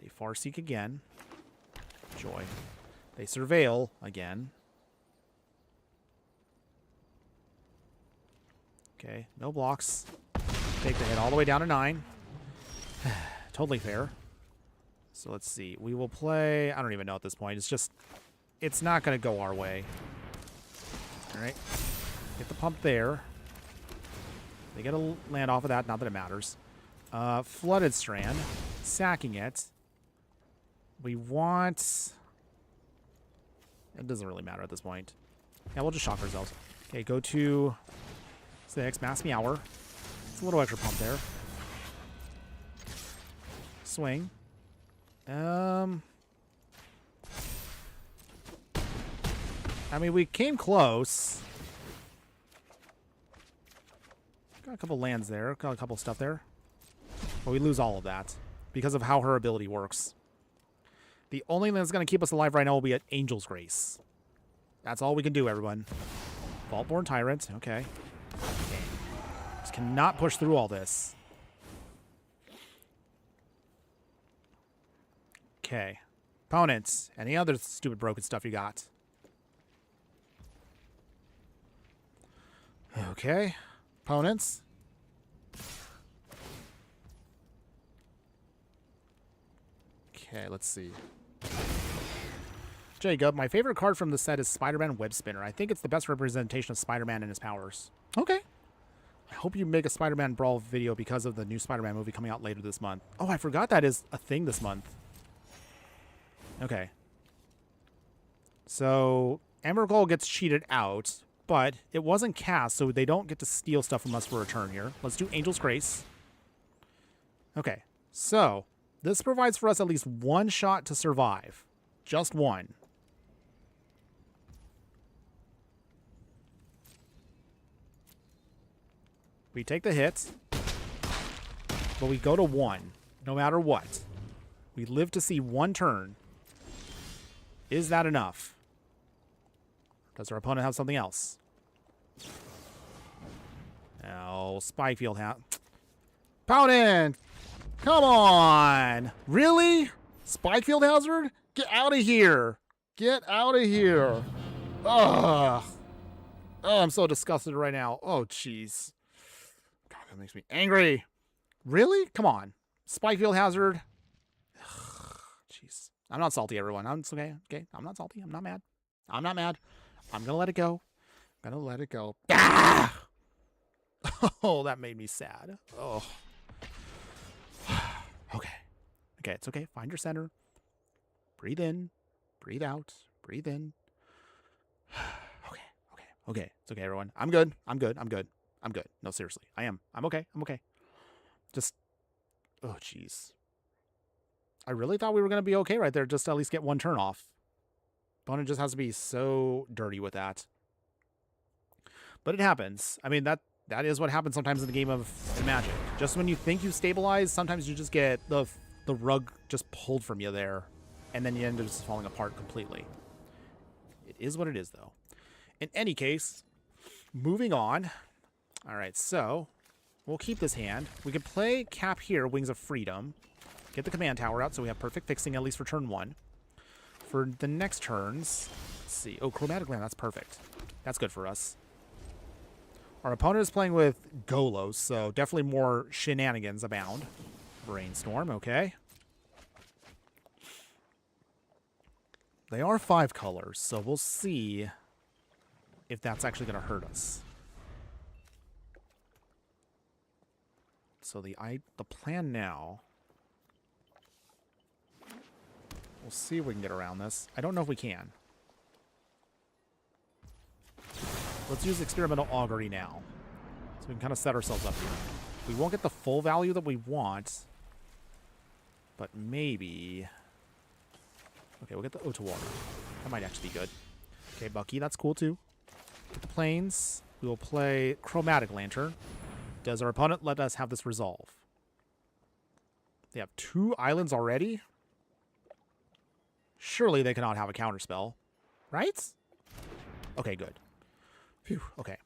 They Farseek again. Joy. They Surveil again. Okay, no blocks. Take the hit all the way down to 9. Totally fair. So let's see. We will play... I don't even know at this point. It's just... It's not going to go our way. Alright. Get the pump there. They get a land off of that. Not that it matters. Flooded Strand. Sacking it. We want... It doesn't really matter at this point. Yeah, we'll just shock ourselves. Okay, go to... 6, Mass Meower. It's a little extra pump there. Swing. I mean, we came close. Got a couple lands there. Got a couple stuff there. But we lose all of that because of how her ability works. The only thing that's going to keep us alive right now will be an Angel's Grace. That's all we can do, everyone. Vaultborn Tyrant. Okay. Just cannot push through all this. Okay. Opponents. Any other stupid broken stuff you got? Okay. Opponents. Okay, let's see. Jacob, my favorite card from the set is Spider-Man Web Spinner. I think it's the best representation of Spider-Man and his powers. Okay. I hope you make a Spider-Man Brawl video because of the new Spider-Man movie coming out later this month. Oh, I forgot that is a thing this month. Okay. So, Emrakul gets cheated out, but it wasn't cast, so they don't get to steal stuff from us for a turn here. Let's do Angel's Grace. Okay. So, this provides for us at least one shot to survive. Just one. We take the hit, but we go to 1, no matter what. We live to see 1 turn. Is that enough? Does our opponent have something else? Oh, Spikefield hat. Opponent! Come on! Really? Spike Field Hazard? Get out of here. Get out of here. Ugh. Oh, I'm so disgusted right now. Oh, jeez. God, that makes me angry. Really? Come on. Spike Field Hazard. Jeez. I'm not salty, everyone. It's okay. Okay. I'm not salty. I'm not mad. I'm not mad. I'm going to let it go. I'm going to let it go. Ah! Oh, that made me sad. Oh. Okay. Okay, it's okay. Find your center. Breathe in. Breathe out. Breathe in. Okay. Okay. Okay. It's okay, everyone. I'm good. I'm good. I'm good. I'm good. No, seriously. I am. I'm okay. I'm okay. Just. Oh, jeez. I really thought we were going to be okay right there. Just to at least get one turn off. Opponent just has to be so dirty with that. But it happens. I mean, that is what happens sometimes in the game of Magic. Just when you think you've stabilized, sometimes you just get the rug just pulled from you there. And then you end up just falling apart completely. It is what it is, though. In any case, moving on. All right, so we'll keep this hand. We can play Cap here, Wings of Freedom. Get the command tower out so we have perfect fixing, at least for turn 1. For the next turns, let's see. Oh, Chromatic Land, that's perfect. That's good for us. Our opponent is playing with Golos, so definitely more shenanigans abound. Brainstorm, okay. They are 5 colors, so we'll see if that's actually going to hurt us. So the plan now... We'll see if we can get around this. I don't know if we can. Let's use Experimental Augury now. So we can kind of set ourselves up here. We won't get the full value that we want. But maybe... Okay, we'll get the O2 Water. That might actually be good. Okay, Bucky, that's cool too. Get the Plains. We will play Chromatic Lantern. Does our opponent let us have this resolve? They have 2 islands already? Surely they cannot have a counterspell. Right? Okay, good. Phew, okay.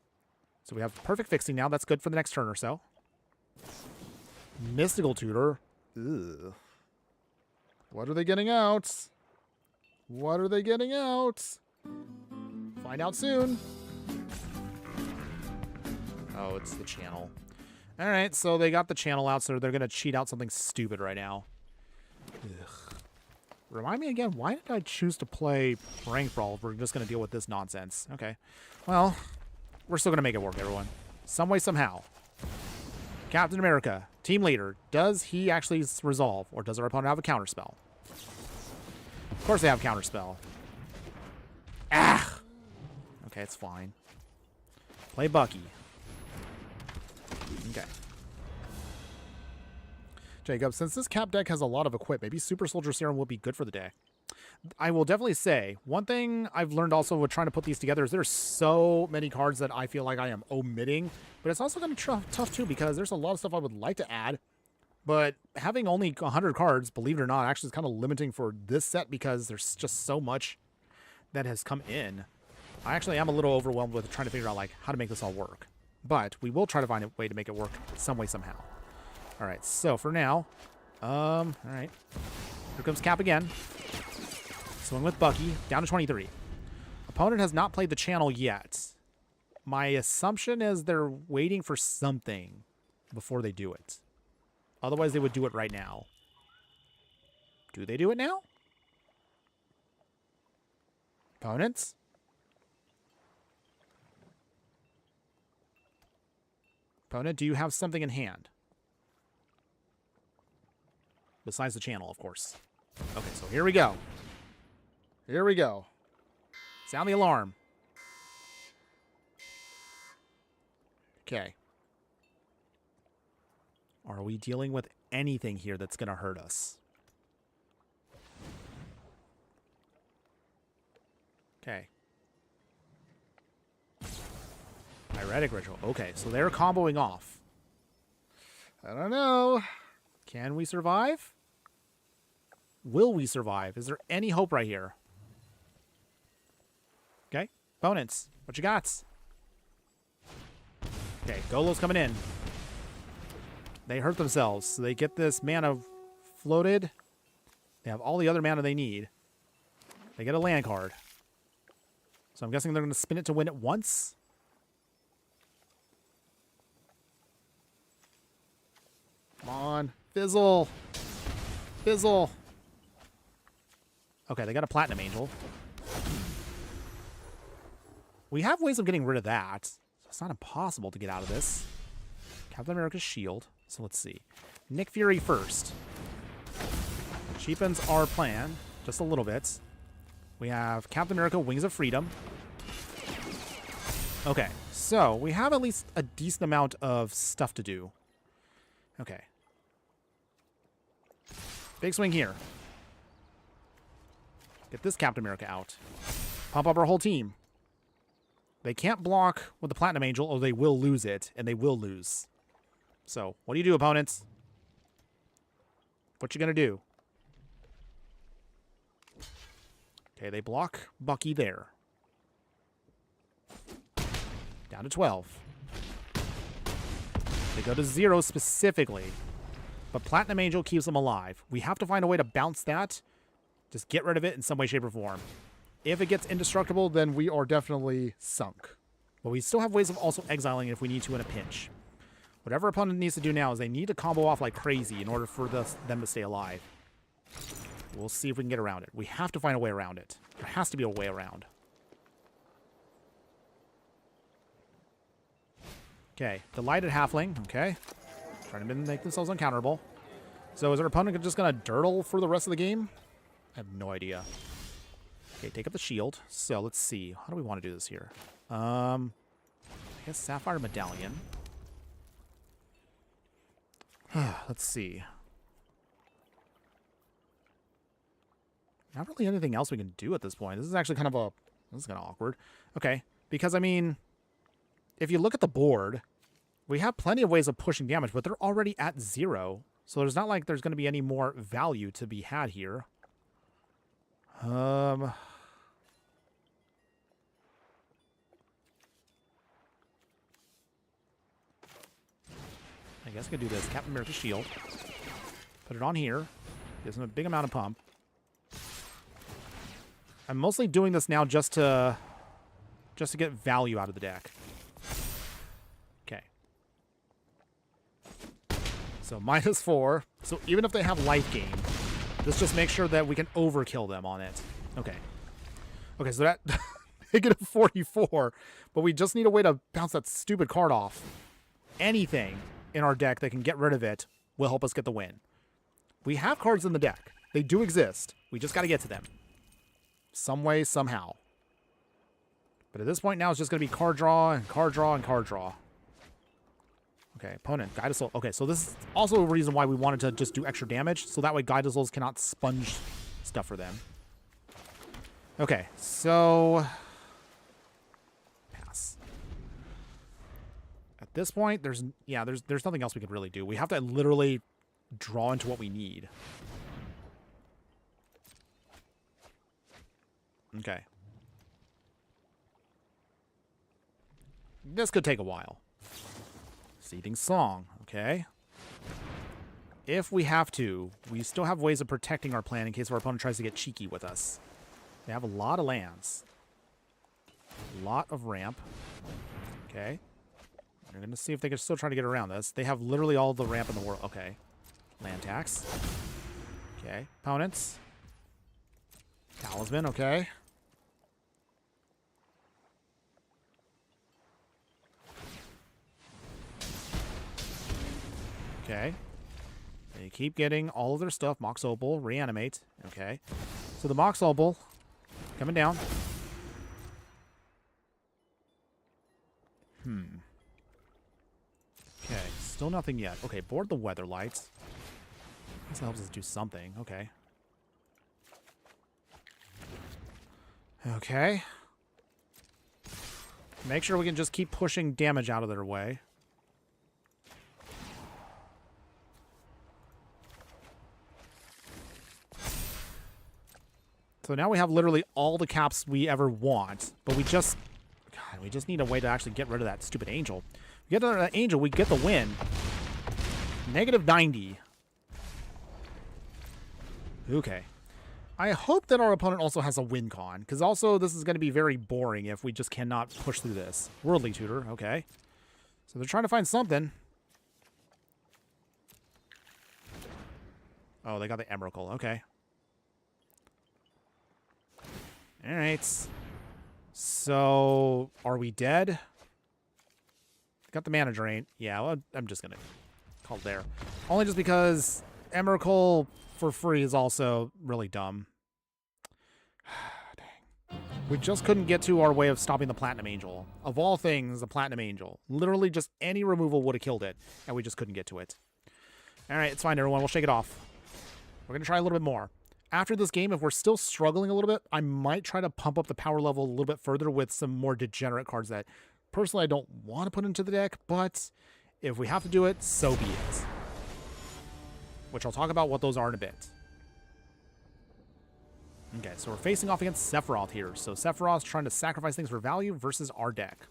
So we have perfect fixing now. That's good for the next turn or so. Mystical Tutor. Ugh. What are they getting out? What are they getting out? Find out soon. Oh, it's the channel. All right, so they got the channel out, so they're going to cheat out something stupid right now. Ugh. Remind me again, why did I choose to play Rank Brawl if we're just going to deal with this nonsense? Okay. Well, we're still going to make it work, everyone. Some way, somehow. Captain America, team leader. Does he actually resolve, or does our opponent have a counterspell? Of course they have counterspell. Ah! Okay, it's fine. Play Bucky. Okay. Jacob, since this cap deck has a lot of equip, maybe Super Soldier Serum will be good for the day. I will definitely say, one thing I've learned also with trying to put these together is there's so many cards that I feel like I am omitting, but it's also going to be tough too because there's a lot of stuff I would like to add, but having only 100 cards, believe it or not, actually is kind of limiting for this set because there's just so much that has come in. I actually am a little overwhelmed with trying to figure out like how to make this all work, but we will try to find a way to make it work some way, somehow. All right, so for now, all right, here comes Cap again. Swing with Bucky, down to 23. Opponent has not played the channel yet. My assumption is they're waiting for something before they do it. Otherwise, they would do it right now. Do they do it now? Opponents? Opponent, do you have something in hand? Besides the channel, of course. Okay, so here we go. Here we go. Sound the alarm. Okay. Are we dealing with anything here that's going to hurt us? Okay. Pyretic Ritual. Okay, so they're comboing off. I don't know. Can we survive? Will we survive? Is there any hope right here? Okay. Opponents, what you got? Okay, Golos coming in. They hurt themselves, so they get this mana floated. They have all the other mana they need. They get a land card. So I'm guessing they're going to spin it to win it once. Come on. Fizzle. Fizzle. Okay, they got a Platinum Angel. We have ways of getting rid of that. So it's not impossible to get out of this. Captain America's shield. So let's see. Nick Fury first. Cheapens our plan just a little bit. We have Captain America Wings of Freedom. Okay, so we have at least a decent amount of stuff to do. Okay. Big swing here. Get this Captain America out. Pump up our whole team. They can't block with the Platinum Angel or they will lose it, and they will lose. So, what do you do, opponents? What you gonna do? Okay, they block Bucky there. Down to 12. They go to 0 specifically. But Platinum Angel keeps them alive. We have to find a way to bounce that. Just get rid of it in some way, shape, or form. If it gets indestructible, then we are definitely sunk. But we still have ways of also exiling it if we need to in a pinch. Whatever opponent needs to do now is they need to combo off like crazy in order for them to stay alive. We'll see if we can get around it. We have to find a way around it. There has to be a way around. Okay, Delighted Halfling. Okay. Trying to make themselves uncounterable. So is our opponent just going to dirtle for the rest of the game? I have no idea. Okay, take up the shield. So let's see. How do we want to do this here? I guess Sapphire Medallion. Let's see. Not really anything else we can do at this point. This is actually kind of a... This is kind of awkward. Okay, because, I mean, if you look at the board, we have plenty of ways of pushing damage, but they're already at 0. So there's not like there's going to be any more value to be had here. I guess I could do this. Captain America's shield. Put it on here. Gives him a big amount of pump. I'm mostly doing this now just to get value out of the deck. Okay. So -4. So even if they have life gain, let's just make sure that we can overkill them on it. Okay. Okay, so that -44, but we just need a way to bounce that stupid card off. Anything in our deck that can get rid of it will help us get the win. We have cards in the deck. They do exist. We just got to get to them. Some way, somehow. But at this point now, it's just going to be card draw and card draw and card draw. Okay, opponent, Guide of Soul. Okay, so this is also a reason why we wanted to just do extra damage, so that way Guide of Souls cannot sponge stuff for them. Okay, so... Pass. At this point, there's nothing else we could really do. We have to literally draw into what we need. Okay. This could take a while. Seething Song, okay. If we have to, we still have ways of protecting our plan in case our opponent tries to get cheeky with us. They have a lot of lands. A lot of ramp. Okay. We're going to see if they can still try to get around this. They have literally all the ramp in the world. Okay. Land tax. Okay. Opponents. Talisman, okay. Okay. They keep getting all of their stuff. Mox Opal, reanimate. Okay. So the Mox Opal coming down. Okay. Still nothing yet. Okay. Board the Weather Lights. This helps us do something. Okay. Okay. Make sure we can just keep pushing damage out of their way. So now we have literally all the caps we ever want, but we just need a way to actually get rid of that stupid angel. We get rid of that angel, we get the win. -90. Okay. I hope that our opponent also has a win con, because also this is going to be very boring if we just cannot push through this. Worldly Tutor, okay. So they're trying to find something. Oh, they got the Emrakul, okay. Alright. So, are we dead? Got the mana drain. Yeah, well, I'm just going to call it there. Only just because Emrakul for free is also really dumb. Dang. We just couldn't get to our way of stopping the Platinum Angel. Of all things, the Platinum Angel. Literally just any removal would have killed it, and we just couldn't get to it. Alright, it's fine, everyone. We'll shake it off. We're going to try a little bit more. After this game, if we're still struggling a little bit, I might try to pump up the power level a little bit further with some more degenerate cards that, personally, I don't want to put into the deck, but if we have to do it, so be it. Which I'll talk about what those are in a bit. Okay, so we're facing off against Sephiroth here. So Sephiroth's trying to sacrifice things for value versus our deck.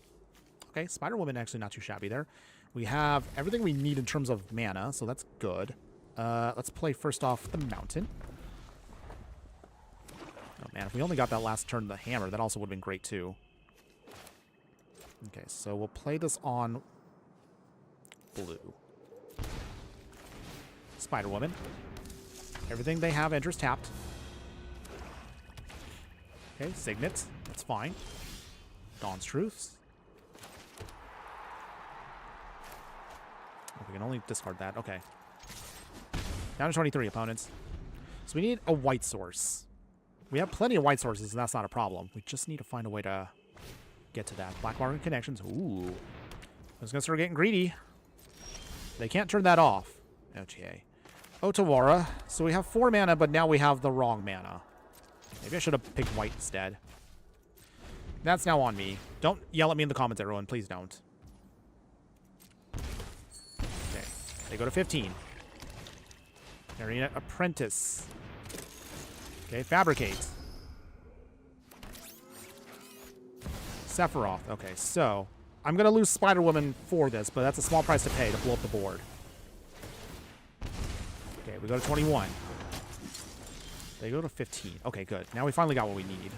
Okay, Spider-Woman actually not too shabby there. We have everything we need in terms of mana, so that's good. Let's play first off the Mountain. Oh man, if we only got that last turn the hammer, that also would have been great too. Okay, so we'll play this on blue. Spider-Woman. Everything they have enters tapped. Okay, Signet. That's fine. Dawn's Truths. Oh, we can only discard that. Okay. Down to 23 opponents. So we need a white source. We have plenty of white sources, and that's not a problem. We just need to find a way to get to that. Black Market Connections. Ooh. I was going to start getting greedy. They can't turn that off. OTA. Otawara. So we have 4 mana, but now we have the wrong mana. Maybe I should have picked white instead. That's now on me. Don't yell at me in the comments, everyone. Please don't. Okay. They go to 15. Arena Apprentice. Okay, Fabricate. Sephiroth. Okay, so I'm going to lose Spider-Woman for this, but that's a small price to pay to blow up the board. Okay, we go to 21. They go to 15. Okay, good. Now we finally got what we need.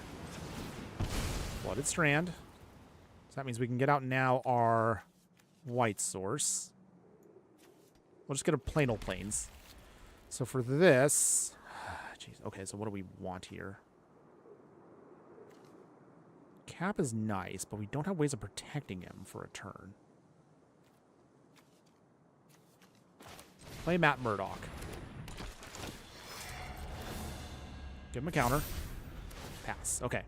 Blooded Strand. So that means we can get out now our white source. We'll just get a plain old plains. So for this... Jeez. Okay, so what do we want here? Cap is nice, but we don't have ways of protecting him for a turn. Play Matt Murdock. Give him a counter. Pass. Okay.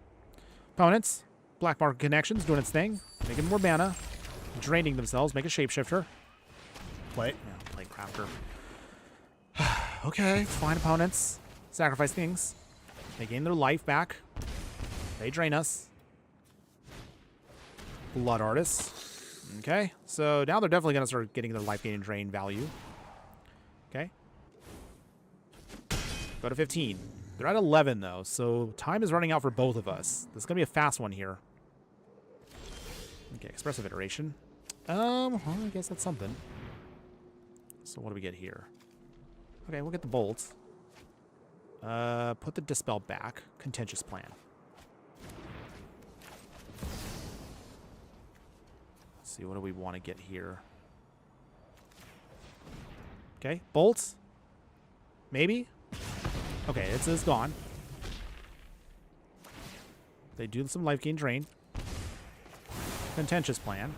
Opponents. Black Market Connections doing its thing. Making more mana. Draining themselves. Make a shapeshifter. Play. Yeah, play Crafter. Okay, fine opponents. Sacrifice things. They gain their life back. They drain us. Blood Artists. Okay, so now they're definitely going to start getting their life gain and drain value. Okay. Go to 15. They're at 11, though, so time is running out for both of us. This is going to be a fast one here. Okay, Expressive Iteration. Well, I guess that's something. So what do we get here? Okay, we'll get the bolts. Put the Dispel back. Contentious Plan. Let's see, what do we want to get here? Okay, bolts. Maybe? Okay, it's gone. They do some life gain drain. Contentious Plan.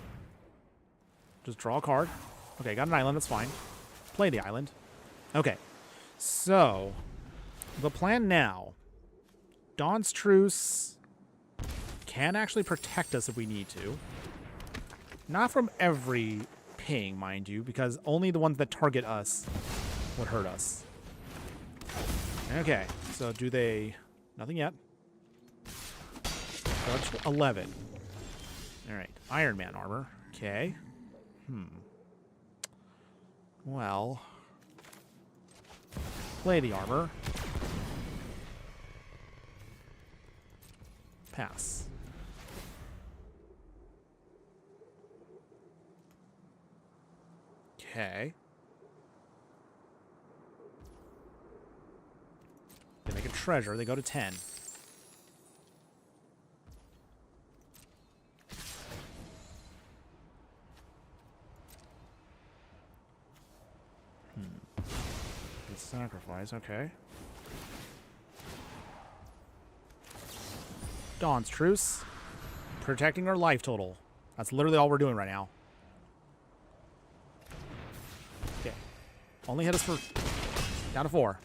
Just draw a card. Okay, got an island, that's fine. Play the island. Okay, so the plan now. Dawn's Truce can actually protect us if we need to. Not from every ping, mind you, because only the ones that target us would hurt us. Okay, so do they... Nothing yet. That's 11. Alright, Iron Man armor. Okay. Well... Play the armor. Pass. Okay. They make a treasure. They go to 10. Good sacrifice, okay. Dawn's Truce. Protecting our life total. That's literally all we're doing right now. Okay. Only hit us for down to 4.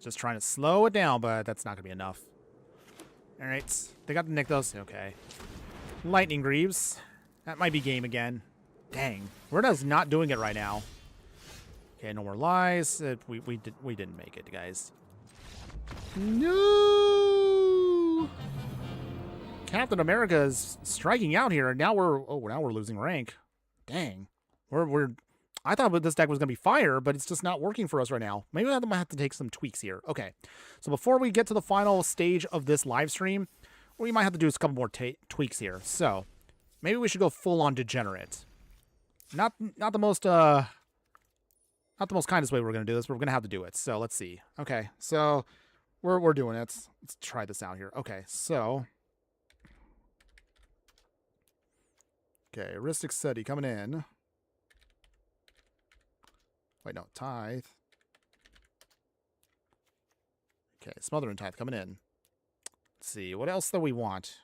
Just trying to slow it down, but that's not going to be enough. Alright. They got the Nykthos. Okay. Lightning Greaves. That might be game again. Dang. We're just not doing it right now. Okay, no more lies. We didn't make it, guys. No! Captain America is striking out here, and now we're losing rank. Dang. I thought this deck was going to be fire, but it's just not working for us right now. Maybe I might have to take some tweaks here. Okay. So before we get to the final stage of this live stream, what we might have to do is a couple more tweaks here. So maybe we should go full on degenerate. Not the most kindest way we're going to do this, but we're going to have to do it. So let's see. Okay. So we're doing it. Let's try this out here. Okay. So okay, Aristic Seti coming in. Wait, no, Tithe. Okay, Smother and Tithe coming in. Let's see, what else do we want?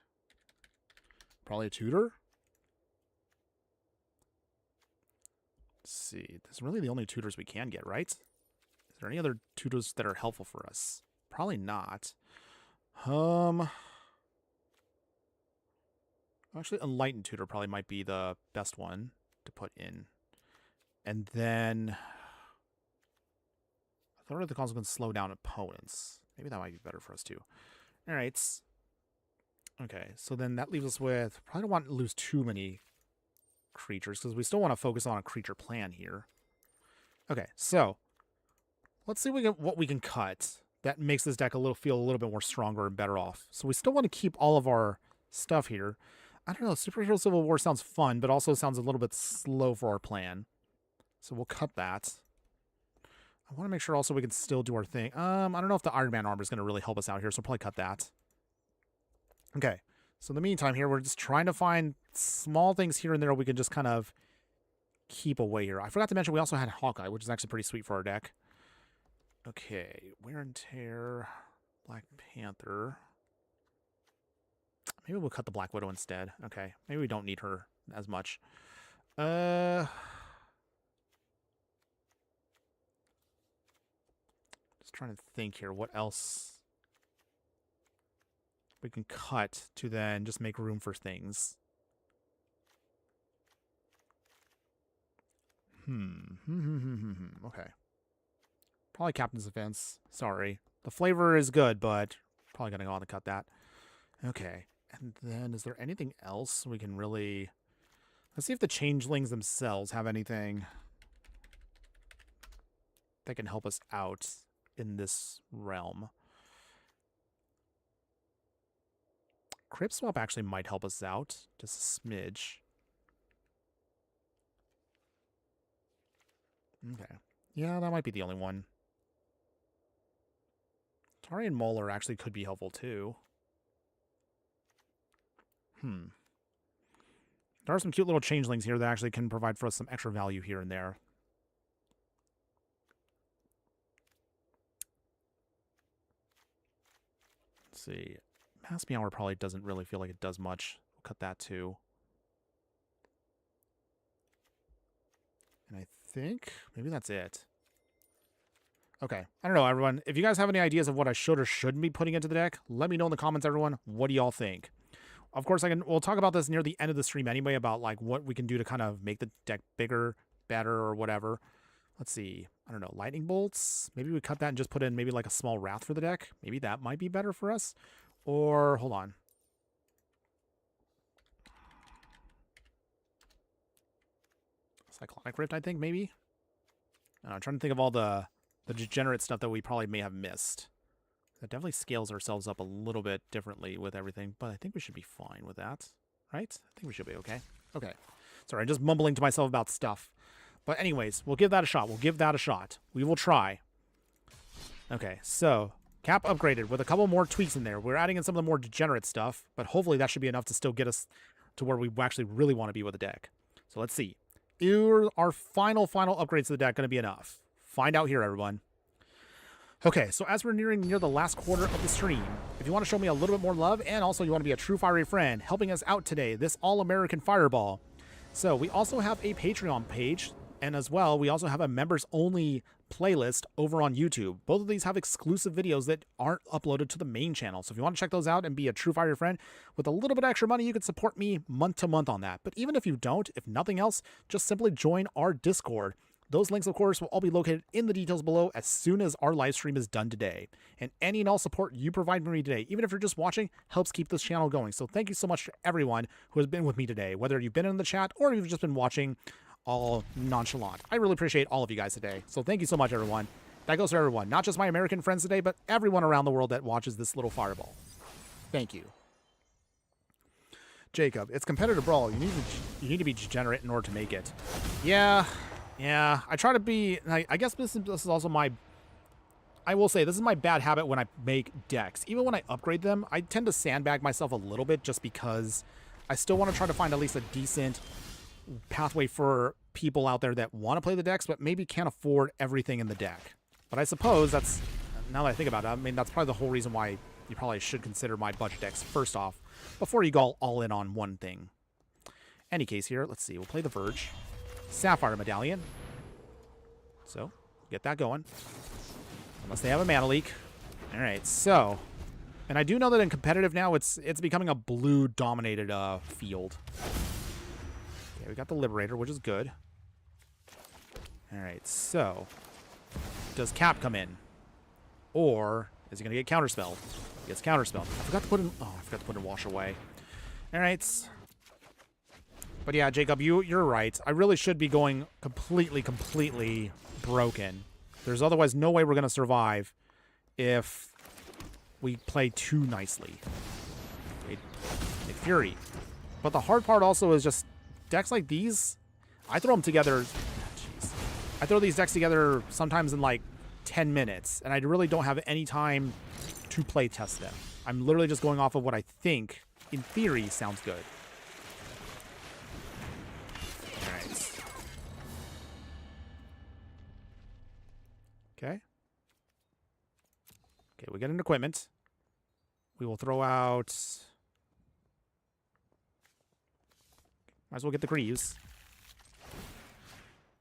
Probably a tutor? Let's see, that's really the only tutors we can get, right? Is there any other tutors that are helpful for us? Probably not. Actually, Enlightened Tutor probably might be the best one to put in. And then Authority of the Cosmos can slow down opponents. Maybe that might be better for us too. Alright. Okay, so then that leaves us with... Probably don't want to lose too many creatures, because we still want to focus on a creature plan here. Okay, so let's see what we can cut that makes this deck feel a little bit more stronger and better off. So we still want to keep all of our stuff here. I don't know, Superhero Civil War sounds fun, but also sounds a little bit slow for our plan. So we'll cut that. I want to make sure also we can still do our thing. I don't know if the Iron Man armor is going to really help us out here, so we'll probably cut that. Okay, so in the meantime here, we're just trying to find small things here and there we can just kind of keep away here. I forgot to mention we also had Hawkeye, which is actually pretty sweet for our deck. Okay, Wear and Tear, Black Panther. Maybe we'll cut the Black Widow instead. Okay, maybe we don't need her as much. Just trying to think here, what else we can cut to then just make room for things. Okay. Probably Captain's Defense. Sorry. The flavor is good, but probably going to go on to cut that. Okay. And then is there anything else we can really... Let's see if the changelings themselves have anything that can help us out in this realm. Crypt Swap actually might help us out. Just a smidge. Okay. Yeah, that might be the only one. Tari and Molar actually could be helpful too. There are some cute little changelings here that actually can provide for us some extra value here and there. Let's see. Mass Meower probably doesn't really feel like it does much. We'll cut that too. And I think maybe that's it. Okay. I don't know, everyone. If you guys have any ideas of what I should or shouldn't be putting into the deck, let me know in the comments, everyone. What do y'all think? Of course, we'll talk about this near the end of the stream anyway, about like what we can do to kind of make the deck bigger, better, or whatever. Let's see. I don't know. Lightning Bolts. Maybe we cut that and just put in maybe like a small Wrath for the deck. Maybe that might be better for us. Or, hold on. Cyclonic Rift, I think, maybe? I'm trying to think of all the degenerate stuff that we probably may have missed. That definitely scales ourselves up a little bit differently with everything, but I think we should be fine with that, right? I think we should be okay. Okay. Sorry, I'm just mumbling to myself about stuff. But anyways, we'll give that a shot. We'll give that a shot. We will try. Okay, so Cap upgraded with a couple more tweaks in there. We're adding in some of the more degenerate stuff, but hopefully that should be enough to still get us to where we actually really want to be with the deck. So let's see. Are our final upgrades to the deck going to be enough? Find out here, everyone. Okay, so as we're near the last quarter of the stream, if you want to show me a little bit more love and also you want to be a true fiery friend helping us out today, this All-American Fireball. So we also have a Patreon page, and as well, we also have a members-only playlist over on YouTube. Both of these have exclusive videos that aren't uploaded to the main channel. So if you want to check those out and be a true fiery friend with a little bit of extra money, you can support me month to month on that. But even if you don't, if nothing else, just simply join our Discord. Those links, of course, will all be located in the details below as soon as our live stream is done today. And any and all support you provide for me today, even if you're just watching, helps keep this channel going. So thank you so much to everyone who has been with me today, whether you've been in the chat or you've just been watching all nonchalant. I really appreciate all of you guys today. So thank you so much, everyone. That goes for everyone, not just my American friends today, but everyone around the world that watches this little fireball. Thank you. Jacob, it's competitive Brawl. You need to be degenerate in order to make it. Yeah. I try to be. I guess this is also my. I will say this is my bad habit when I make decks. Even when I upgrade them, I tend to sandbag myself a little bit just because I still want to try to find at least a decent pathway for people out there that want to play the decks but maybe can't afford everything in the deck. But I suppose that's, now that I think about it, I mean, that's probably the whole reason why you probably should consider my budget decks first off before you go all in on one thing. Any case here, let's see. We'll play the Verge. Sapphire Medallion. So, get that going. Unless they have a mana leak. All right, so, and I do know that in competitive now, it's becoming a blue-dominated field. Okay, we got the Liberator, which is good. All right, so, does Cap come in? Or is he going to get counterspelled? He gets counterspelled. I forgot to put in Wash Away. All right. But yeah, Jacob, you're right. I really should be going completely broken. There's otherwise no way we're going to survive if we play too nicely. A Fury. But the hard part also is just decks like these, I throw them together. Jeez. I throw these decks together sometimes in like 10 minutes, and I really don't have any time to play test them. I'm literally just going off of what I think, in theory, sounds good. Alright. Okay. Okay, we get an equipment. We will throw out... Might as well get the Greaves.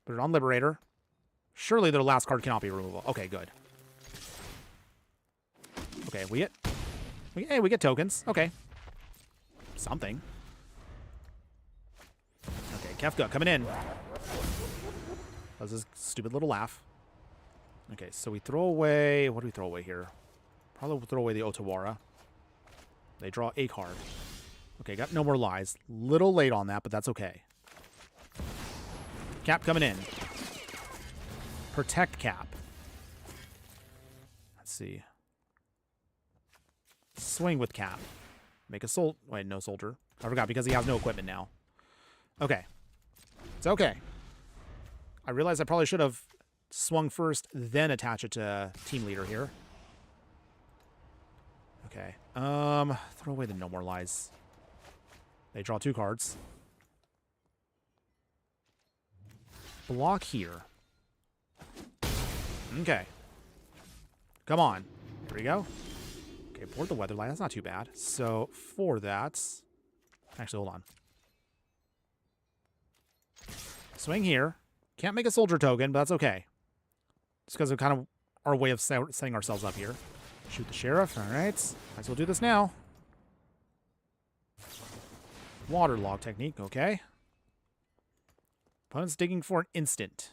Put it on Liberator. Surely their last card cannot be removable. Okay, good. Okay, we get tokens. Okay. Something. Okay, Kefka coming in. That was a stupid little laugh. Okay, so we throw away... What do we throw away here? Probably throw away the Otawara. They draw a card. Okay, got no more lies. Little late on that, but that's okay. Cap coming in. Protect Cap. Let's see. Swing with Cap. Make a soul. Wait, no soldier. I forgot because he has no equipment now. Okay. It's okay. I realize I probably should have swung first, then attach it to team leader here. Okay. Throw away the no more lies. They draw 2 cards. Block here. Okay. Come on. Here we go. Okay, board the weather line. That's not too bad. So, for that... Actually, hold on. Swing here. Can't make a soldier token, but that's okay. Just because of kind of our way of setting ourselves up here. Shoot the sheriff. All right. Might as well do this now. Waterlog technique. Okay. Opponent's digging for an instant.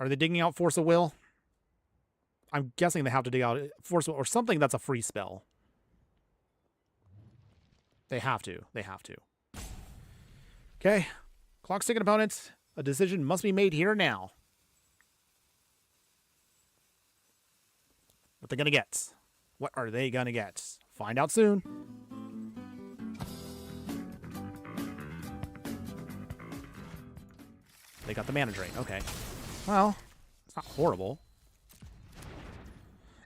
Are they digging out Force of Will? I'm guessing they have to dig out Force of Will or something that's a free spell. They have to. They have to. Okay. Clock's ticking, opponents. A decision must be made here now. What they gonna get? What are they gonna get? Find out soon. They got the mana drain. Okay. Well, it's not horrible.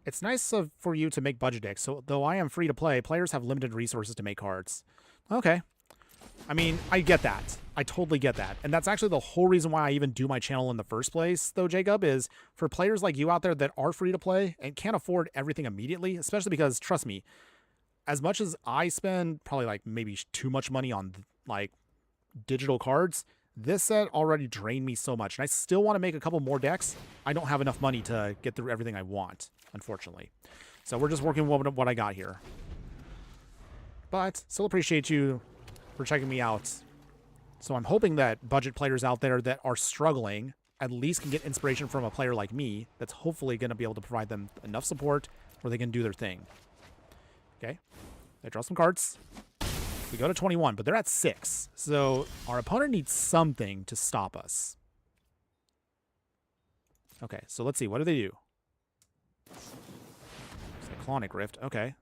It's nice for you to make budget decks, so though I am free to play, players have limited resources to make cards. Okay. I mean, I get that. I totally get that. And that's actually the whole reason why I even do my channel in the first place, though, Jacob, is for players like you out there that are free to play and can't afford everything immediately, especially because, trust me, as much as I spend probably like maybe too much money on like digital cards, this set already drained me so much. And I still want to make a couple more decks. I don't have enough money to get through everything I want, unfortunately. So we're just working with what I got here. But still appreciate you for checking me out. So I'm hoping that budget players out there that are struggling at least can get inspiration from a player like me that's hopefully going to be able to provide them enough support where they can do their thing. Okay. I draw some cards. We go to 21, but they're at 6. So our opponent needs something to stop us. Okay, so let's see. What do they do? Cyclonic Rift. Okay.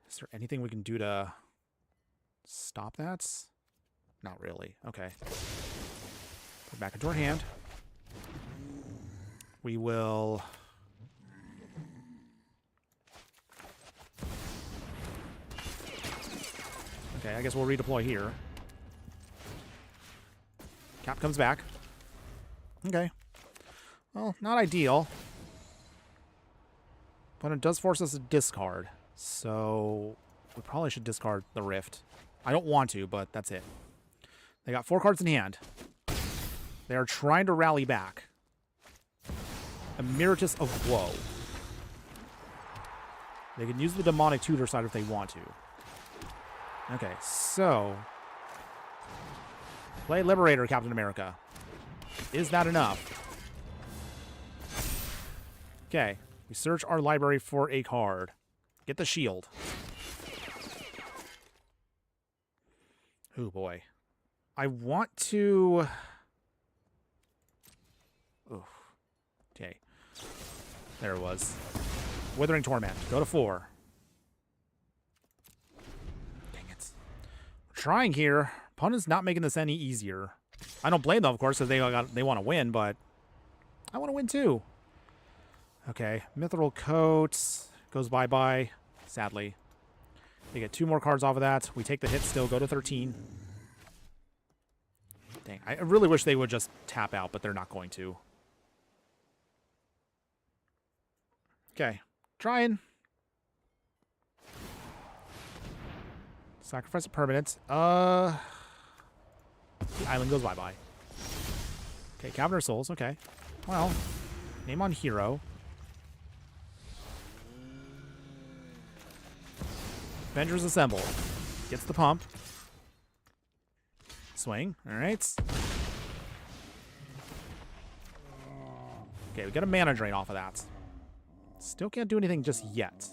Is there anything we can do to stop that? Not really. Okay. Put it back into our hand. We will... Okay, I guess we'll redeploy here. Cap comes back. Okay. Well, not ideal. But it does force us to discard. So we probably should discard the Rift. I don't want to, but that's it. They got 4 cards in hand. They are trying to rally back. Emeritus of Woe. They can use the Demonic Tutor side if they want to. Okay, so... Play Liberator, Captain America. Is that enough? Okay, we search our library for a card. Get the shield. Oh boy. I want to... Oof. Okay. There it was. Withering Torment. Go to 4. Dang it. We're trying here. Opponent's not making this any easier. I don't blame them, of course, because they want to win, but I want to win too. Okay. Mithril Coat goes bye-bye, sadly. They get 2 more cards off of that. We take the hit still, go to 13. Dang, I really wish they would just tap out, but they're not going to. Okay, trying. Sacrifice a permanent. The island goes bye-bye. Okay, Cabinet of Souls, okay. Well, name on hero. Avengers Assemble. Gets the pump. Swing. Alright. Okay, we got a mana drain off of that. Still can't do anything just yet.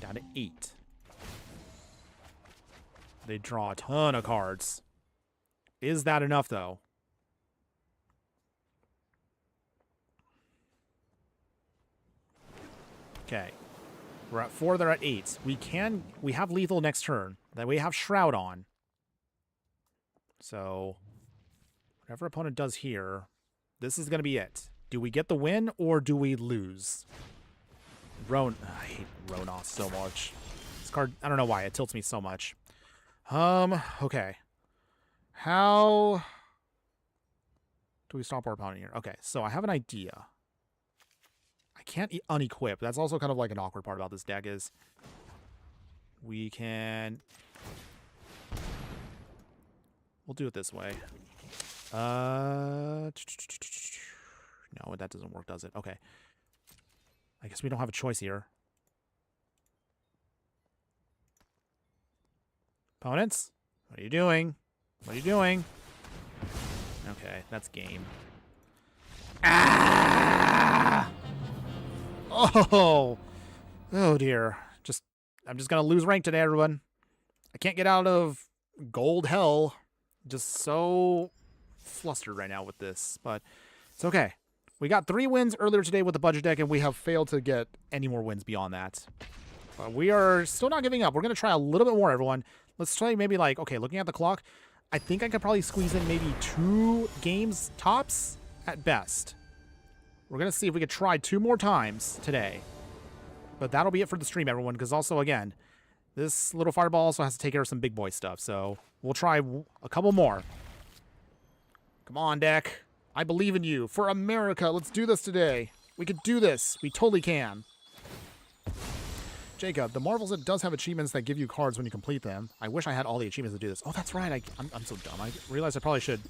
Down to 8. They draw a ton of cards. Is that enough, though? Okay. We're at 4, they're at 8. We have lethal next turn. Then we have Shroud on. So, whatever opponent does here, this is going to be it. Do we get the win, or do we lose? I hate Ronos so much. This card, I don't know why, it tilts me so much. Okay. How do we stop our opponent here? Okay, so I have an idea. I can't unequip. That's also kind of like an awkward part about this deck is we can... We'll do it this way. No, that doesn't work, does it? Okay. I guess we don't have a choice here. Opponents? What are you doing? What are you doing? Okay, that's game. Ah! Oh! Oh dear. I'm just gonna lose rank today, everyone. I can't get out of gold hell. Just so flustered right now with this, but it's okay. We got 3 wins earlier today with the budget deck, and we have failed to get any more wins beyond that. But we are still not giving up. We're going to try a little bit more, everyone. Let's try maybe like, okay, looking at the clock, I think I could probably squeeze in maybe 2 games tops at best. We're going to see if we could try 2 more times today. But that'll be it for the stream, everyone, because also, again, this little fireball also has to take care of some big boy stuff. So we'll try a couple more. Come on, deck. I believe in you. For America, let's do this today. We could do this. We totally can. Jacob, the Marvels, it does have achievements that give you cards when you complete them. I wish I had all the achievements to do this. Oh, that's right. I'm so dumb. I realized I probably should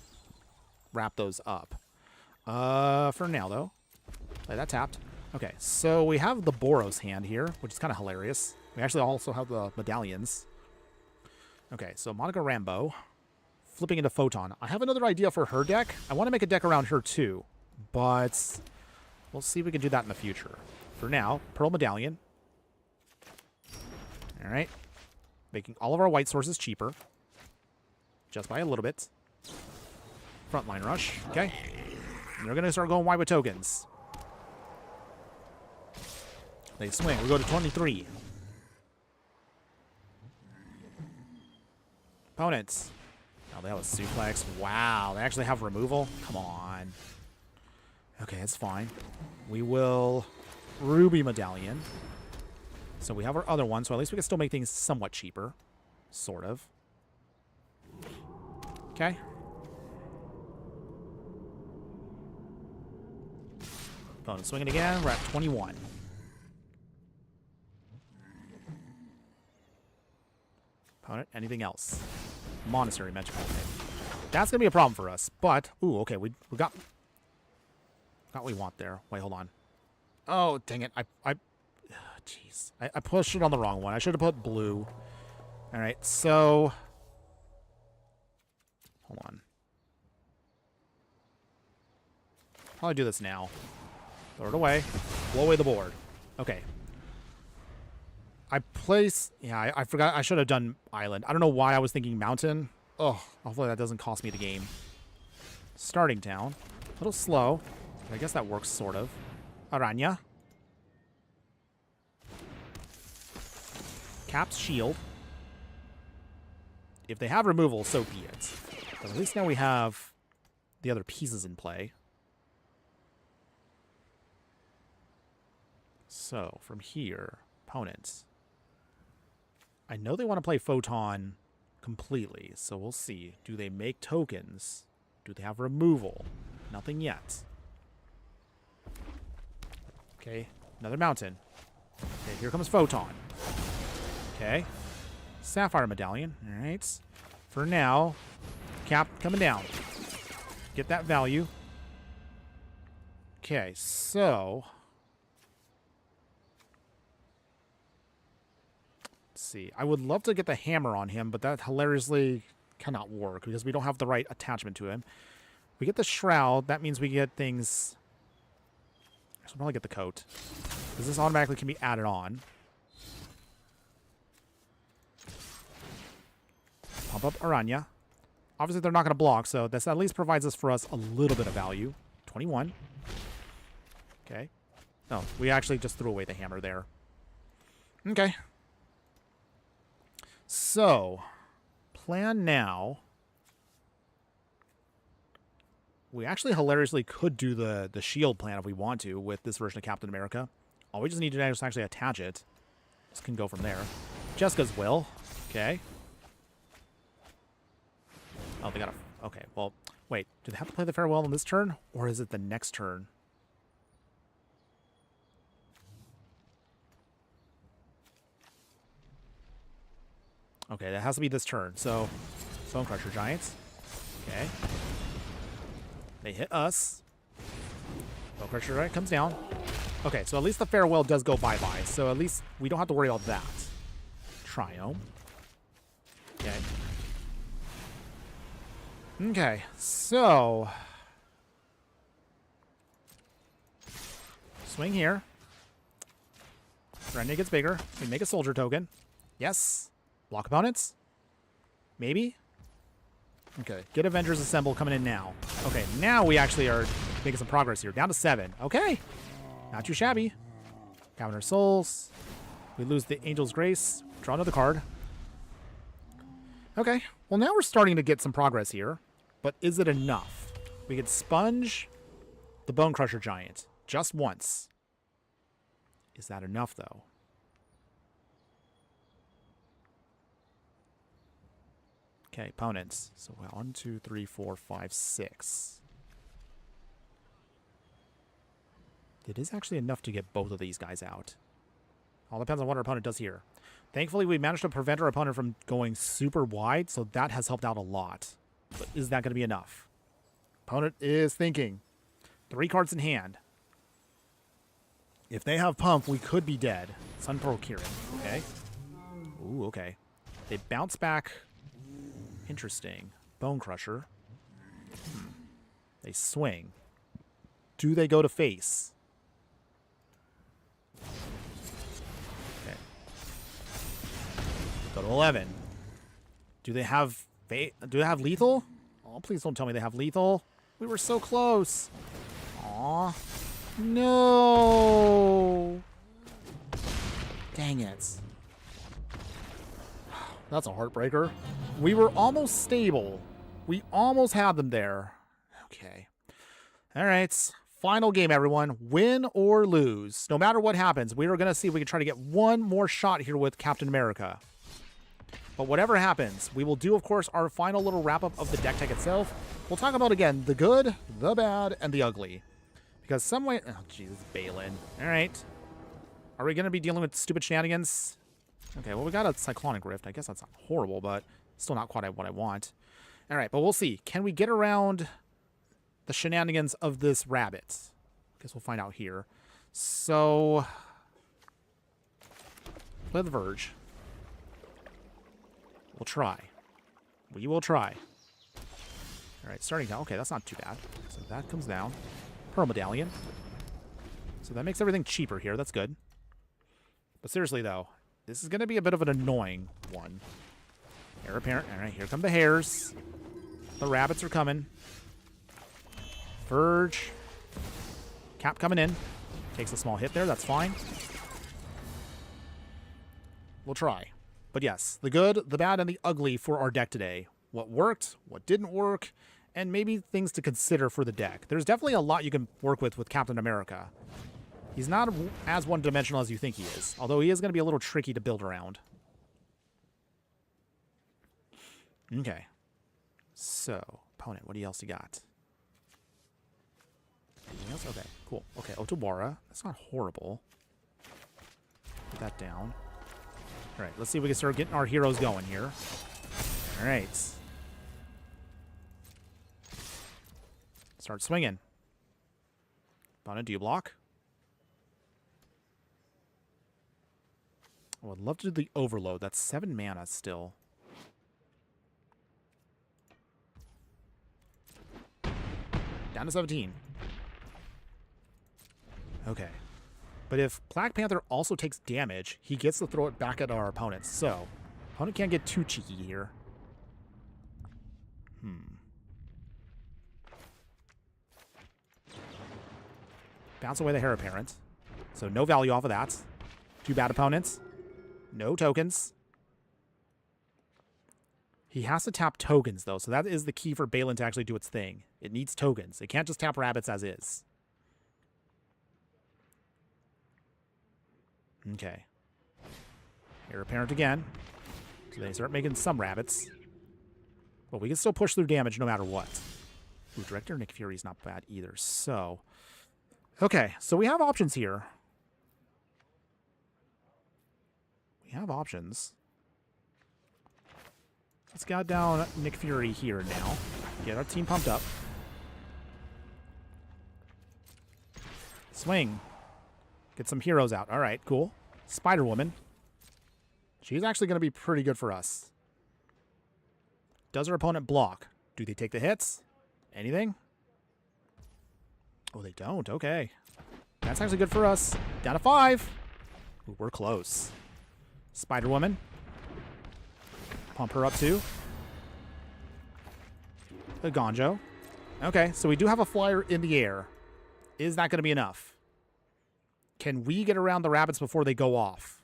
wrap those up. For now, though. Play that tapped. Okay, so we have the Boros hand here, which is kind of hilarious. We actually also have the medallions. Okay, so Monica Rambeau. Flipping into Photon. I have another idea for her deck. I want to make a deck around her, too. But we'll see if we can do that in the future. For now, Pearl Medallion. All right. Making all of our white sources cheaper. Just by a little bit. Frontline rush. Okay. And they're going to start going wide with tokens. They swing. We go to 23. Opponents. Oh, they have a suplex. Wow. They actually have removal? Come on. Okay, it's fine. We will Ruby Medallion. So we have our other one, so at least we can still make things somewhat cheaper. Sort of. Okay. Opponent swinging again. We're at 21. Opponent, anything else? Monastery Magical. That's going to be a problem for us, but... Ooh, okay, we got what we want there. Wait, hold on. Oh, dang it. Jeez. I pushed it on the wrong one. I should have put blue. All right, so... Hold on. Probably do this now. Throw it away. Blow away the board. Okay. Yeah, I forgot. I should have done island. I don't know why I was thinking mountain. Oh, hopefully that doesn't cost me the game. Starting town. A little slow. But I guess that works, sort of. Aranya. Caps shield. If they have removal, so be it. But at least now we have the other pieces in play. So, from here, opponents. I know they want to play Photon completely, so we'll see. Do they make tokens? Do they have removal? Nothing yet. Okay, another mountain. Okay, here comes Photon. Okay. Sapphire Medallion. All right. For now, cap coming down. Get that value. Okay, so... see. I would love to get the hammer on him, but that hilariously cannot work because we don't have the right attachment to him. We get the shroud. That means we get things... I should probably get the coat, because this automatically can be added on. Pump up Aranya. Obviously, they're not going to block, so this at least provides us for us a little bit of value. 21. Okay. No, we actually just threw away the hammer there. Okay. So, plan now. We actually hilariously could do the shield plan if we want to with this version of Captain America. All we just need to do is actually attach it. This can go from there. Jessica's will. Okay. Oh, they got a... Okay, well, wait. Do they have to play the farewell on this turn? Or is it the next turn? Okay, that has to be this turn. So, Bone Crusher Giants. Okay. They hit us. Bone Crusher Giant comes down. Okay, so at least the farewell does go bye-bye. So at least we don't have to worry about that. Triome. Okay. Okay, so... swing here. Renegade gets bigger. We make a soldier token. Yes. Block opponents? Maybe? Okay. Get Avengers Assemble coming in now. Okay, now we actually are making some progress here. Down to 7. Okay. Not too shabby. Counter Souls. We lose the Angel's Grace. Draw another card. Okay. Well, now we're starting to get some progress here. But is it enough? We could sponge the Bone Crusher Giant. Just once. Is that enough, though? Okay, opponents. So 1, 2, 3, 4, 5, 6. It is actually enough to get both of these guys out. All depends on what our opponent does here. Thankfully, we managed to prevent our opponent from going super wide, so that has helped out a lot. But is that going to be enough? Opponent is thinking. 3 cards in hand. If they have Pump, we could be dead. Sun Pearl Kieran. Okay. Ooh, okay. They bounce back. Interesting. Bone Crusher. They swing. Do they go to face? Okay. Go to 11. Do they have lethal? Oh, please don't tell me they have lethal. We were so close. Aw. No. Dang it. That's a heartbreaker. We were almost stable. We almost had them there. Okay. All right. Final game, everyone. Win or lose. No matter what happens, we are going to see if we can try to get one more shot here with Captain America. But whatever happens, we will do, of course, our final little wrap-up of the deck tech itself. We'll talk about, again, the good, the bad, and the ugly. Because some way... Oh, Jesus, Balin. All right. Are we going to be dealing with stupid shenanigans? Okay, well, we got a Cyclonic Rift. I guess that's not horrible, but still not quite what I want. All right, but we'll see. Can we get around the shenanigans of this rabbit? Guess we'll find out here. So... play the Verge. We'll try. We will try. All right, starting down. Okay, that's not too bad. So that comes down. Pearl Medallion. So that makes everything cheaper here. That's good. But seriously, though, this is going to be a bit of an annoying one. Heir apparent. All right, here come the hares. The rabbits are coming. Verge. Cap coming in. Takes a small hit there. That's fine. We'll try. But yes, the good, the bad, and the ugly for our deck today. What worked, what didn't work, and maybe things to consider for the deck. There's definitely a lot you can work with Captain America. He's not as one-dimensional as you think he is, although he is going to be a little tricky to build around. Okay. So, opponent, what else you got? Anything else? Okay, cool. Okay, Otawara. That's not horrible. Put that down. All right, let's see if we can start getting our heroes going here. All right. Start swinging. Opponent, do you block? I would love to do the overload. That's 7 mana still. Down to 17. Okay. But if Black Panther also takes damage, he gets to throw it back at our opponents. So, opponent can't get too cheeky here. Bounce away the Heir Apparent. So no value off of that. 2 bad opponents. No tokens. He has to tap tokens, though, so that is the key for Balin to actually do its thing. It needs tokens. It can't just tap rabbits as is. Okay. Heir Apparent again. So they start making some rabbits. But we can still push through damage no matter what. Ooh, Director Nick Fury is not bad either, so... Okay, so we have options here. We have options. Let's get down Nick Fury here now. Get our team pumped up. Swing. Get some heroes out. All right, cool. Spider-Woman. She's actually going to be pretty good for us. Does our opponent block? Do they take the hits? Anything? Oh, they don't. Okay. That's actually good for us. Down to 5. Ooh, we're close. Spider-Woman. Pump her up too. A Gonjo. Okay, so we do have a flyer in the air. Is that going to be enough? Can we get around the rabbits before they go off?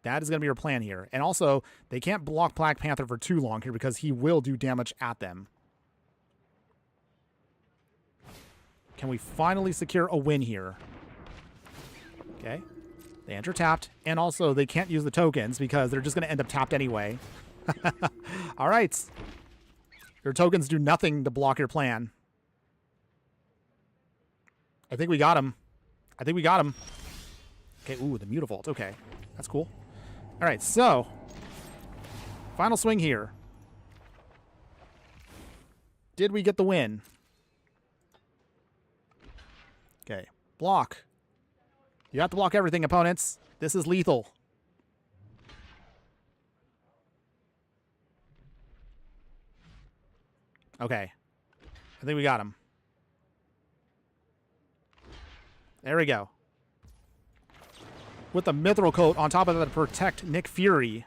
That is going to be our plan here. And also, they can't block Black Panther for too long here because he will do damage at them. Can we finally secure a win here? Okay. They enter tapped, and also they can't use the tokens because they're just going to end up tapped anyway. All right. Your tokens do nothing to block your plan. I think we got him. I think we got him. Okay, ooh, the Mutavault. Okay, that's cool. All right, so final swing here. Did we get the win? Okay, block. You have to block everything, opponents. This is lethal. Okay. I think we got him. There we go. With the Mithril Coat on top of that to protect Nick Fury.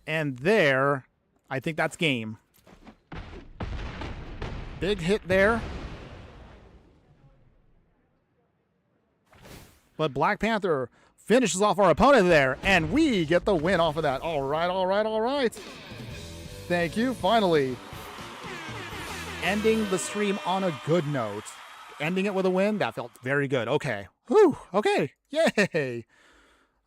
And there, I think that's game. Big hit there. But Black Panther finishes off our opponent there, and we get the win off of that. All right, all right, all right. Thank you, finally. Ending the stream on a good note. Ending it with a win, that felt very good. Okay. Whew, okay. Yay.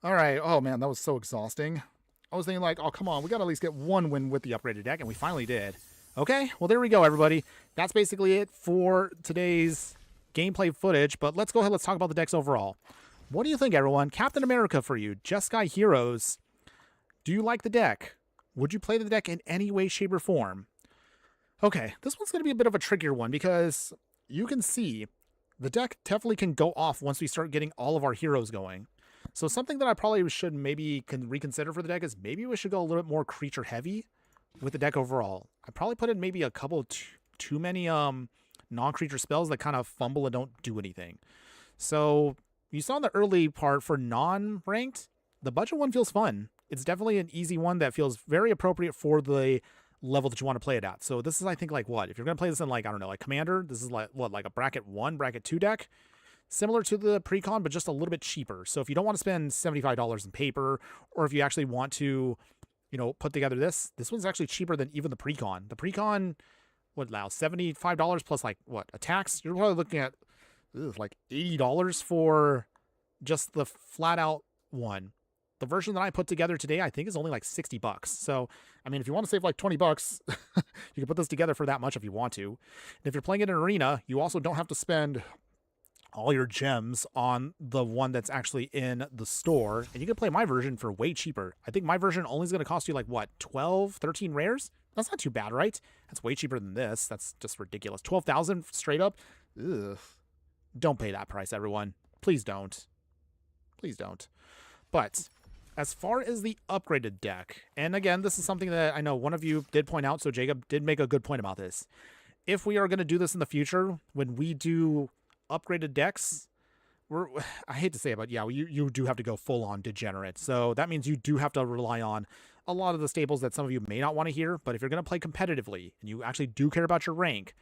All right. Oh, man, that was so exhausting. I was thinking like, oh, come on. We got to at least get one win with the upgraded deck, and we finally did. Okay, well, there we go, everybody. That's basically it for today's gameplay footage, but let's go ahead. Let's talk about the decks overall. What do you think, everyone? Captain America for you. Jeskai Heroes. Do you like the deck? Would you play the deck in any way, shape, or form? Okay, this one's going to be a bit of a trickier one because you can see the deck definitely can go off once we start getting all of our heroes going. So something that I probably should maybe reconsider for the deck is maybe we should go a little bit more creature heavy with the deck overall. I probably put in maybe a couple too many non-creature spells that kind of fumble and don't do anything. So you saw in the early part for non-ranked, the budget one feels fun. It's definitely an easy one that feels very appropriate for the level that you want to play it at. So this is, I think, like what? If you're going to play this in like, I don't know, like Commander, this is like what, like a bracket 1, bracket 2 deck? Similar to the Precon, but just a little bit cheaper. So if you don't want to spend $75 in paper, or if you actually want to, you know, put together this one's actually cheaper than even the Precon. The Precon would allow $75 plus like what, a tax? You're probably looking at like $80 for just the flat out one. The version that I put together today, I think, is only like $60. So, I mean, if you want to save like $20, you can put this together for that much if you want to. And if you're playing it in Arena, you also don't have to spend all your gems on the one that's actually in the store. And you can play my version for way cheaper. I think my version only is going to cost you like, what, 12, 13 rares? That's not too bad, right? That's way cheaper than this. That's just ridiculous. 12,000 straight up? Ugh. Don't pay that price, everyone. Please don't. Please don't. But as far as the upgraded deck, and again, this is something that I know one of you did point out, so Jacob did make a good point about this. If we are going to do this in the future, when we do upgraded decks, I hate to say it, but yeah, you do have to go full on degenerate. So that means you do have to rely on a lot of the staples that some of you may not want to hear. But if you're going to play competitively and you actually do care about your rank,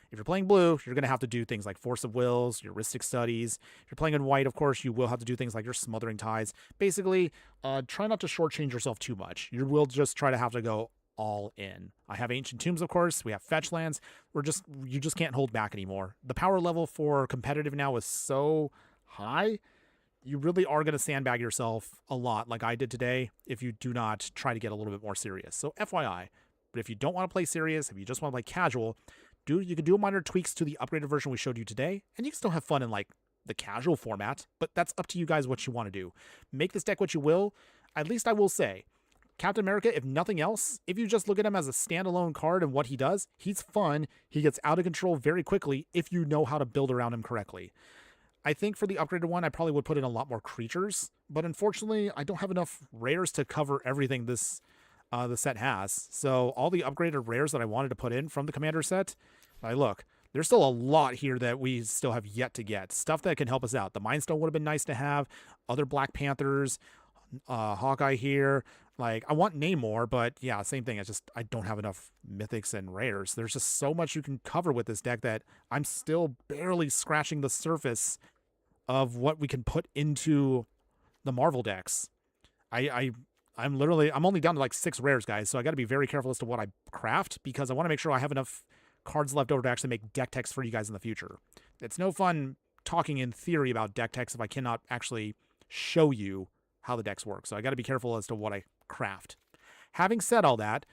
if you're playing blue, you're going to have to do things like Force of Wills, your Heuristic Studies. If you're playing in white, of course, you will have to do things like your Smothering Tides. Basically, try not to shortchange yourself too much. You will just try to have to go all in. I have Ancient Tombs, of course. We have Fetch Lands. You just can't hold back anymore. The power level for competitive now is so high. You really are going to sandbag yourself a lot, like I did today, if you do not try to get a little bit more serious. So FYI. But if you don't want to play serious, if you just want to play casual, you can do minor tweaks to the upgraded version we showed you today, and you can still have fun in like the casual format, but that's up to you guys what you want to do. Make this deck what you will. At least I will say, Captain America, if nothing else, if you just look at him as a standalone card and what he does, he's fun. He gets out of control very quickly if you know how to build around him correctly. I think for the upgraded one, I probably would put in a lot more creatures, but unfortunately, I don't have enough rares to cover everything the set has. So all the upgraded rares that I wanted to put in from the Commander set, look, there's still a lot here that we still have yet to get. Stuff that can help us out. The Mind Stone would have been nice to have. Other Black Panthers, Hawkeye here. Like, I want Namor, but yeah, same thing. I don't have enough mythics and rares. There's just so much you can cover with this deck that I'm still barely scratching the surface of what we can put into the Marvel decks. I'm only down to like 6 rares, guys, so I got to be very careful as to what I craft because I want to make sure I have enough cards left over to actually make deck techs for you guys in the future. It's no fun talking in theory about deck techs if I cannot actually show you how the decks work. So I got to be careful as to what I craft. Having said all that,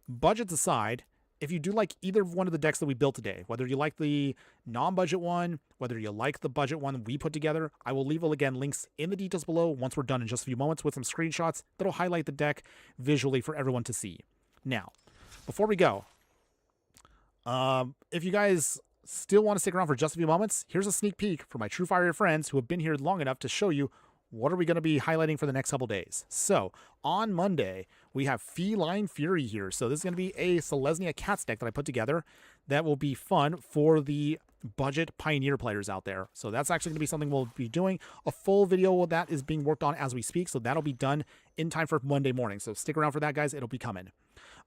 budgets aside, if you do like either one of the decks that we built today, whether you like the non-budget one, whether you like the budget one we put together, I will leave, again, links in the details below once we're done in just a few moments with some screenshots that'll highlight the deck visually for everyone to see. Now, before we go, if you guys still want to stick around for just a few moments, here's a sneak peek for my true fire friends who have been here long enough to show you what are we going to be highlighting for the next couple days. So, on Monday, we have Feline Fury here. So this is going to be a Selesnya Cats deck that I put together that will be fun for the budget Pioneer players out there. So that's actually going to be something we'll be doing. A full video of that is being worked on as we speak, so that'll be done in time for Monday morning. So stick around for that, guys. It'll be coming.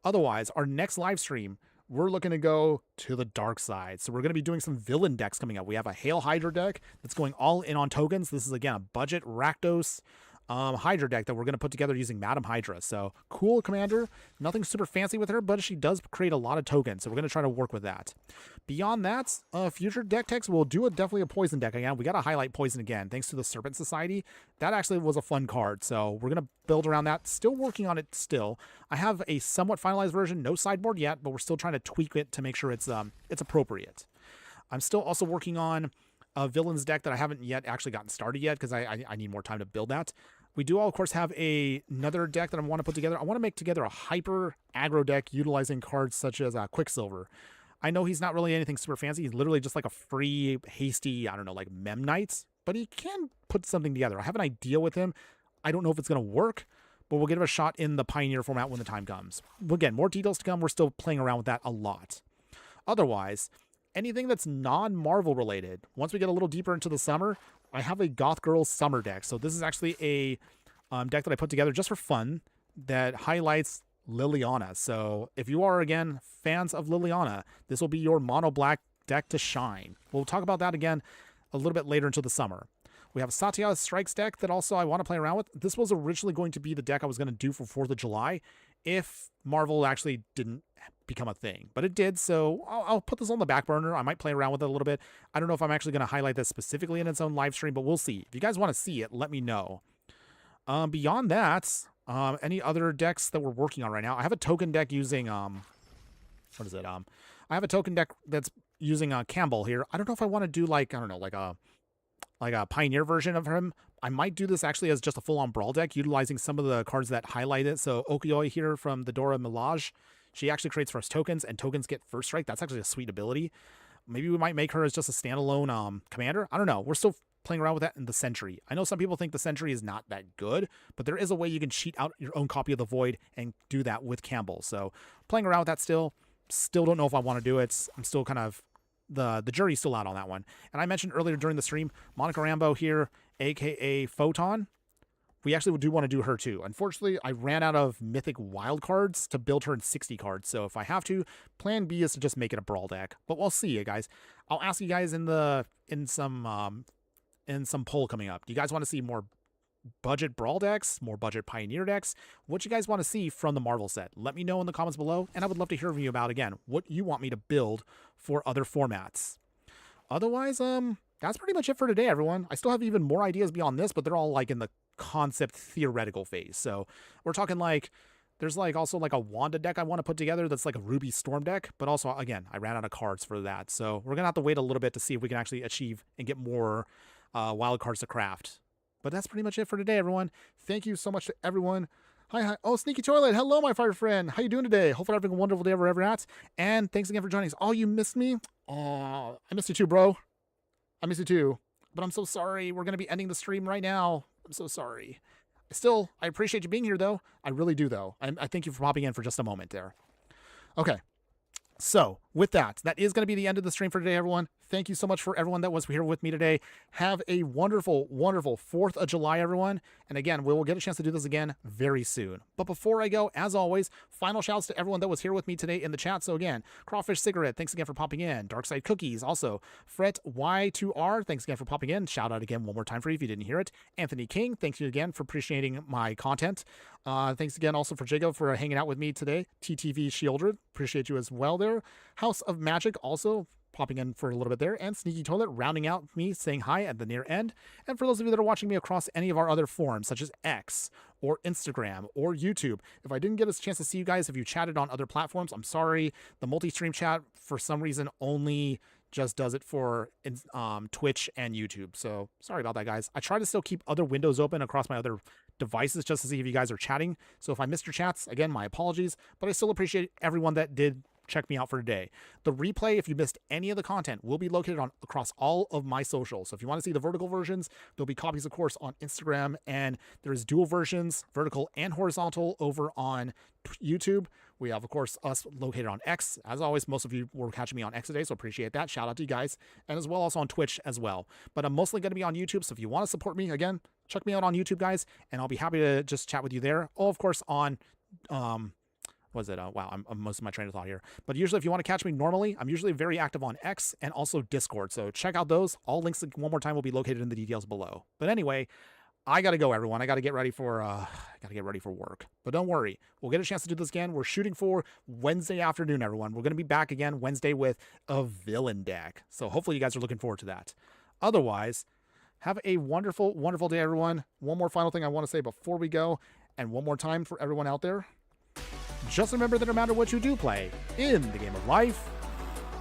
Otherwise, our next live stream, we're looking to go to the dark side. So we're going to be doing some villain decks coming up. We have a Hail Hydra deck that's going all in on tokens. This is, again, a budget Rakdos Hydra deck that we're going to put together using Madam Hydra. So cool commander. Nothing super fancy with her, but she does create a lot of tokens. So we're going to try to work with that. Beyond that, future deck techs, we'll do definitely a poison deck again. We got to highlight poison again, thanks to the Serpent Society. That actually was a fun card. So we're going to build around that. Still working on it still. I have a somewhat finalized version, no sideboard yet, but we're still trying to tweak it to make sure it's appropriate. I'm still also working on a villains deck that I haven't yet actually gotten started yet because I need more time to build that. We do, of course, have another deck that I want to put together. I want to make together a hyper aggro deck utilizing cards such as Quicksilver. I know he's not really anything super fancy. He's literally just like a free, hasty, I don't know, like Mem Knights, but he can put something together. I have an idea with him. I don't know if it's going to work, but we'll give it a shot in the Pioneer format when the time comes. Again, more details to come. We're still playing around with that a lot. Otherwise, anything that's non-Marvel related, once we get a little deeper into the summer, I have a Goth Girl Summer deck. So this is actually a deck that I put together just for fun that highlights Liliana. So if you are, again, fans of Liliana, this will be your mono black deck to shine. We'll talk about that again a little bit later into the summer. We have a Satya Strikes deck that also I want to play around with. This was originally going to be the deck I was going to do for 4th of July if Marvel actually didn't become a thing. But it did, so I'll put this on the back burner. I might play around with it a little bit. I don't know if I'm actually going to highlight this specifically in its own live stream, but we'll see. If you guys want to see it, let me know. Beyond that, any other decks that we're working on right now? I have a token deck using, what is it? I have a token deck that's using Campbell here. I don't know if I want to do like a Pioneer version of him. I might do this actually as just a full-on Brawl deck, utilizing some of the cards that highlight it. So Okioi here from the Dora Milaje, she actually creates first tokens, and tokens get first strike. That's actually a sweet ability. Maybe we might make her as just a standalone commander. I don't know. We're still playing around with that in the Sentry. I know some people think the Sentry is not that good, but there is a way you can cheat out your own copy of the Void and do that with Campbell. So playing around with that still don't know if I want to do it. I'm still kind of, the jury's still out on that one. And I mentioned earlier during the stream, Monica Rambeau here, aka Photon. We actually do want to do her too. Unfortunately, I ran out of Mythic wild cards to build her in 60 cards. So if I have to, plan B is to just make it a Brawl deck. But we'll see, you guys. I'll ask you guys in some poll coming up. Do you guys want to see more budget Brawl decks, more budget Pioneer decks? What you guys want to see from the Marvel set? Let me know in the comments below, and I would love to hear from you about, again, what you want me to build for other formats. Otherwise, that's pretty much it for today, everyone. I still have even more ideas beyond this, but they're all like in the concept theoretical phase. So we're talking like, there's like also like a Wanda deck I want to put together that's like a Ruby Storm deck, but also, again, I ran out of cards for that. So we're going to have to wait a little bit to see if we can actually achieve and get more wild cards to craft. But that's pretty much it for today, everyone. Thank you so much to everyone. Hi. Oh, Sneaky Toilet. Hello, my fire friend. How you doing today? Hopefully having a wonderful day wherever you're at. And thanks again for joining us. Oh, you missed me? Oh, I missed you too, bro. I miss you too. But I'm so sorry. We're going to be ending the stream right now. I'm so sorry. I appreciate you being here, though. I really do, though. I thank you for popping in for just a moment there. Okay. So, with that is going to be the end of the stream for today, everyone. Thank you so much for everyone that was here with me today. Have a wonderful, wonderful 4th of July, everyone. And again, we will get a chance to do this again very soon. But before I go, as always, final shouts to everyone that was here with me today in the chat. So again, Crawfish Cigarette, thanks again for popping in. Darkside Cookies, also. Fret Y2R, thanks again for popping in. Shout out again one more time for you if you didn't hear it. Anthony King, thanks you again for appreciating my content. Thanks again also for Jacob for hanging out with me today. TTV Shieldred, appreciate you as well there. House of Magic also popping in for a little bit there, and Sneaky Toilet rounding out me saying hi at the near end. And for those of you that are watching me across any of our other forums, such as X or Instagram or YouTube, if I didn't get a chance to see you guys, if you chatted on other platforms, I'm sorry. The multi-stream chat, for some reason, only just does it for Twitch and YouTube. So sorry about that, guys. I try to still keep other windows open across my other devices just to see if you guys are chatting. So if I missed your chats, again, my apologies, but I still appreciate everyone that did check me out for today. The replay, if you missed any of the content, will be located on across all of my socials. So if you want to see the vertical versions, there'll be copies, of course, on Instagram, and there's dual versions, vertical and horizontal, over on YouTube. We have, of course, us located on X. As always, most of you were catching me on X today, so appreciate that. Shout out to you guys. And as well, also on Twitch as well. But I'm mostly going to be on YouTube, so if you want to support me, again, check me out on YouTube, guys, and I'll be happy to just chat with you there. Oh, of course, on wow, I'm most of my train of thought here. But usually if you want to catch me normally, I'm usually very active on X and also Discord. So check out those. All links, one more time, will be located in the details below. But anyway, I got to go, everyone. I got to get ready for work. But don't worry. We'll get a chance to do this again. We're shooting for Wednesday afternoon, everyone. We're going to be back again Wednesday with a villain deck. So hopefully you guys are looking forward to that. Otherwise, have a wonderful, wonderful day, everyone. One more final thing I want to say before we go, and one more time for everyone out there. Just remember that no matter what you do play in the game of life,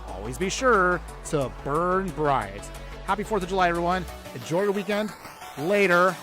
always be sure to burn bright. Happy 4th of July, everyone. Enjoy your weekend. Later.